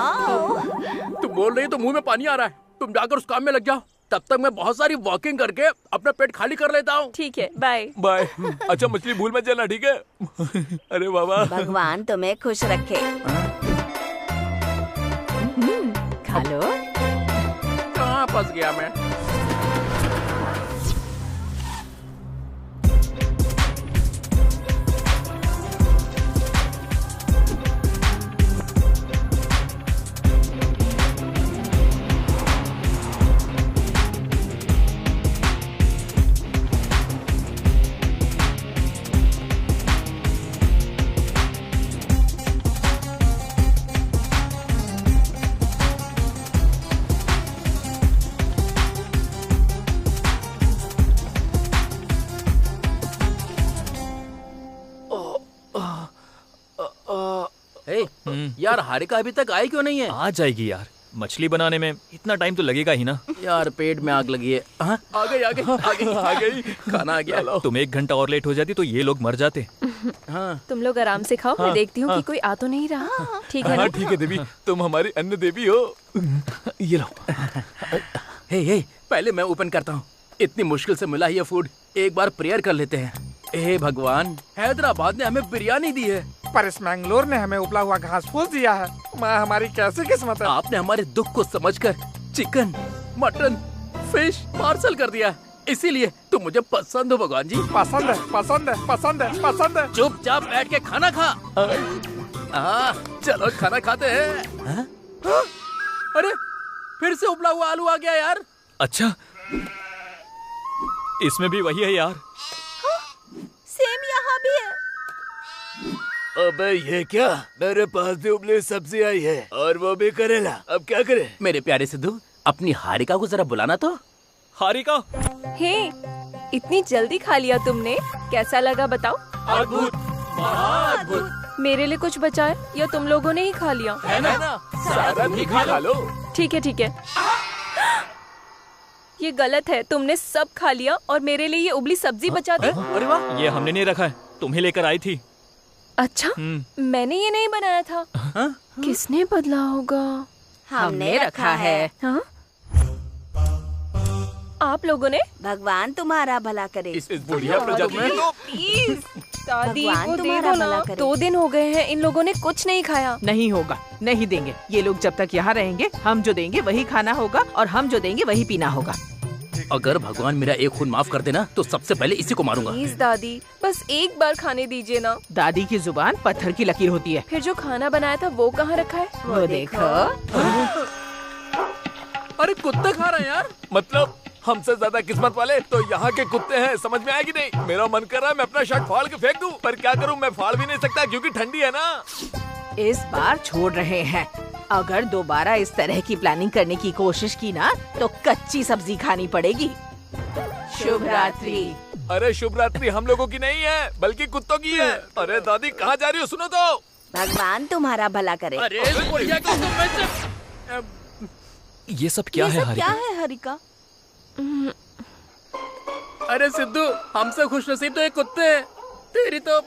[SPEAKER 1] तुम बोल रही हो तो मुंह में पानी आ रहा है। तुम जाकर उस काम में लग जाओ, तब तक मैं बहुत सारी वॉकिंग करके अपना पेट खाली कर लेता हूँ।
[SPEAKER 3] ठीक है, बाय
[SPEAKER 16] बाय। अच्छा मछली भूल मत जाना, ठीक है? अरे बाबा,
[SPEAKER 10] भगवान तुम्हें खुश रखे। खा लो।
[SPEAKER 1] कहाँ फंस गया मैं? यार हारिका अभी तक आई क्यों नहीं है?
[SPEAKER 2] आ जाएगी यार, मछली बनाने में इतना टाइम तो लगेगा ही ना।
[SPEAKER 1] यार पेट में आग लगी है। हाँ? आ गई खाना आ गया।
[SPEAKER 2] तुम 1 घंटा और लेट हो जाती तो ये लोग मर जाते।
[SPEAKER 1] हाँ।
[SPEAKER 3] तुम लोग आराम से खाओ, मैं देखती हूँ कि कोई आ तो नहीं रहा। ठीक है ना?
[SPEAKER 16] ठीक है देवी, तुम हमारी अन्न देवी हो।
[SPEAKER 1] ये लो। हे पहले मैं ओपन करता हूँ। इतनी मुश्किल से मिला ये फूड, एक बार प्रेयर कर लेते हैं। हे भगवान, हैदराबाद ने हमें बिरयानी दी है,
[SPEAKER 11] पर इस मैंगलोर ने हमें उबला हुआ घास फूस दिया है। माँ हमारी कैसी किस्मत है।
[SPEAKER 1] आपने हमारे दुख को समझकर चिकन, मटन, फिश पार्सल कर दिया, इसीलिए तुम मुझे पसंद हो भगवान जी।
[SPEAKER 11] पसंद है, पसंद है, पसंद है, पसंद है।
[SPEAKER 1] चुपचाप बैठ के खाना खा। चलो खाना खाते हैं। अरे फिर से उबला हुआ आलू आ गया यार।
[SPEAKER 2] अच्छा, इसमें भी वही है यार।
[SPEAKER 10] सेम यहाँ भी है।
[SPEAKER 6] अबे ये क्या, मेरे पास भी उबली सब्जी आई है और वो भी करेला। अब क्या करे?
[SPEAKER 1] मेरे प्यारे सिद्धू, अपनी हारिका को जरा बुलाना तो।
[SPEAKER 2] हारिका,
[SPEAKER 3] हे, इतनी जल्दी खा लिया तुमने, कैसा लगा बताओ?
[SPEAKER 16] अद्भुत, महाअद्भुत।
[SPEAKER 3] मेरे लिए कुछ बचा है या तुम लोगों ने ही खा लिया?
[SPEAKER 16] है ना? सारा भी खा लो।
[SPEAKER 3] ठीक है। ये गलत है, तुमने सब खा लिया और मेरे लिए ये उबली सब्जी बचा दी।
[SPEAKER 1] अरे वाह,
[SPEAKER 2] ये हमने नहीं रखा है, तुम्हें लेकर आई थी।
[SPEAKER 3] अच्छा, मैंने ये नहीं बनाया था। किसने बदला होगा?
[SPEAKER 10] हमने रखा है।
[SPEAKER 3] हाँ? आप लोगों ने?
[SPEAKER 10] भगवान तुम्हारा भला करे।
[SPEAKER 16] इस बुढ़िया प्रजाति में तो
[SPEAKER 3] प्लीज दादी
[SPEAKER 10] भगवान
[SPEAKER 3] को दे
[SPEAKER 10] तुम्हारा
[SPEAKER 3] दो
[SPEAKER 10] भला
[SPEAKER 3] ना।
[SPEAKER 10] करे।
[SPEAKER 3] 2 दिन हो गए हैं, इन लोगों ने कुछ नहीं खाया।
[SPEAKER 5] नहीं होगा, नहीं देंगे। ये लोग जब तक यहाँ रहेंगे, हम जो देंगे वही खाना होगा और हम जो देंगे वही पीना होगा।
[SPEAKER 1] अगर भगवान मेरा एक खून माफ कर देना तो सबसे पहले इसी को मारूंगा।
[SPEAKER 3] प्लीज दादी, बस एक बार खाने दीजिए ना।
[SPEAKER 5] दादी की जुबान पत्थर की लकीर होती है।
[SPEAKER 3] फिर जो खाना बनाया था वो कहाँ रखा है?
[SPEAKER 5] वो देखो।
[SPEAKER 1] अरे कुत्ते खा रहे हैं यार।
[SPEAKER 16] मतलब हमसे ज्यादा किस्मत वाले तो यहाँ के कुत्ते हैं, समझ में आएगी नहीं। मेरा मन कर रहा है मैं अपना शर्ट फाड़ के फेंक दूं, पर क्या करूं, मैं फाड़ भी नहीं सकता क्योंकि ठंडी है ना।
[SPEAKER 5] इस बार छोड़ रहे हैं। अगर दोबारा इस तरह की प्लानिंग करने की कोशिश की ना तो कच्ची सब्जी खानी पड़ेगी। शुभ रात्रि।
[SPEAKER 16] अरे शुभ रात्रि हम लोगों की नहीं है बल्कि कुत्तों की है। अरे दादी कहाँ जा रही हो, सुनो तो।
[SPEAKER 10] भगवान तुम्हारा भला करे।
[SPEAKER 1] अरे बुढ़िया को तो मैं जब...
[SPEAKER 2] ये सब क्या है
[SPEAKER 10] क्या
[SPEAKER 2] हारिका?
[SPEAKER 10] है हरिका?
[SPEAKER 1] अरे सिद्धू, हमसे खुशनसीब तो ये कुत्ते हैं, तेरी तो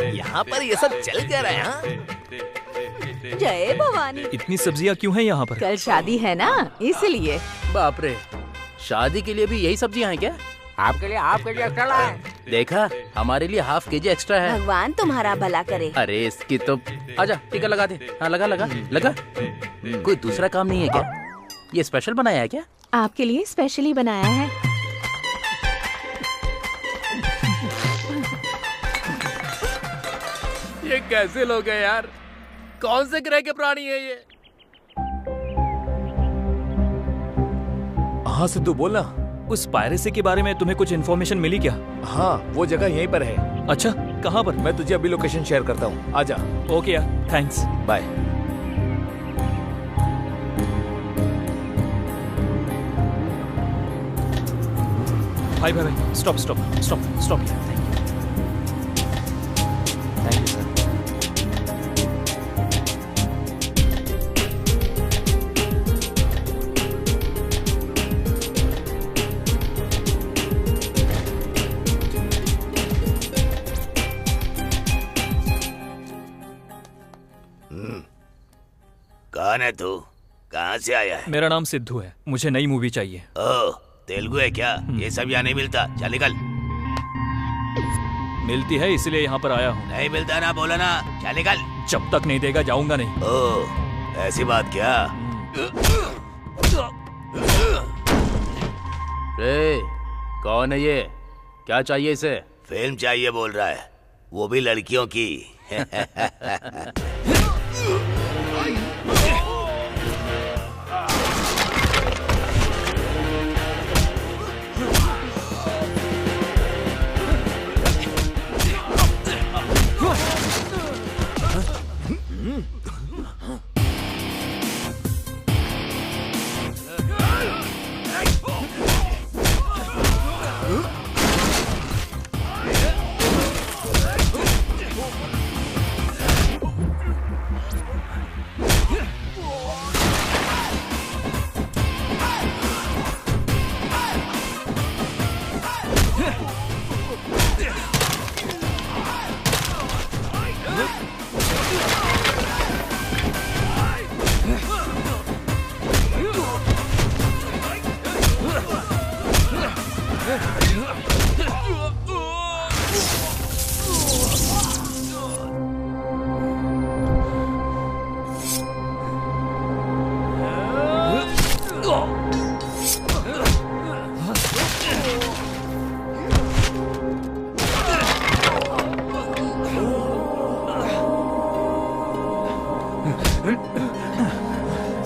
[SPEAKER 6] यहाँ पर ये सब चल क्या रहा है? हाँ?
[SPEAKER 10] जय भवानी।
[SPEAKER 2] इतनी सब्जियाँ क्यों हैं यहाँ पर?
[SPEAKER 5] कल शादी है ना, इसलिए।
[SPEAKER 1] बाप रे, शादी के लिए भी यही सब्जियाँ हैं क्या?
[SPEAKER 11] आपके लिए एक्स्ट्रा लाए।
[SPEAKER 1] देखा, हमारे लिए ½ kg एक्स्ट्रा है।
[SPEAKER 10] भगवान तुम्हारा भला करे।
[SPEAKER 1] अरे इसकी तो आजा टीका लगा दे। हाँ लगा। कोई दूसरा काम नहीं है क्या? ये स्पेशल बनाया है क्या?
[SPEAKER 5] आपके लिए स्पेशली बनाया है।
[SPEAKER 1] ये कैसे लोग हैं यार? कौन से ग्रह के प्राणी है ये?
[SPEAKER 16] हाँ सिद्धू बोलना।
[SPEAKER 2] उस पायरेसी के बारे में तुम्हें कुछ इन्फॉर्मेशन मिली क्या?
[SPEAKER 16] हाँ वो जगह यहीं पर है।
[SPEAKER 2] अच्छा, कहाँ पर?
[SPEAKER 16] मैं तुझे अभी लोकेशन शेयर करता हूँ, आजा।
[SPEAKER 2] ओके यार, थैंक्स,
[SPEAKER 16] बाय।
[SPEAKER 2] भाई स्टॉप। Thank you sir.
[SPEAKER 17] कौन है तू? कहाँ से आया है?
[SPEAKER 2] मेरा नाम सिद्धू है, मुझे नई मूवी चाहिए।
[SPEAKER 17] ओह, तेलुगु है क्या? ये सब यहाँ नहीं मिलता, चल निकल।
[SPEAKER 2] मिलती है इसलिए यहाँ पर आया हूँ।
[SPEAKER 17] नहीं मिलता ना, बोला ना, चल निकल।
[SPEAKER 2] जब तक नहीं देगा जाऊंगा नहीं।
[SPEAKER 17] ओह, ऐसी बात क्या?
[SPEAKER 1] रे, कौन है ये? क्या चाहिए इसे?
[SPEAKER 17] फिल्म चाहिए बोल रहा है, वो भी लड़कियों की।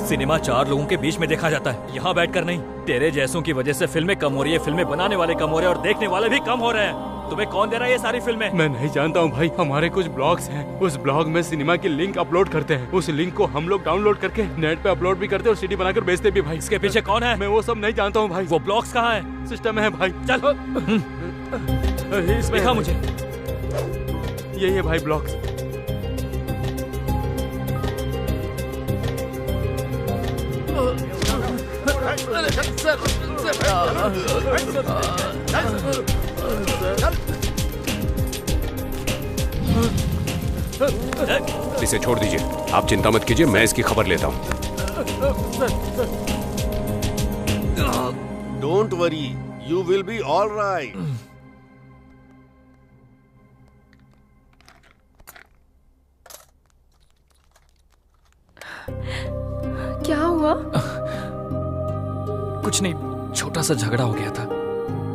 [SPEAKER 2] सिनेमा 4 लोगों के बीच में देखा जाता है, यहाँ बैठकर नहीं। तेरे जैसों की वजह से फिल्में कम हो रही है, फिल्में बनाने वाले कम हो रहे हैं और देखने वाले भी कम हो रहे हैं। तुम्हें कौन दे रहा है ये सारी फिल्में?
[SPEAKER 15] मैं नहीं जानता हूँ भाई, हमारे कुछ ब्लॉग्स हैं, उस ब्लॉग में सिनेमा की लिंक अपलोड करते हैं, उस लिंक को हम लोग डाउनलोड करके नेट पे अपलोड भी करते हैं और सीडी बनाकर बेचते भी भाई।
[SPEAKER 2] इसके पीछे कौन है?
[SPEAKER 15] मैं वो सब नहीं जानता हूँ भाई।
[SPEAKER 2] वो ब्लॉग्स कहाँ है?
[SPEAKER 15] सिस्टम है भाई।
[SPEAKER 2] चलो दिखा मुझे।
[SPEAKER 15] यही है भाई ब्लॉग्स।
[SPEAKER 18] इसे छोड़ दीजिए, आप चिंता मत कीजिए, मैं इसकी खबर लेता हूँ।
[SPEAKER 9] Don't worry, you will be all right.
[SPEAKER 3] क्या हुआ?
[SPEAKER 2] कुछ नहीं, छोटा सा झगड़ा हो गया था,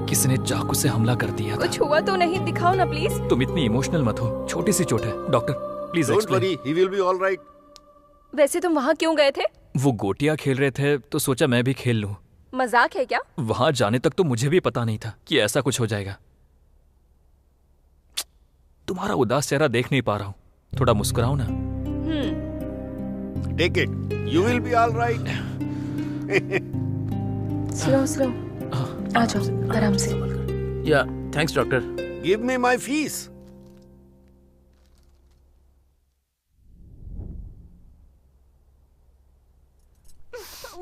[SPEAKER 2] किसी ने चाकू से हमला कर दिया था।
[SPEAKER 3] कुछ हुआ तो नहीं? दिखाओ ना प्लीज।
[SPEAKER 2] तुम इतनी इमोशनल मत हो, छोटी सी चोट है। Doctor please
[SPEAKER 9] don't worry, he will be all right.
[SPEAKER 3] वैसे तुम वहाँ क्यों गए थे?
[SPEAKER 2] वो गोटियां खेल रहे थे तो सोचा मैं भी खेल लूं।
[SPEAKER 3] मजाक है क्या?
[SPEAKER 2] वहां जाने तक तो मुझे भी पता नहीं था कि ऐसा कुछ हो जाएगा। तुम्हारा उदास चेहरा देख नहीं पा रहा हूँ, थोड़ा मुस्कुराओ ना।
[SPEAKER 9] Take it, you will be all right.
[SPEAKER 3] Slow slow, आ जाओ आराम से।
[SPEAKER 1] या thanks doctor.
[SPEAKER 9] Give me my fees.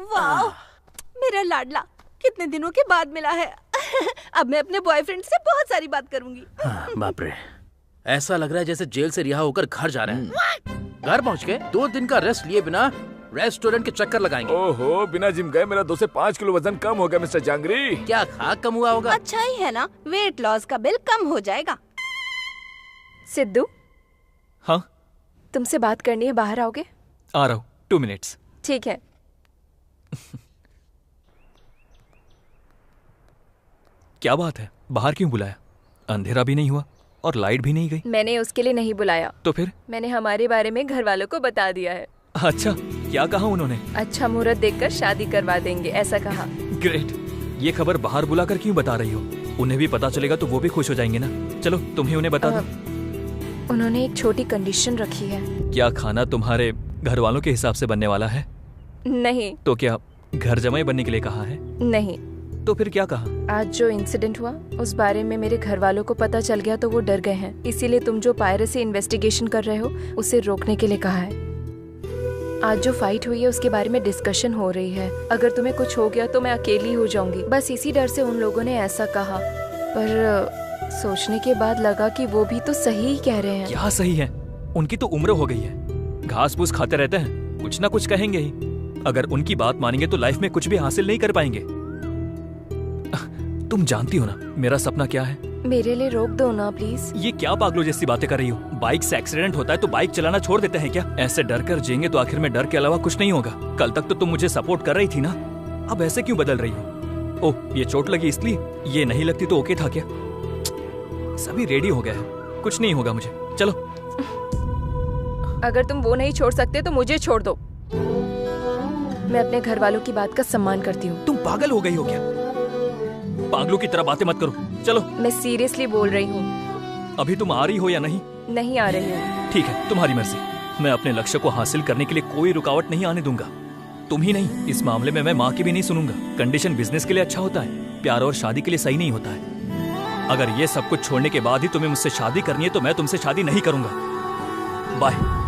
[SPEAKER 10] वाह, मेरा लाडला कितने दिनों के बाद मिला है। अब मैं अपने बॉयफ्रेंड से बहुत सारी बात करूंगी।
[SPEAKER 1] बाप रे, ऐसा लग रहा है जैसे जेल से रिहा होकर घर जा रहे हैं। घर पहुंच के 2 दिन का रेस्ट लिए बिना रेस्टोरेंट के चक्कर लगाएंगे।
[SPEAKER 16] ओहो, बिना जिम गए मेरा 2 से 5 किलो वजन कम हो गया मिस्टर जांगरी।
[SPEAKER 1] क्या खा कम हुआ होगा?
[SPEAKER 10] अच्छा ही है ना, वेट लॉस का बिल कम हो जाएगा।
[SPEAKER 3] सिद्धू,
[SPEAKER 2] हाँ
[SPEAKER 3] तुमसे बात करनी है, बाहर आओगे?
[SPEAKER 2] आ रहा हूँ, 2 मिनट्स।
[SPEAKER 3] ठीक है।
[SPEAKER 2] क्या बात है, बाहर क्यों बुलाया? अंधेरा भी नहीं हुआ और लाइट भी नहीं गई।
[SPEAKER 3] मैंने उसके लिए नहीं बुलाया।
[SPEAKER 2] तो फिर?
[SPEAKER 3] मैंने हमारे बारे में घर वालों को बता दिया है।
[SPEAKER 2] अच्छा, क्या कहा उन्होंने?
[SPEAKER 3] अच्छा मुहूर्त देखकर शादी करवा देंगे, ऐसा कहा।
[SPEAKER 2] ग्रेट। ये खबर बाहर बुलाकर क्यों बता रही हो? उन्हें भी पता चलेगा तो वो भी खुश हो जाएंगे ना। चलो तुम ही उन्हें बता दो।
[SPEAKER 3] उन्होंने एक छोटी कंडीशन रखी है।
[SPEAKER 2] क्या खाना तुम्हारे घर वालों के हिसाब से बनने वाला है?
[SPEAKER 3] नहीं।
[SPEAKER 2] तो क्या घर जमाई बनने के लिए कहा है?
[SPEAKER 3] नहीं।
[SPEAKER 2] तो फिर क्या कहा?
[SPEAKER 3] आज जो इंसिडेंट हुआ उस बारे में मेरे घर वालों को पता चल गया तो वो डर गए हैं, इसीलिए तुम जो पायरेसी इन्वेस्टिगेशन कर रहे हो उसे रोकने के लिए कहा है। आज जो फाइट हुई है उसके बारे में डिस्कशन हो रही है। अगर तुम्हें कुछ हो गया तो मैं अकेली हो जाऊंगी, बस इसी डर से उन लोगों ने ऐसा कहा। पर सोचने के बाद लगा कि वो भी तो सही ही कह रहे हैं।
[SPEAKER 2] क्या सही है? उनकी तो उम्र हो गई है, घास फूस खाते रहते हैं, कुछ ना कुछ कहेंगे ही। अगर उनकी बात मानेंगे तो लाइफ में कुछ भी हासिल नहीं कर पाएंगे। तुम जानती हो ना मेरा सपना क्या है?
[SPEAKER 3] मेरे लिए रोक दो ना प्लीज।
[SPEAKER 2] ये क्या पागलों जैसी बातें कर रही हो? बाइक से एक्सीडेंट होता है तो बाइक चलाना छोड़ देते हैं क्या? ऐसे डर कर जिएंगे तो आखिर में डर के अलावा कुछ नहीं होगा। कल तक तो तुम मुझे सपोर्ट कर रही थी ना, अब ऐसे क्यों बदल रही हो? ओह, ये चोट लगी इसलिए? ये नहीं लगती तो ओके था क्या? सभी रेडी हो गए हैं, कुछ नहीं होगा मुझे। चलो।
[SPEAKER 3] अगर तुम वो नहीं छोड़ सकते तो मुझे छोड़ दो। मैं अपने घर वालों की बात का सम्मान करती हूँ।
[SPEAKER 2] तुम पागल हो गई हो क्या? पागलों की तरह बातें मत करो, चलो।
[SPEAKER 3] मैं सीरियसली बोल रही हूँ।
[SPEAKER 2] अभी तुम आ रही हो या नहीं?
[SPEAKER 3] नहीं आ रही हूँ।
[SPEAKER 2] ठीक है, तुम्हारी मर्जी। मैं अपने लक्ष्य को हासिल करने के लिए कोई रुकावट नहीं आने दूंगा। तुम ही नहीं, इस मामले में मैं माँ की भी नहीं सुनूंगा। कंडीशन बिजनेस के लिए अच्छा होता है, प्यार और शादी के लिए सही नहीं होता है। अगर ये सब कुछ छोड़ने के बाद ही तुम्हें मुझसे शादी करनी है तो मैं तुमसे शादी नहीं करूंगा। बाय।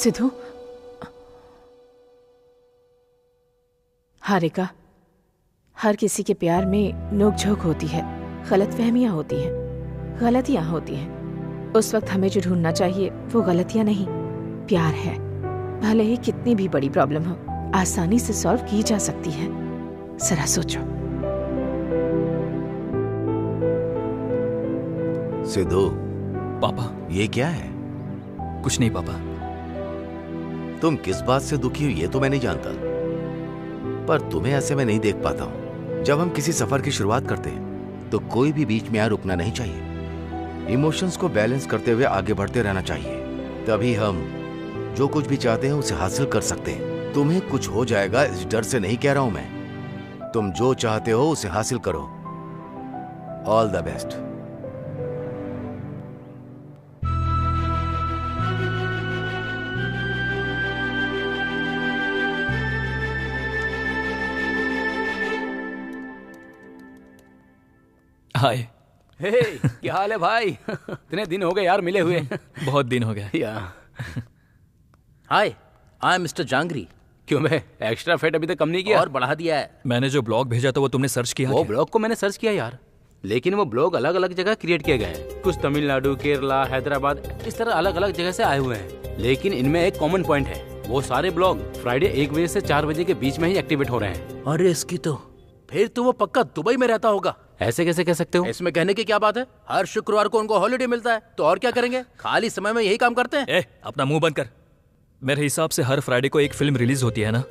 [SPEAKER 5] सिद्धू, हारिका, हर किसी के प्यार में नोक-झोंक होती है, गलतफहमियां होती हैं, गलतियां होती हैं। उस वक्त हमें जो ढूंढना चाहिए वो गलतियां नहीं, प्यार है। भले ही कितनी भी बड़ी प्रॉब्लम हो, आसानी से सॉल्व की जा सकती है। जरा सोचो।
[SPEAKER 8] सिद्धू,
[SPEAKER 2] पापा,
[SPEAKER 8] ये क्या है?
[SPEAKER 2] कुछ नहीं पापा।
[SPEAKER 8] तुम किस बात से दुखी हो ये तो मैं नहीं जानता, पर तुम्हें ऐसे में नहीं देख पाता हूं। जब हम किसी सफर की शुरुआत करते हैं तो कोई भी बीच में रुकना नहीं चाहिए। इमोशंस को बैलेंस करते हुए आगे बढ़ते रहना चाहिए, तभी हम जो कुछ भी चाहते हैं उसे हासिल कर सकते हैं। तुम्हें कुछ हो जाएगा इस डर से नहीं कह रहा हूं मैं। तुम जो चाहते हो उसे हासिल करो। All the best.
[SPEAKER 2] Hi.
[SPEAKER 4] Hey, क्या हाल है भाई? इतने दिन हो गए यार मिले हुए।
[SPEAKER 2] बहुत दिन हो गए।
[SPEAKER 1] हाय, आई एम मिस्टर जांगरी।
[SPEAKER 4] क्यों, मैं एक्स्ट्रा फेट अभी तक कम नहीं किया?
[SPEAKER 1] और बढ़ा दिया है।
[SPEAKER 2] मैंने जो ब्लॉग भेजा था वो तुमने सर्च किया?
[SPEAKER 4] वो ब्लॉग को मैंने सर्च किया यार, लेकिन वो ब्लॉग अलग अलग जगह क्रिएट किए गए हैं। कुछ तमिलनाडु, केरला, हैदराबाद, इस तरह अलग अलग जगह से आए हुए हैं। लेकिन इनमें एक कॉमन पॉइंट है, वो सारे ब्लॉग फ्राइडे 1 बजे से 4 बजे के बीच में ही एक्टिवेट हो रहे हैं।
[SPEAKER 1] अरे इसकी तो फिर तो वो पक्का दुबई में रहता होगा।
[SPEAKER 4] ऐसे कैसे कह सकते हो?
[SPEAKER 1] इसमें कहने की क्या बात है? हर शुक्रवार को उनको हॉलिडे मिलता है, तो और क्या करेंगे? खाली समय में यही काम करते हैं।
[SPEAKER 2] अपना मुंह बंद कर। मेरे हिसाब से हर फ्राइडे को एक फिल्म रिलीज होती है ना,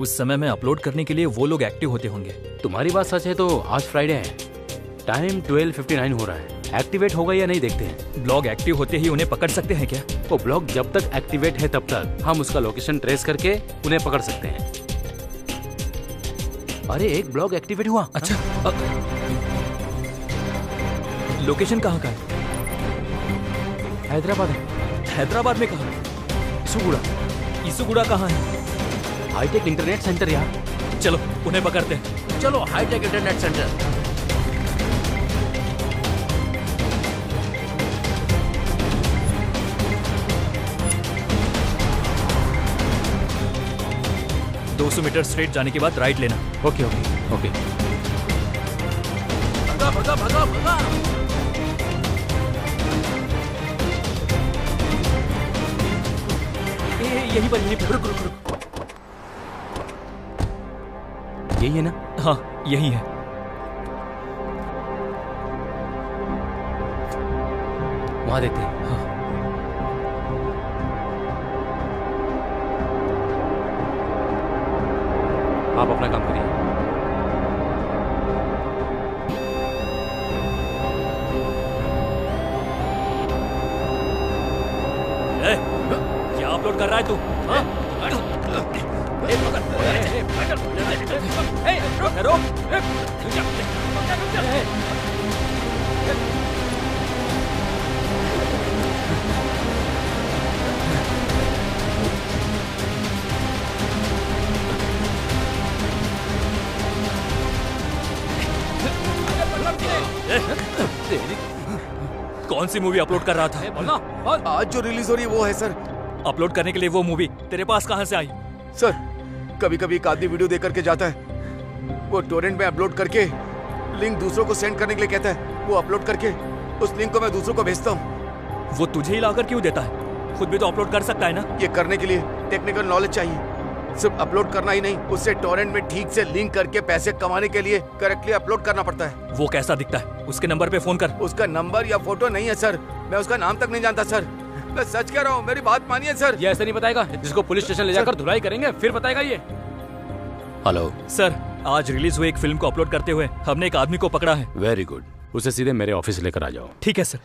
[SPEAKER 2] उस समय में अपलोड करने के लिए वो लोग एक्टिव होते होंगे।
[SPEAKER 4] तुम्हारी बात सच है तो आज फ्राइडे है, टाइम 12:59 हो रहा है। एक्टिवेट होगा या नहीं देखते हैं।
[SPEAKER 2] ब्लॉग एक्टिव होते ही उन्हें पकड़ सकते हैं क्या?
[SPEAKER 4] वो ब्लॉग जब तक एक्टिवेट है तब तक हम उसका लोकेशन ट्रेस करके उन्हें पकड़ सकते हैं। अरे एक ब्लॉग एक्टिवेट हुआ।
[SPEAKER 2] अच्छा, लोकेशन कहाँ का है?
[SPEAKER 4] हैदराबाद है।
[SPEAKER 2] हैदराबाद में कहाँ?
[SPEAKER 4] इसुगुड़ा।
[SPEAKER 2] इसुगुड़ा कहाँ है?
[SPEAKER 4] हाईटेक इंटरनेट सेंटर यार।
[SPEAKER 2] चलो उन्हें पकड़ते हैं।
[SPEAKER 1] चलो हाईटेक इंटरनेट सेंटर।
[SPEAKER 2] दो 200 मीटर स्ट्रेट जाने के बाद राइट लेना।
[SPEAKER 4] Okay okay okay.
[SPEAKER 1] भगा भगा भगा भगा।
[SPEAKER 2] यही पर, यही पर। रुक रुक रुक।
[SPEAKER 4] यही है ना?
[SPEAKER 2] हाँ यही है।
[SPEAKER 4] वहां देखते हैं। हाँ। आप अपना काम करिए।
[SPEAKER 2] क्या अपलोड कर रहा है तू? कौन सी मूवी अपलोड कर रहा था?
[SPEAKER 8] आज जो रिलीज हो रही है वो है सर।
[SPEAKER 2] अपलोड करने के लिए वो मूवी तेरे पास कहां से आई?
[SPEAKER 8] सर कभी कभी एक आदमी वीडियो देख करके जाता है, वो टोरेंट में अपलोड करके लिंक दूसरों को सेंड करने के लिए कहता है, वो अपलोड करके उस लिंक को मैं दूसरों को भेजता हूँ।
[SPEAKER 2] वो तुझे ही लाकर क्यों देता है? खुद भी तो अपलोड कर सकता है ना?
[SPEAKER 8] ये करने के लिए टेक्निकल नॉलेज चाहिए। सिर्फ अपलोड करना ही नहीं, उससे टोरेंट में ठीक से लिंक करके पैसे कमाने के लिए करेक्टली अपलोड करना पड़ता है।
[SPEAKER 2] वो कैसा दिखता है? उसके नंबर पे फोन कर।
[SPEAKER 8] उसका नंबर या फोटो नहीं है सर, मैं उसका नाम तक नहीं जानता सर। मैं सच कह रहा हूँ, मेरी बात मानिए सर।
[SPEAKER 4] ये ऐसे नहीं बताएगा, जिसको पुलिस स्टेशन ले जाकर धुलाई करेंगे फिर बताएगा ये। हेलो
[SPEAKER 2] सर, आज रिलीज हुई एक फिल्म को अपलोड करते हुए हमने एक आदमी को पकड़ा है।
[SPEAKER 15] वेरी गुड, उसे सीधे मेरे ऑफिस लेकर आ जाओ।
[SPEAKER 2] ठीक है सर।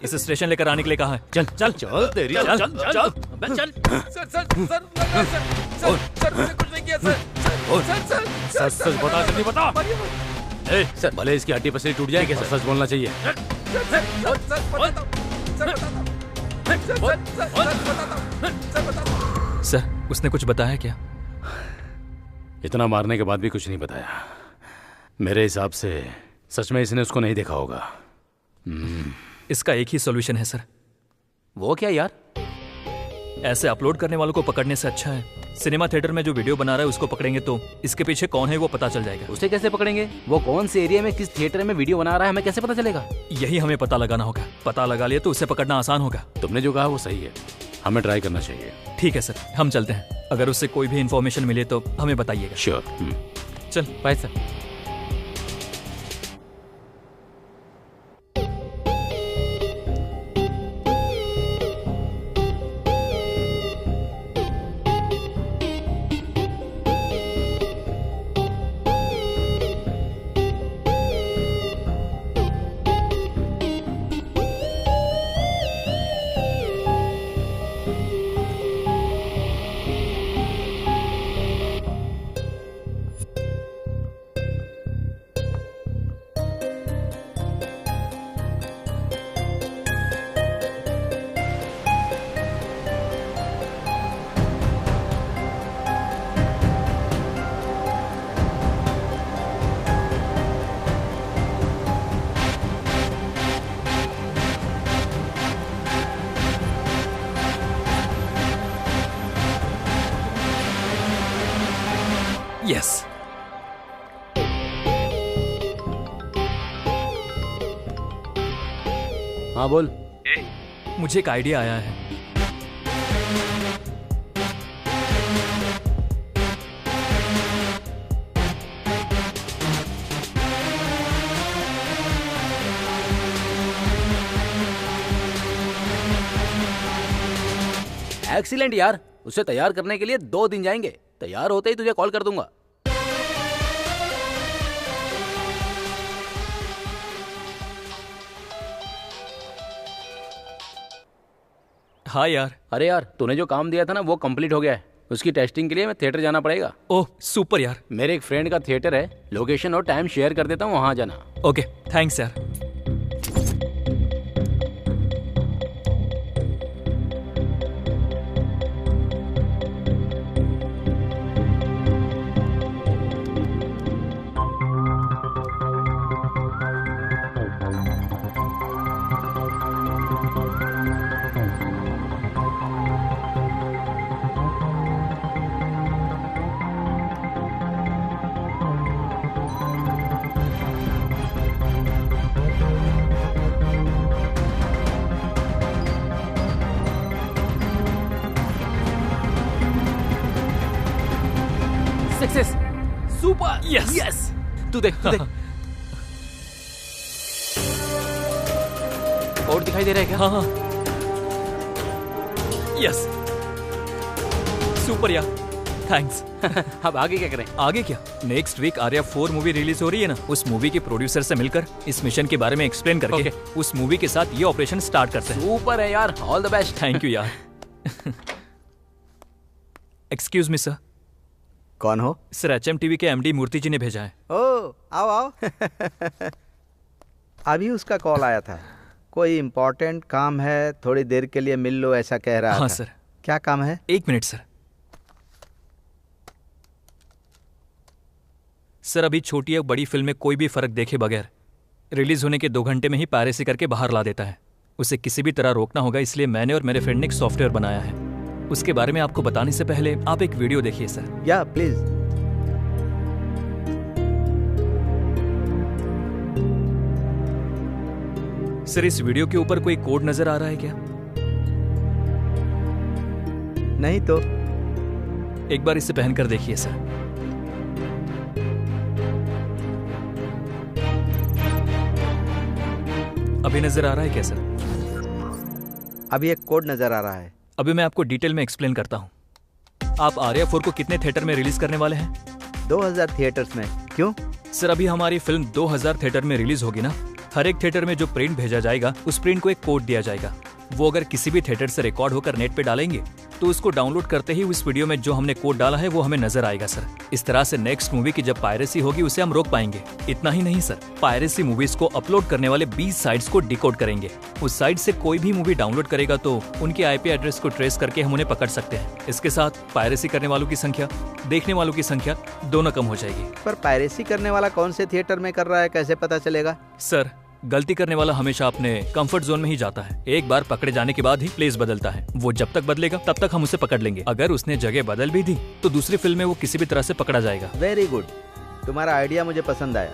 [SPEAKER 2] इस स्टेशन लेकर आने के लिए कहा है। चल चल चल तेरी चल चल चल चल
[SPEAKER 11] सर सर सर सर मैंने कुछ नहीं किया सर।
[SPEAKER 15] सच सच बता, जल्दी बता।
[SPEAKER 4] सर भले इसकी हड्डी पसली टूट जाए, सच बोलना चाहिए।
[SPEAKER 2] सर उसने कुछ बताया क्या?
[SPEAKER 15] इतना मारने के बाद भी कुछ नहीं बताया। मेरे हिसाब से सच में इसने उसको नहीं देखा होगा।
[SPEAKER 2] इसका एक ही सॉल्यूशन है सर।
[SPEAKER 4] वो क्या यार?
[SPEAKER 2] ऐसे अपलोड करने वालों को पकड़ने से अच्छा है सिनेमा थिएटर में जो वीडियो बना रहा है उसको पकड़ेंगे तो इसके पीछे कौन है वो पता चल जाएगा।
[SPEAKER 4] उसे कैसे पकड़ेंगे? वो कौन से एरिया में किस थिएटर में वीडियो बना रहा है हमें कैसे पता चलेगा?
[SPEAKER 2] यही हमें पता लगाना होगा। पता लगा लिया तो उसे पकड़ना आसान होगा।
[SPEAKER 15] तुमने जो कहा वो सही है, हमें ट्राई करना चाहिए।
[SPEAKER 2] ठीक है सर, हम चलते हैं। अगर उससे कोई भी इन्फॉर्मेशन मिले तो हमें बताइएगा।
[SPEAKER 15] श्योर।
[SPEAKER 2] चल
[SPEAKER 4] बाय सर।
[SPEAKER 2] यस।
[SPEAKER 4] हाँ बोल।
[SPEAKER 2] मुझे एक आइडिया आया है।
[SPEAKER 4] एक्सीलेंट यार, उसे तैयार करने के लिए 2 दिन जाएंगे। तैयार होते ही तुझे कॉल कर दूंगा।
[SPEAKER 2] हाँ यार।
[SPEAKER 4] अरे यार, तूने जो काम दिया था ना वो कंप्लीट हो गया है। उसकी टेस्टिंग के लिए मैं थिएटर जाना पड़ेगा।
[SPEAKER 2] ओह सुपर यार।
[SPEAKER 4] मेरे एक फ्रेंड का थिएटर है, लोकेशन और टाइम शेयर कर देता हूँ, वहां जाना।
[SPEAKER 2] ओके थैंक्स यार।
[SPEAKER 4] Success, super,
[SPEAKER 2] yes
[SPEAKER 4] yes. तू देख, तू देख। और दिखाई दे रहा है क्या?
[SPEAKER 2] हाँ हाँ। यस सुपर यार, थैंक्स।
[SPEAKER 4] अब आगे क्या करें?
[SPEAKER 2] आगे क्या, next week Arya 4 movie release हो रही है ना, उस मूवी के प्रोड्यूसर से मिलकर इस मिशन के बारे में एक्सप्लेन करके उस मूवी के साथ ये ऑपरेशन स्टार्ट करते हैं।
[SPEAKER 4] सुपर है यार, all the best.
[SPEAKER 2] Thank you यार। Excuse me sir.
[SPEAKER 13] कौन हो?
[SPEAKER 2] सर HMTV के MD मूर्ति जी ने भेजा है।
[SPEAKER 13] ओ आओ आओ। अभी उसका कॉल आया था, कोई इम्पोर्टेंट काम है, थोड़ी देर के लिए मिल लो ऐसा कह रहा था।
[SPEAKER 2] हाँ सर।
[SPEAKER 13] क्या काम है?
[SPEAKER 2] 1 मिनट सर। सर अभी छोटी या बड़ी फिल्म में कोई भी फर्क देखे बगैर रिलीज होने के 2 घंटे में ही पायरेसी करके बाहर ला देता है। उसे किसी भी तरह रोकना होगा, इसलिए मैंने और मेरे फ्रेंड ने एक सॉफ्टवेयर बनाया है। उसके बारे में आपको बताने से पहले आप एक वीडियो देखिए सर।
[SPEAKER 13] या प्लीज।
[SPEAKER 2] सर इस वीडियो के ऊपर कोई कोड नजर आ रहा है क्या?
[SPEAKER 13] नहीं तो।
[SPEAKER 2] एक बार इसे पहनकर देखिए सर। अभी नजर आ रहा है क्या सर?
[SPEAKER 13] अभी एक कोड नजर आ रहा है।
[SPEAKER 2] अभी मैं आपको डिटेल में एक्सप्लेन करता हूँ। आप आर्या 4 को कितने थिएटर में रिलीज करने वाले हैं?
[SPEAKER 13] 2000 थिएटर्स में। क्यों?
[SPEAKER 2] सर अभी हमारी फिल्म 2000 थिएटर में रिलीज होगी ना, हर एक थिएटर में जो प्रिंट भेजा जाएगा उस प्रिंट को एक कोड दिया जाएगा। वो अगर किसी भी थिएटर से रिकॉर्ड होकर नेट पे डालेंगे तो उसको डाउनलोड करते ही उस वीडियो में जो हमने कोड डाला है वो हमें नजर आएगा सर। इस तरह से नेक्स्ट मूवी की जब पायरेसी होगी उसे हम रोक पाएंगे। इतना ही नहीं सर, पायरेसी मूवीज को अपलोड करने वाले 20 साइट्स को डिकोड करेंगे। उस साइट से कोई भी मूवी डाउनलोड करेगा तो उनके IP एड्रेस को ट्रेस करके हम उन्हें पकड़ सकते हैं। इसके साथ पायरेसी करने वालों की संख्या, देखने वालों की संख्या दोनों कम हो जाएगी।
[SPEAKER 13] पर पायरेसी करने वाला कौन से थिएटर में कर रहा है कैसे पता चलेगा?
[SPEAKER 2] सर गलती करने वाला हमेशा अपने कंफर्ट जोन में ही जाता है। एक बार पकड़े जाने के बाद ही प्लेस बदलता है। वो जब तक बदलेगा तब तक हम उसे पकड़ लेंगे। अगर उसने जगह बदल भी दी तो दूसरी फिल्म में वो किसी भी तरह से पकड़ा जाएगा।
[SPEAKER 13] वेरी गुड, तुम्हारा आइडिया मुझे पसंद आया।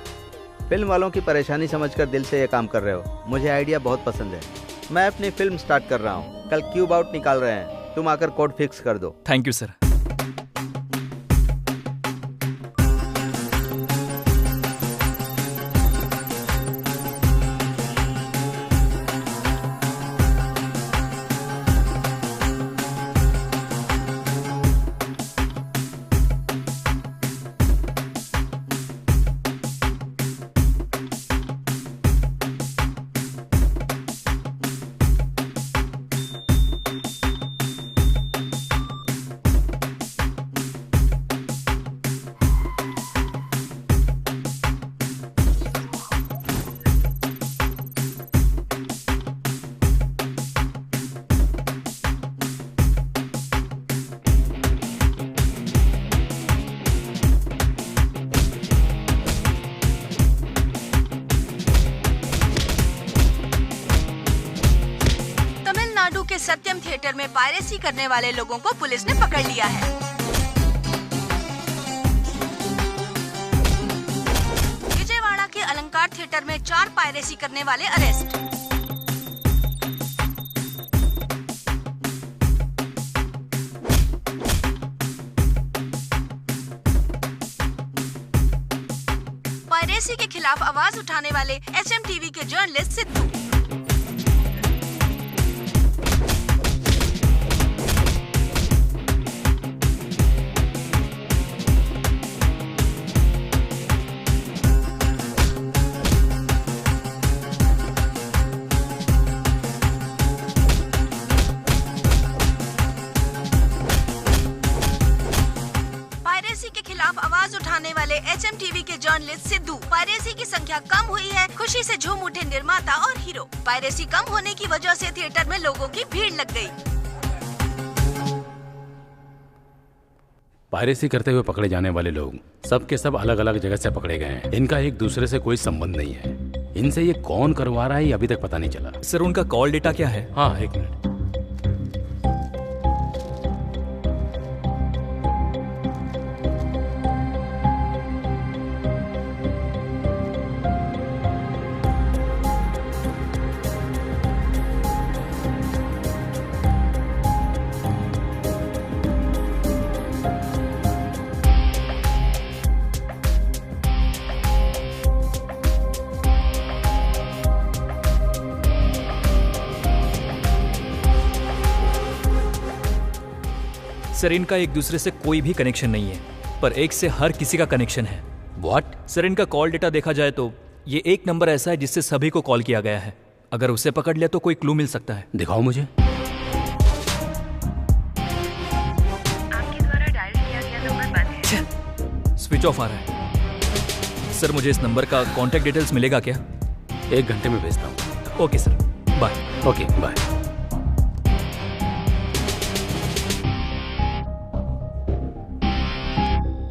[SPEAKER 13] फिल्म वालों की परेशानी समझकर दिल से ये काम कर रहे हो। मुझे आइडिया बहुत पसंद है। मैं अपनी फिल्म स्टार्ट कर रहा हूँ। कल क्यूब आउट निकाल रहे हैं, तुम आकर कोड फिक्स कर दो।
[SPEAKER 2] Thank you sir.
[SPEAKER 10] Satyam theatre में पायरेसी करने वाले लोगों को पुलिस ने पकड़ लिया है। विजयवाड़ा के अलंकार थिएटर में 4 पायरेसी करने वाले अरेस्ट। पायरेसी के खिलाफ आवाज उठाने वाले HMTV के जर्नलिस्ट सिद्धू। आवाज उठाने वाले HMTV के जर्नलिस्ट सिद्धू। पायरेसी की संख्या कम हुई है, खुशी से झूम उठे निर्माता और हीरो। पायरेसी कम होने की वजह से थिएटर में लोगों की भीड़ लग गई।
[SPEAKER 15] पायरेसी करते हुए पकड़े जाने वाले लोग सब के सब अलग अलग जगह से पकड़े गए हैं। इनका एक दूसरे से कोई संबंध नहीं है। इनसे ये कौन करवा रहा है ये अभी तक पता नहीं चला।
[SPEAKER 2] सर उनका कॉल डेटा क्या है?
[SPEAKER 15] हाँ, एक मिनट।
[SPEAKER 2] सर इनका एक दूसरे से कोई भी कनेक्शन नहीं है, पर एक से हर किसी का कनेक्शन है।
[SPEAKER 15] व्हाट?
[SPEAKER 2] सर इनका कॉल डेटा देखा जाए तो ये एक नंबर ऐसा है जिससे सभी को कॉल किया गया है। अगर उसे पकड़ लिया तो कोई क्लू मिल सकता है।
[SPEAKER 15] दिखाओ मुझे।
[SPEAKER 3] आपके द्वारा डायल किया गया नंबर बंद है।
[SPEAKER 2] स्विच ऑफ आ रहा है। सर मुझे इस नंबर का कॉन्टेक्ट डिटेल्स मिलेगा क्या?
[SPEAKER 15] 1 घंटे में भेजता हूँ।
[SPEAKER 2] Okay sir, bye.
[SPEAKER 15] Okay bye.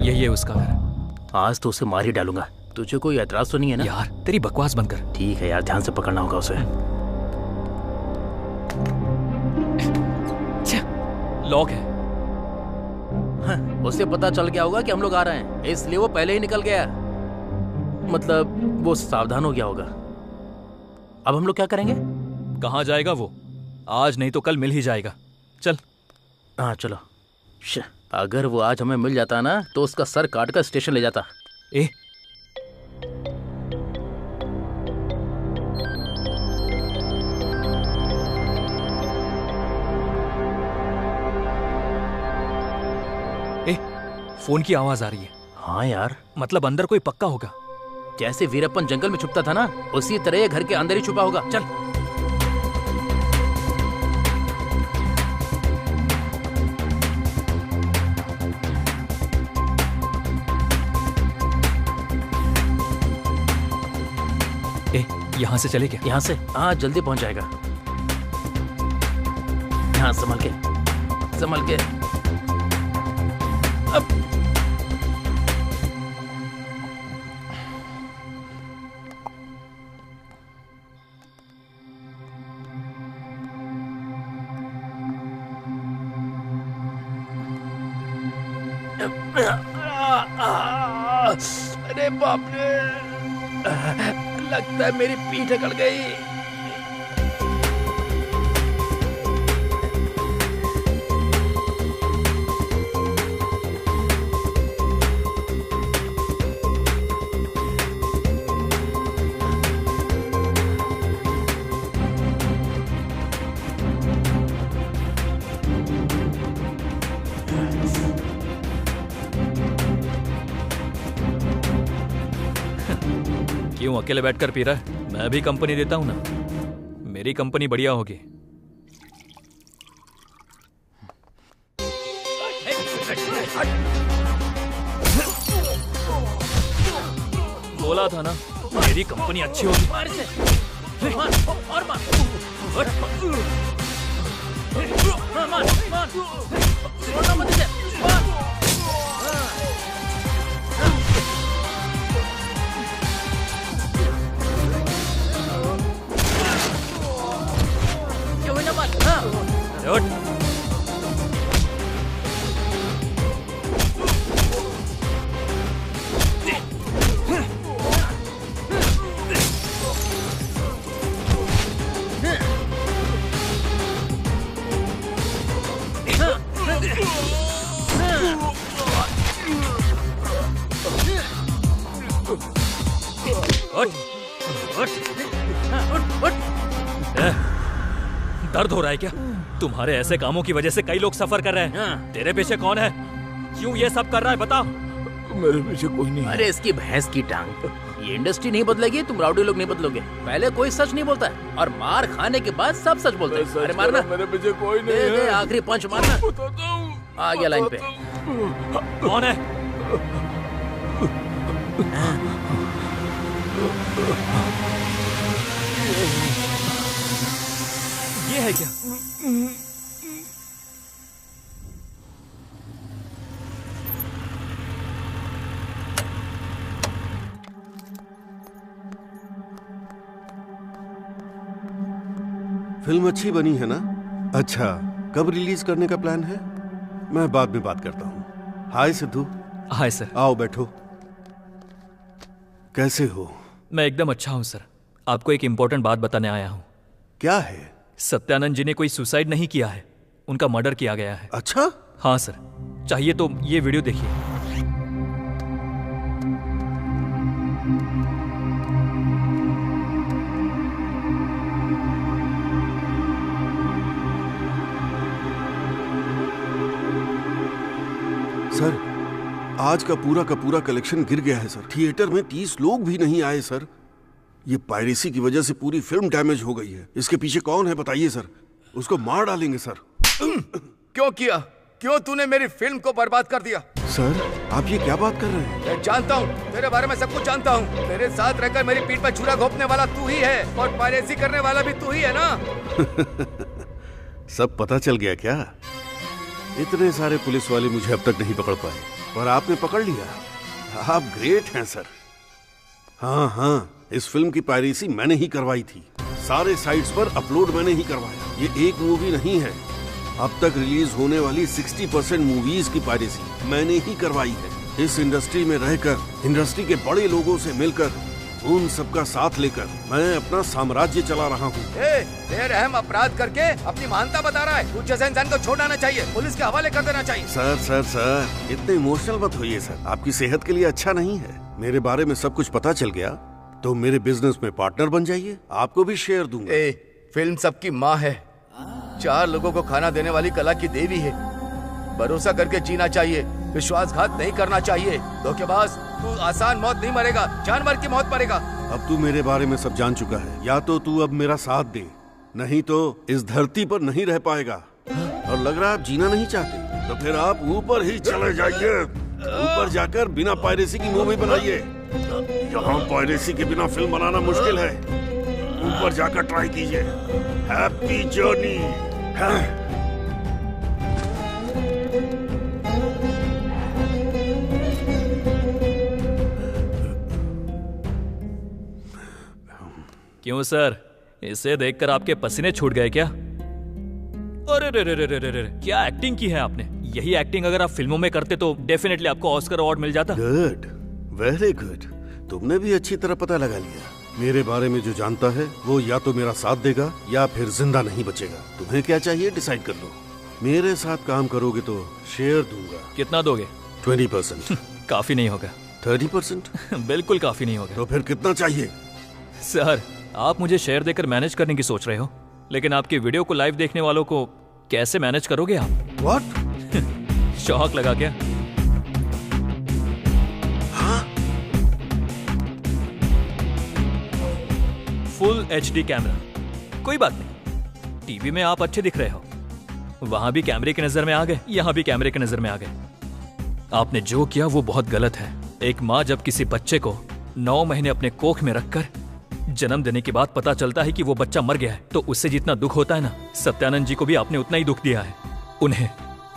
[SPEAKER 2] यही है उसका घर।
[SPEAKER 1] आज तो उसे मार ही डालूंगा। तुझे कोई एतराज तो नहीं है ना?
[SPEAKER 2] यार तेरी बकवास बंद कर।
[SPEAKER 1] ठीक है यार, ध्यान से पकड़ना होगा उसे।
[SPEAKER 2] लॉक है।
[SPEAKER 1] हाँ, उसे पता चल गया होगा कि हम लोग आ रहे हैं, इसलिए वो पहले ही निकल गया। मतलब वो सावधान हो गया होगा। अब हम लोग क्या करेंगे?
[SPEAKER 2] कहाँ जाएगा वो? आज नहीं तो कल मिल ही जाएगा। चल।
[SPEAKER 1] हाँ चलो। अगर वो आज हमें मिल जाता ना तो उसका सर काट कर स्टेशन ले जाता।
[SPEAKER 2] ए फोन की आवाज आ रही है।
[SPEAKER 1] हाँ यार,
[SPEAKER 2] मतलब अंदर कोई पक्का होगा।
[SPEAKER 1] जैसे वीरप्पन जंगल में छुपता था ना, उसी तरह ये घर के अंदर ही छुपा होगा। चल।
[SPEAKER 2] यहाँ से चले क्या?
[SPEAKER 1] यहाँ से? हाँ जल्दी पहुंच जाएगा। यहाँ संभल के, संभल के। अब
[SPEAKER 4] अरे बाप रे, लगता है मेरी पीठ अकड़ गई।
[SPEAKER 2] क्यों अकेले बैठकर पी रहा है? मैं भी कंपनी देता हूं ना, मेरी कंपनी बढ़िया होगी। बोला था ना मेरी कंपनी अच्छी होगी।
[SPEAKER 1] मार इसे, मार और मार, मार मार, छोड़ना मत इसे, मार। क्यों ना मार? हाँ।
[SPEAKER 2] दर्द हो रहा है क्या? तुम्हारे ऐसे कामों की वजह से कई लोग सफर कर रहे हैं। तेरे पीछे कौन है? क्यों ये सब कर रहा है बता?
[SPEAKER 4] मेरे पीछे कोई नहीं। अरे इसकी भैंस की टांग, ये इंडस्ट्री नहीं बदलेगी, तुम राउडी लोग नहीं बदलोगे। पहले कोई सच नहीं बोलता है और मार खाने के बाद सब सच बोलते हैं। अरे मारना, मेरे पीछे कोई नहीं है। आखिरी पंच मारना। आ गया लाइन पे।
[SPEAKER 2] कौन है? ये है क्या?
[SPEAKER 9] फिल्म अच्छी बनी है ना? अच्छा, कब रिलीज करने का प्लान है? मैं बाद में बात करता हूँ। हाय सिद्धू।
[SPEAKER 2] Hi sir.
[SPEAKER 9] आओ बैठो। कैसे हो?
[SPEAKER 2] मैं एकदम अच्छा हूँ सर। आपको एक इम्पोर्टेंट बात बताने आया हूँ।
[SPEAKER 9] क्या है?
[SPEAKER 2] सत्यानंद जी ने कोई सुसाइड नहीं किया है, उनका मर्डर किया गया है।
[SPEAKER 9] अच्छा?
[SPEAKER 2] हाँ सर, चाहिए तो ये वीडियो देखिए।
[SPEAKER 9] सर, आज का पूरा कलेक्शन गिर गया है सर। थिएटर में 30 लोग भी नहीं आए सर। ये पायरेसी की वजह से पूरी फिल्म डैमेज हो गई है। इसके पीछे कौन है बताइए सर? उसको मार डालेंगे सर।
[SPEAKER 6] क्यों किया? क्यों तूने मेरी फिल्म को बर्बाद कर दिया?
[SPEAKER 9] सर, आप ये क्या बात कर रहे हैं?
[SPEAKER 6] मैं जानता हूँ, तेरे बारे में सब कुछ जानता हूँ। तेरे साथ रहकर मेरी पीठ पर छुरा घोंपने वाला तू ही है और पायरेसी करने वाला भी तू ही है ना?
[SPEAKER 9] सब पता चल गया क्या? इतने सारे पुलिस वाले मुझे अब तक नहीं पकड़ पाए, पर आपने पकड़ लिया। आप ग्रेट हैं सर। हाँ, इस फिल्म की पायरेसी मैंने ही करवाई थी। सारे साइट्स पर अपलोड मैंने ही करवाया। ये एक मूवी नहीं है, अब तक रिलीज होने वाली 60% मूवीज की पायरेसी मैंने ही करवाई है। इस इंडस्ट्री में रहकर, इंडस्ट्री के बड़े लोगों से मिलकर, उन सबका साथ लेकर मैं अपना साम्राज्य चला रहा हूँ।
[SPEAKER 6] बेरहम अपराध करके अपनी महानता बता रहा है। कुछ जैसे इंसान को छोड़ आना चाहिए, पुलिस के हवाले कर देना चाहिए।
[SPEAKER 9] सर, इतने इमोशनल मत होइए सर। आपकी सेहत के लिए अच्छा नहीं है। मेरे बारे में सब कुछ पता चल गया तो मेरे बिजनेस में पार्टनर बन जाइए, आपको भी शेयर दूंगा।
[SPEAKER 6] फिल्म सबकी माँ है, 4 लोगों को खाना देने वाली कला की देवी है। भरोसा करके जीना चाहिए, विश्वासघात नहीं करना चाहिए। धोखेबाज, तू आसान मौत नहीं मरेगा, जानवर की मौत मरेगा।
[SPEAKER 9] अब तू मेरे बारे में सब जान चुका है। या तो तू अब मेरा साथ दे, नहीं तो इस धरती पर नहीं रह पाएगा। और लग रहा है आप जीना नहीं चाहते, तो फिर आप ऊपर ही चले जाइए। ऊपर जाकर बिना पायरेसी की मूवी बनाइए। यहाँ पायरेसी के बिना फिल्म बनाना मुश्किल है। ऊपर जाकर ट्राई कीजिए। Happy journey.
[SPEAKER 2] क्यों सर, इसे देखकर आपके पसीने छूट गए क्या? अरे रे रे रे रे रे, क्या एक्टिंग की है आपने। यही एक्टिंग अगर आप फिल्मों में करते तो डेफिनेटली आपको ऑस्कर अवार्ड मिल जाता।
[SPEAKER 9] Good, very good. तुमने भी अच्छी तरह पता लगा लिया। मेरे बारे में जो जानता है वो या तो मेरा साथ देगा या फिर जिंदा नहीं बचेगा। तुम्हें क्या चाहिए डिसाइड कर लो। मेरे साथ काम करोगे तो शेयर दूंगा।
[SPEAKER 2] कितना दोगे?
[SPEAKER 9] 20%।
[SPEAKER 2] काफी नहीं होगा।
[SPEAKER 9] 30%?
[SPEAKER 2] बिल्कुल काफी नहीं होगा।
[SPEAKER 9] तो फिर कितना चाहिए?
[SPEAKER 2] सर, आप मुझे शेयर देकर मैनेज करने की सोच रहे हो, लेकिन आपकी वीडियो को लाइव देखने वालों को कैसे मैनेज करोगे आप?
[SPEAKER 9] What?
[SPEAKER 2] शौक लगा क्या? फुल HD कैमरा, कोई बात नहीं। टीवी में आप अच्छे दिख रहे हो, वहां भी कैमरे की नजर में आ गए, यहां भी कैमरे की नजर में आ गए। आपने जो किया वो बहुत गलत है। एक माँ जब किसी बच्चे को 9 महीने अपने कोख में रखकर जन्म देने के बाद पता चलता है कि वो बच्चा मर गया है, तो उससे जितना दुख होता है ना, सत्यानंद जी को भी आपने उतना ही दुख दिया है। उन्हें,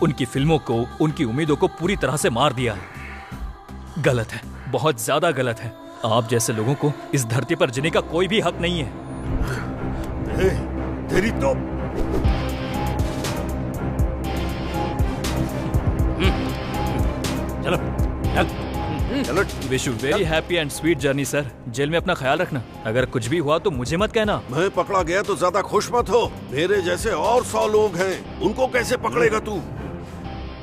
[SPEAKER 2] उनकी फिल्मों को, उनकी उम्मीदों को पूरी तरह से मार दिया है। गलत है, बहुत ज्यादा गलत है। आप जैसे लोगों को इस धरती पर जीने का कोई भी हक नहीं है।
[SPEAKER 9] तेरी तो
[SPEAKER 2] चलो चलो। Wish you very happy and sweet journey sir. Jail में अपना ख्याल रखना। अगर कुछ भी हुआ तो मुझे मत कहना।
[SPEAKER 9] मैं पकड़ा गया तो ज्यादा खुश मत हो। मेरे जैसे और 100 लोग हैं, उनको कैसे पकड़ेगा तू?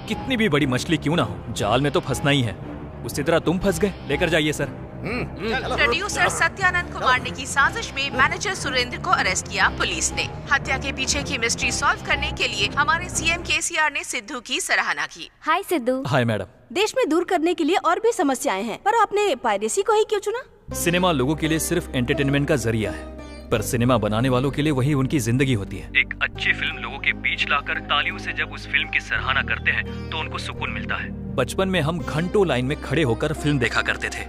[SPEAKER 2] कितनी भी बड़ी मछली क्यों ना हो, जाल में तो फंसना ही है। उसी तरह तुम फंस गए। लेकर जाइए सर।
[SPEAKER 5] प्रोड्यूसर सत्यानंद को मारने की साजिश में मैनेजर सुरेंद्र को अरेस्ट किया पुलिस ने। हत्या के पीछे की मिस्ट्री सॉल्व करने के लिए हमारे सीएम केसीआर ने सिद्धू की सराहना की।
[SPEAKER 10] हाय सिद्धू।
[SPEAKER 2] Hi madam.
[SPEAKER 10] देश में दूर करने के लिए और भी समस्याएं हैं, पर आपने पायरेसी को ही क्यों चुना?
[SPEAKER 2] सिनेमा लोगों के लिए सिर्फ एंटरटेनमेंट का जरिया है, पर सिनेमा बनाने वालों के लिए वही उनकी जिंदगी होती है। एक अच्छी फिल्म लोगों के बीच लाकर तालियों से जब उस फिल्म की सराहना करते हैं तो उनको सुकून मिलता है। बचपन में हम घंटों लाइन में खड़े होकर फिल्म देखा करते थे,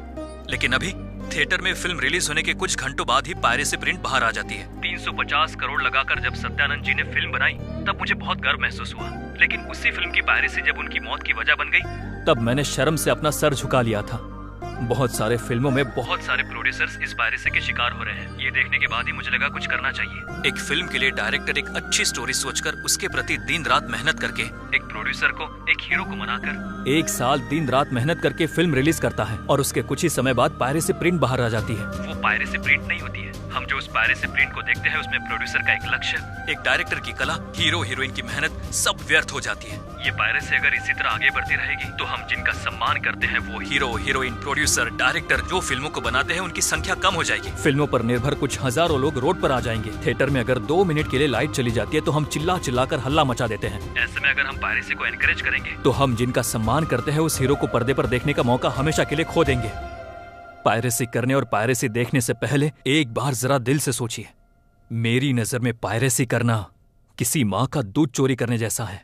[SPEAKER 2] लेकिन अभी थिएटर में फिल्म रिलीज होने के कुछ घंटों बाद ही पायरेसी प्रिंट बाहर आ जाती है। 350 करोड़ लगाकर जब सत्यानंद जी ने फिल्म बनाई तब मुझे बहुत गर्व महसूस हुआ, लेकिन उसी फिल्म की पायरेसी जब उनकी मौत की वजह बन गई तब मैंने शर्म से अपना सर झुका लिया था। बहुत सारे फिल्मों में बहुत सारे प्रोड्यूसर्स इस पायरेसी के शिकार हो रहे हैं। ये देखने के बाद ही मुझे लगा कुछ करना चाहिए। एक फिल्म के लिए डायरेक्टर एक अच्छी स्टोरी सोचकर उसके प्रति दिन रात मेहनत करके, एक प्रोड्यूसर को, एक हीरो को मनाकर 1 साल दिन रात मेहनत करके फिल्म रिलीज करता है और उसके कुछ ही समय बाद पायरेसी प्रिंट बाहर आ जाती है। वो पायरेसी प्रिंट नहीं होती है। हम जो उस पायरेसी प्रिंट को देखते हैं उसमें प्रोड्यूसर का एक लक्ष्य, एक डायरेक्टर की कला, हीरो हीरोइन की मेहनत सब व्यर्थ हो जाती है। ये पायरेसी अगर इसी तरह आगे बढ़ती रहेगी तो हम जिनका सम्मान करते हैं वो हीरो हीरोइन, प्रोड्यूसर, डायरेक्टर जो फिल्मों को बनाते हैं उनकी संख्या कम हो जाएगी। फिल्मों पर निर्भर कुछ हजारों लोग रोड पर आ जाएंगे। थिएटर में अगर 2 मिनट के लिए लाइट चली जाती है तो हम चिल्ला चिल्लाकर हल्ला मचा देते हैं। ऐसे में अगर हम पायरेसी को एनकरेज करेंगे तो हम जिनका सम्मान करते हैं उस हीरो को पर्दे पर देखने का मौका हमेशा के लिए खो देंगे। पायरेसी करने और पायरेसी देखने से पहले एक बार जरा दिल से सोचिए। मेरी नजर में पायरेसी करना किसी माँ का दूध चोरी करने जैसा है।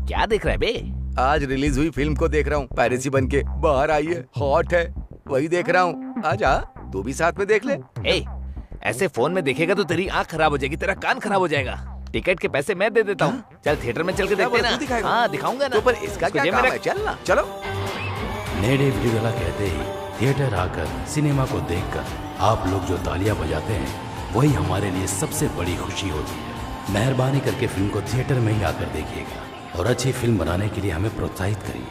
[SPEAKER 6] क्या देख रहा है बे? आज रिलीज हुई फिल्म को देख रहा हूँ। पायरेसी बन के बाहर आई है, हॉट है, वही देख रहा हूँ। आजा तू भी साथ में देख ले।
[SPEAKER 12] ऐसे फोन में देखेगा तो तेरी आँख खराब हो जाएगी, तेरा कान खराब हो जाएगा। टिकट के पैसे मैं दे देता हूँ। चल थिएटर में चल के देखते ना। हाँ दिखाऊंगा ना।
[SPEAKER 6] तो पर इसका क्या काम है? चल ना, चलो।
[SPEAKER 15] नेडे विडियोला कहते ही थिएटर आकर सिनेमा को देखकर आप लोग जो तालियां बजाते हैं वही हमारे लिए सबसे बड़ी खुशी होती है। मेहरबानी करके फिल्म को थिएटर में ही आकर देखिएगा और अच्छी फिल्म बनाने के लिए हमें प्रोत्साहित करिए।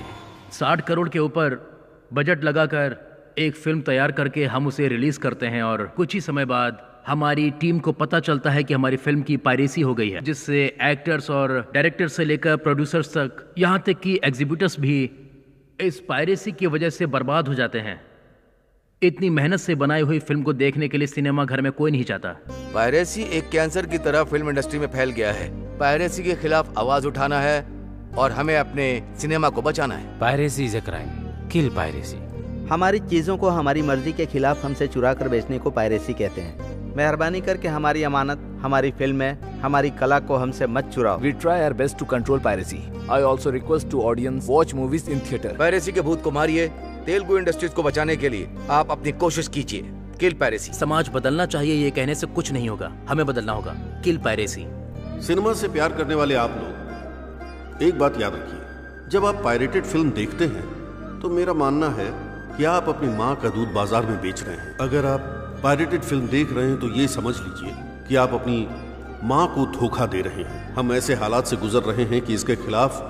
[SPEAKER 19] 60 करोड़ के ऊपर बजट लगाकर एक फिल्म तैयार करके हम उसे रिलीज करते हैं और कुछ ही समय बाद हमारी टीम को पता चलता है कि हमारी फिल्म की पायरेसी हो गई है, जिससे एक्टर्स और डायरेक्टर से लेकर प्रोड्यूसर्स तक, यहाँ तक कि एग्जीबिटर्स भी इस पायरेसी की वजह से बर्बाद हो जाते हैं। इतनी मेहनत से बनाई हुई फिल्म को देखने के लिए सिनेमा घर में कोई नहीं चाहता।
[SPEAKER 6] पायरेसी एक कैंसर की तरह फिल्म इंडस्ट्री में फैल गया है। पायरेसी के खिलाफ आवाज उठाना है और हमें अपने सिनेमा को बचाना है।
[SPEAKER 15] Piracy is a crime, kill piracy.
[SPEAKER 13] हमारी चीजों को हमारी मर्जी के खिलाफ हमसे चुरा कर बेचने को पायरेसी कहते हैं। मेहरबानी करके हमारी अमानत, हमारी फिल्में, हमारी कला को हमसे मत चुराओ।
[SPEAKER 6] We try our best to control piracy. I also request to audience watch movies in theater.
[SPEAKER 8] Piracy के भूत को मारिए। तेलुगु इंडस्ट्रीज को बचाने के लिए आप अपनी कोशिश कीजिए। किल पायरेसी।
[SPEAKER 1] समाज बदलना चाहिए, ये कहने से कुछ नहीं होगा, हमें बदलना होगा। किल पायरेसी।
[SPEAKER 9] सिनेमा से प्यार करने वाले आप लोग एक बात याद रखिए, जब आप पायरेटेड फिल्म देखते हैं तो मेरा मानना है कि आप अपनी माँ का दूध बाजार में बेच रहे हैं। अगर आप पायरेटेड फिल्म देख रहे हैं तो ये समझ लीजिए कि आप अपनी माँ को धोखा दे रहे हैं। हम ऐसे हालात से गुजर रहे हैं कि इसके खिलाफ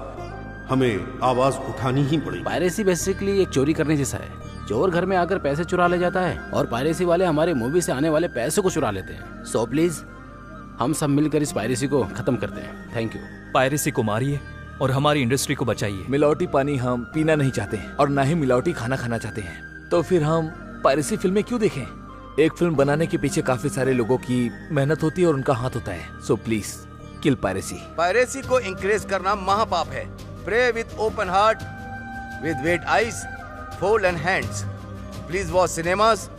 [SPEAKER 9] हमें आवाज उठानी ही पड़ेगी।
[SPEAKER 4] पायरेसी बेसिकली एक चोरी करने जैसा है। चोर घर में आकर पैसे चुरा ले जाता है और पायरेसी वाले हमारे मूवी से आने वाले पैसे को चुरा लेते हैं। सो प्लीज हम सब मिलकर इस पायरेसी को खत्म करते हैं। Thank you.
[SPEAKER 2] पायरेसी को मारिए और हमारी इंडस्ट्री को बचाइए।
[SPEAKER 6] मिलावटी पानी हम पीना नहीं चाहते हैं और ना ही मिलावटी खाना खाना चाहते हैं, तो फिर हम पायरेसी फिल्में क्यों देखें? एक फिल्म बनाने के पीछे काफी सारे लोगों की मेहनत होती है और उनका हाथ होता है। So please kill piracy.
[SPEAKER 8] Piracy को इंकरेज करना महापाप है। Pray with open heart, with wet eyes, fold hands. Please watch cinemas,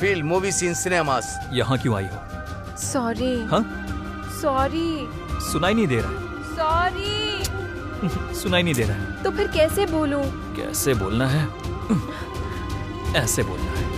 [SPEAKER 8] feel movie seen cinemas.
[SPEAKER 2] यहाँ क्यों आई हो?
[SPEAKER 3] सॉरी।
[SPEAKER 2] हाँ?
[SPEAKER 3] सॉरी।
[SPEAKER 2] सुनाई नहीं दे रहा है।
[SPEAKER 3] सॉरी।
[SPEAKER 2] सुनाई नहीं दे रहा है
[SPEAKER 3] तो फिर कैसे बोलूं?
[SPEAKER 2] कैसे बोलना है? ऐसे बोलना है।